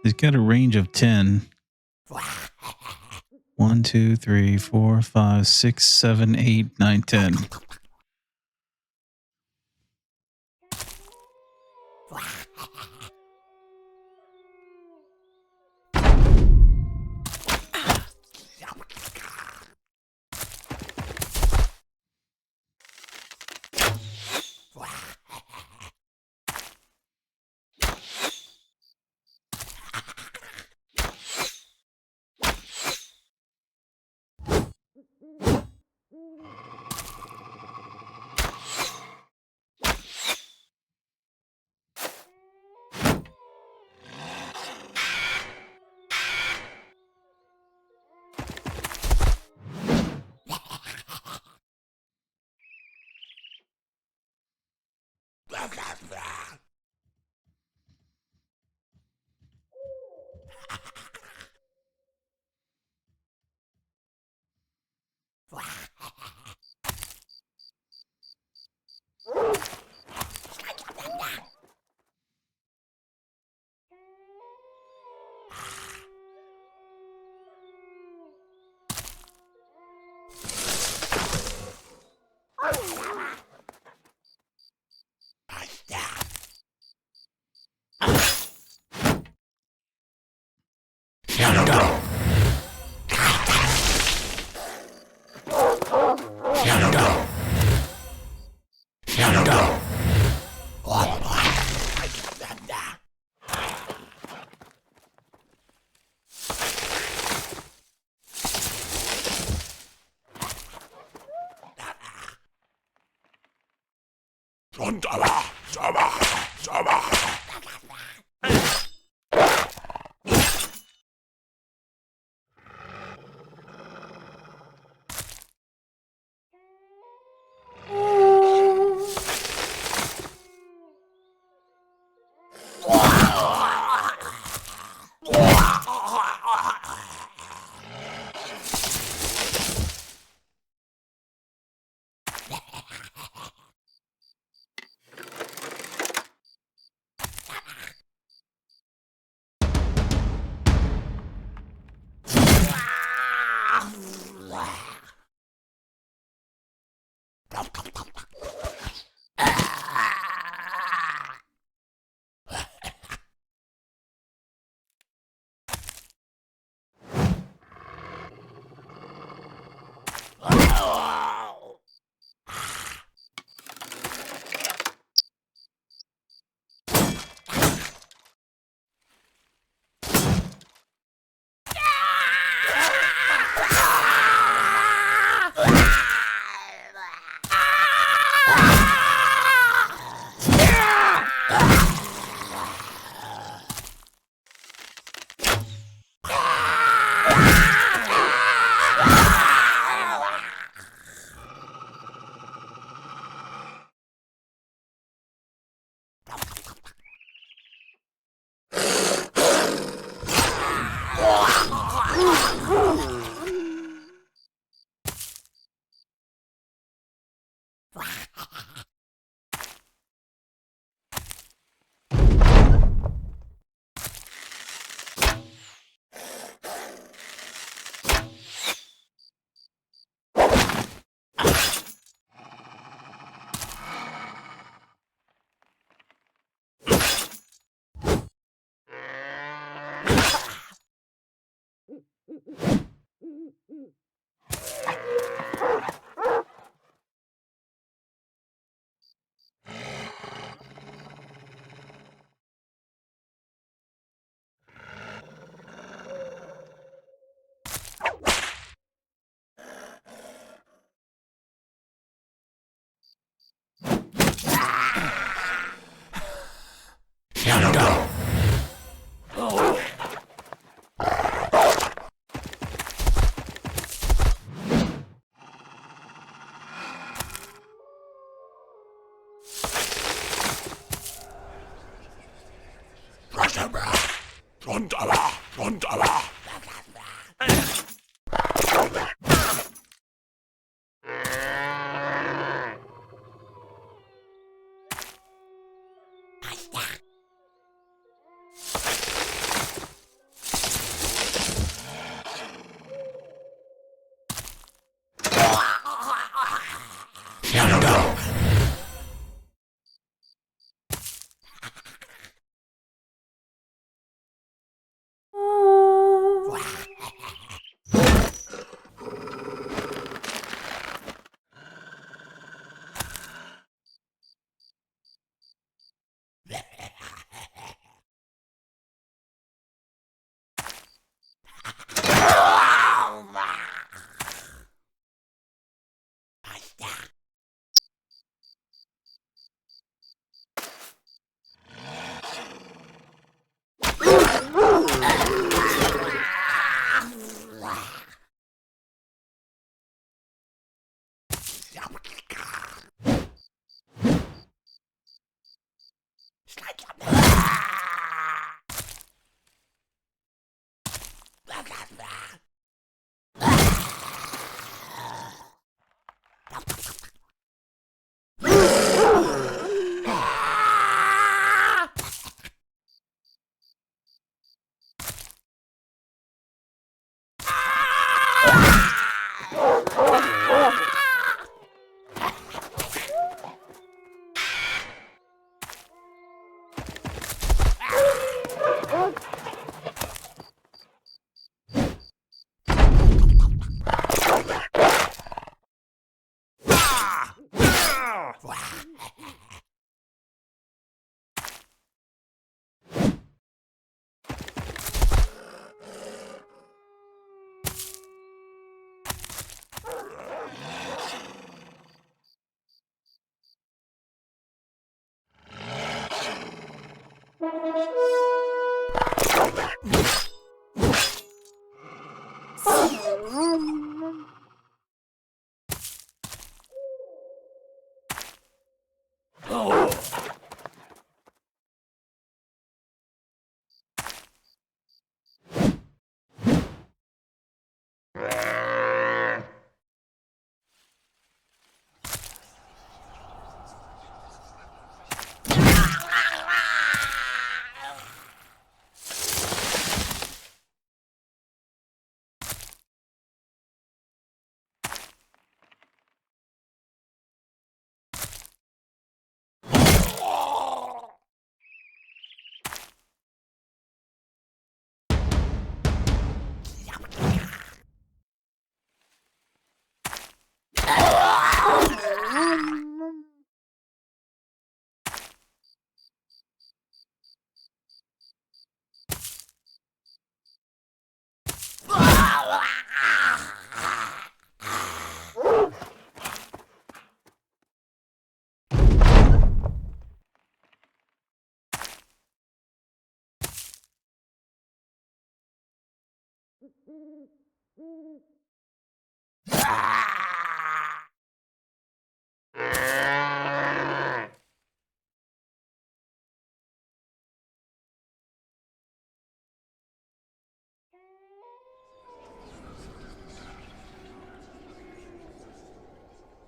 It's got a range of 10. 1, 2, 3, 4, 5, 6, 7, 8, 9, 10.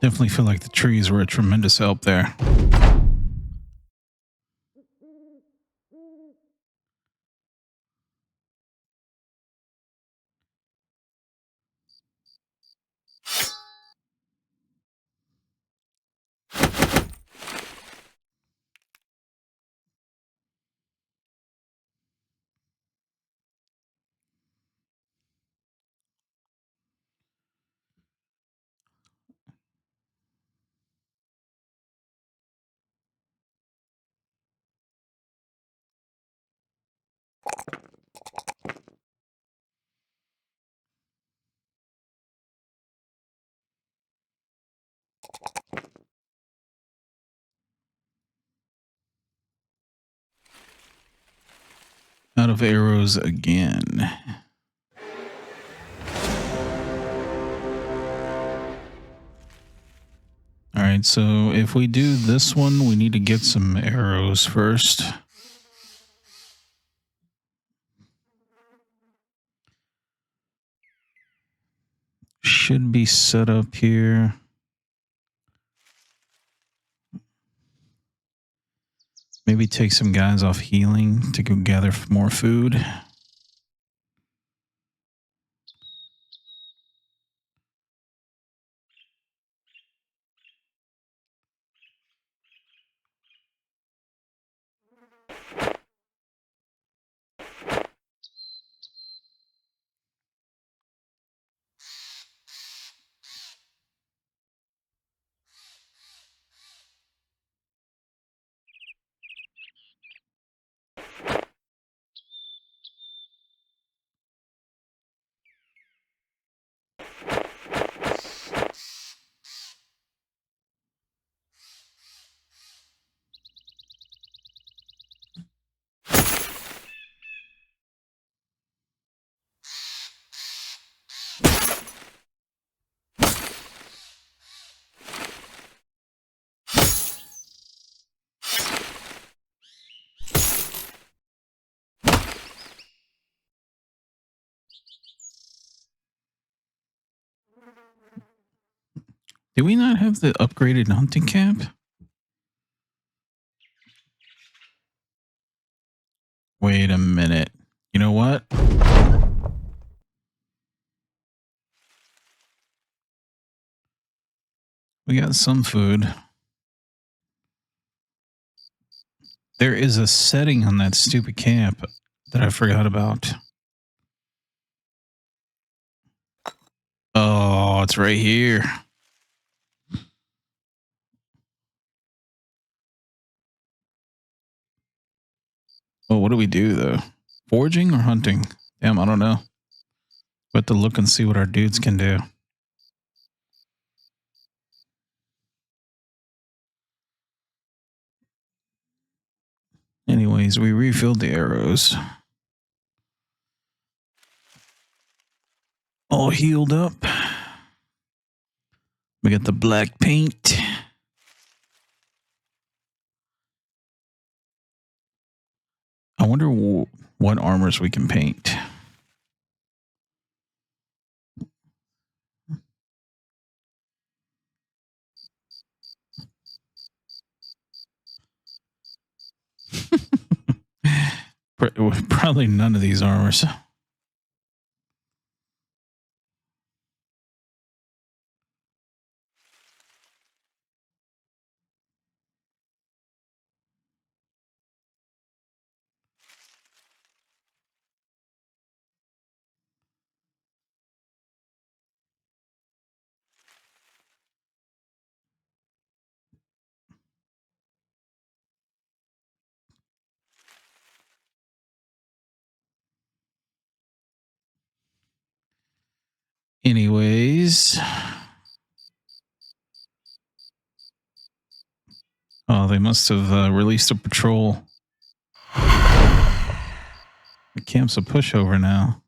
Definitely feel like the trees were a tremendous help there. Out of arrows again. All right, so if we do this one, we need to get some arrows first. Should be set up here. Maybe take some guys off healing to go gather more food. Do we not have the upgraded hunting cap? Wait a minute. You know what? We got some food. There is a setting on that stupid camp that I forgot about. Oh, it's right here. Well, what do we do though? Foraging or hunting? Damn, I don't know. We have to look and see what our dudes can do. Anyways, we refilled the arrows. All healed up. We got the black paint. I wonder what armors we can paint. Probably none of these armors. Anyways. Oh, they must have released a patrol. The camp's a pushover now.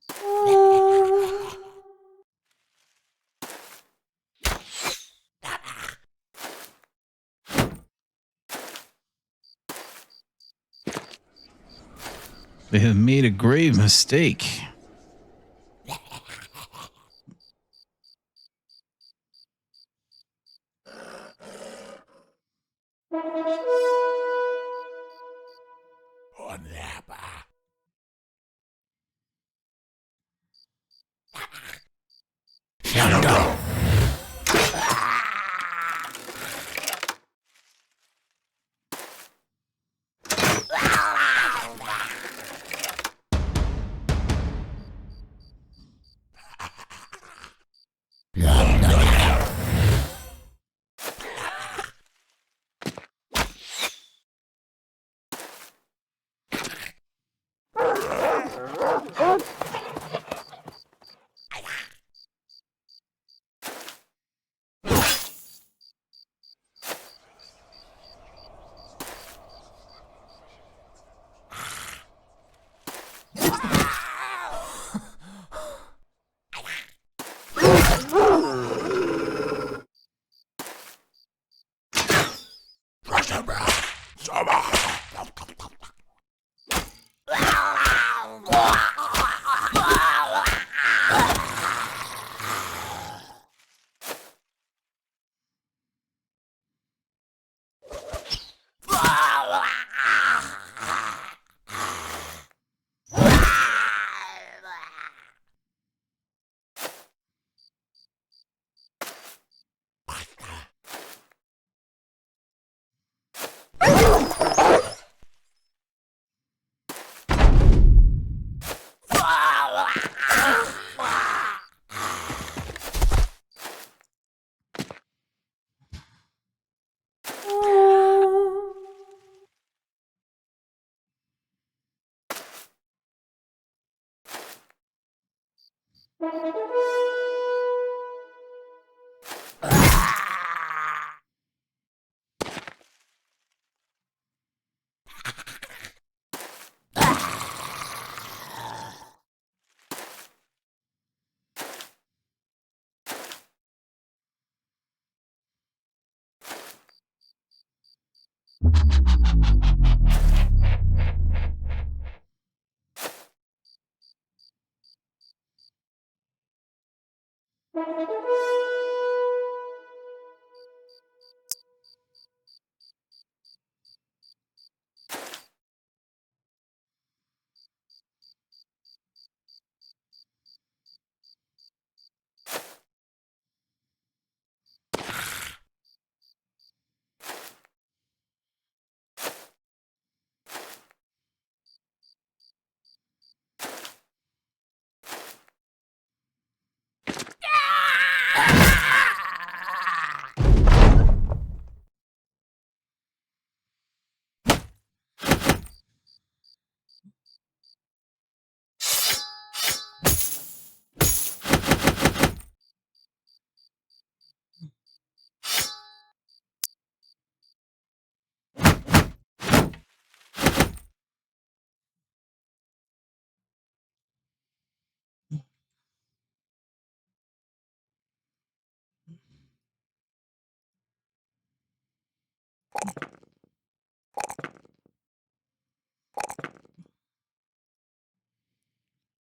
They have made a grave mistake.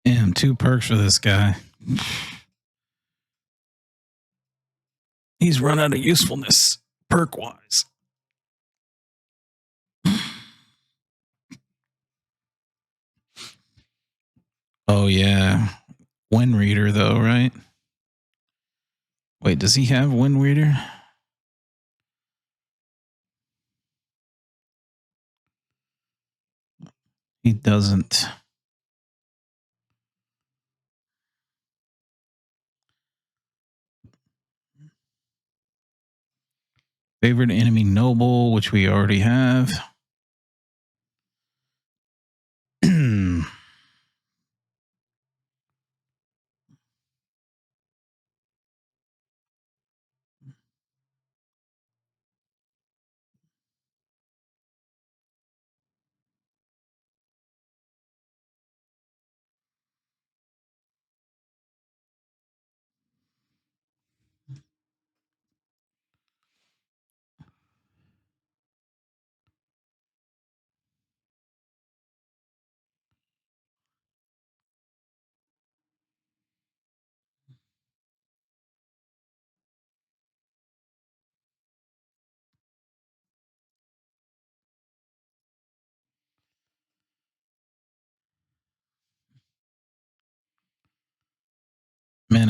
Damn, 2 perks for this guy. He's run out of usefulness, perk-wise. Oh, yeah. Wind Reader, though, right? Wait, does he have Wind Reader? He doesn't. Favorite enemy noble, which we already have.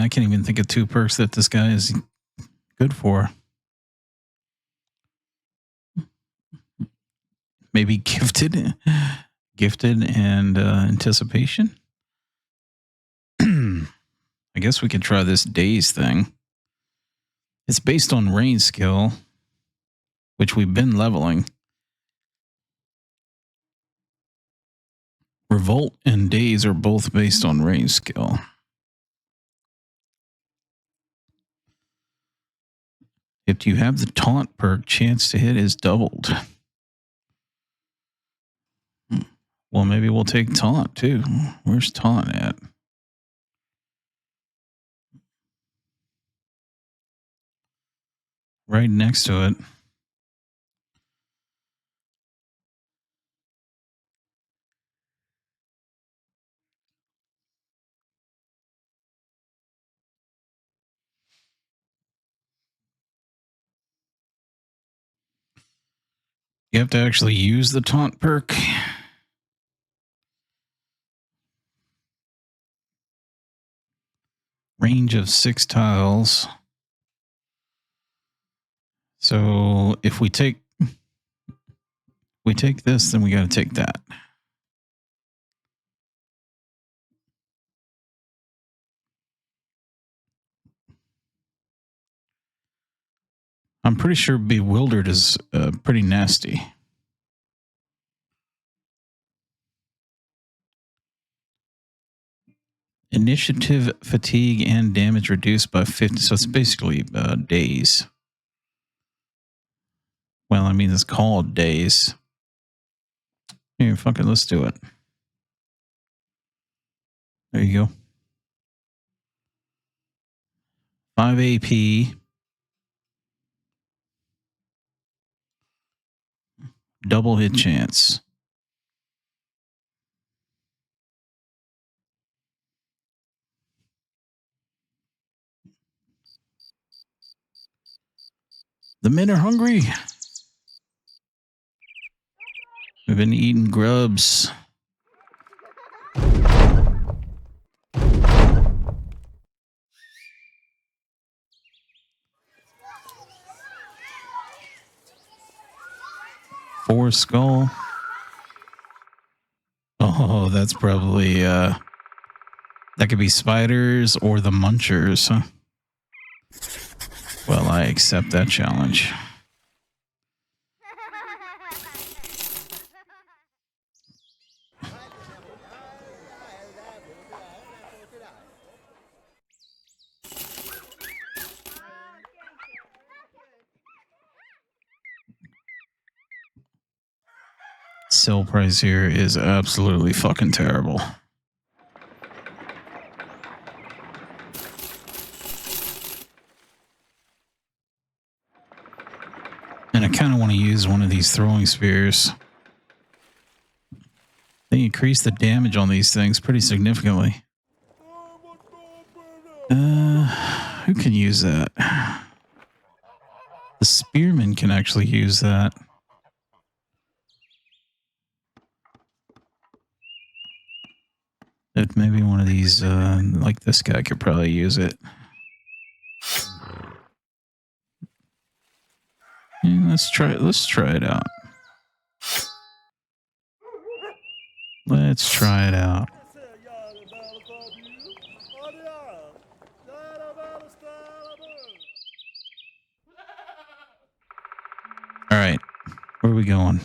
I can't even think of 2 perks that this guy is good for. Maybe gifted and anticipation. I guess we could try this days thing. It's based on range skill, which we've been leveling. Revolt and days are both based on range skill. If you have the taunt perk, chance to hit is doubled. Well, maybe we'll take taunt too. Where's taunt at? Right next to it. You have to actually use the taunt perk. Range of 6 tiles. So if we take this, then we got to take that. I'm pretty sure bewildered is pretty nasty. Initiative, fatigue, and damage reduced by 50. So it's basically days. Well, I mean, it's called days. Here, fucking let's do it. There you go. 5 AP. Double hit chance. The men are hungry. We've been eating grubs. Four skull. Oh, that's probably that could be spiders or the munchers. Huh? Well, I accept that challenge. Sell price here is absolutely fucking terrible. And I kind of want to use one of these throwing spears. They increase the damage on these things pretty significantly. Who can use that? The spearman can actually use that. That maybe one of these, like this guy, could probably use it. Yeah, let's try it. Let's try it out. Let's try it out. All right, where are we going?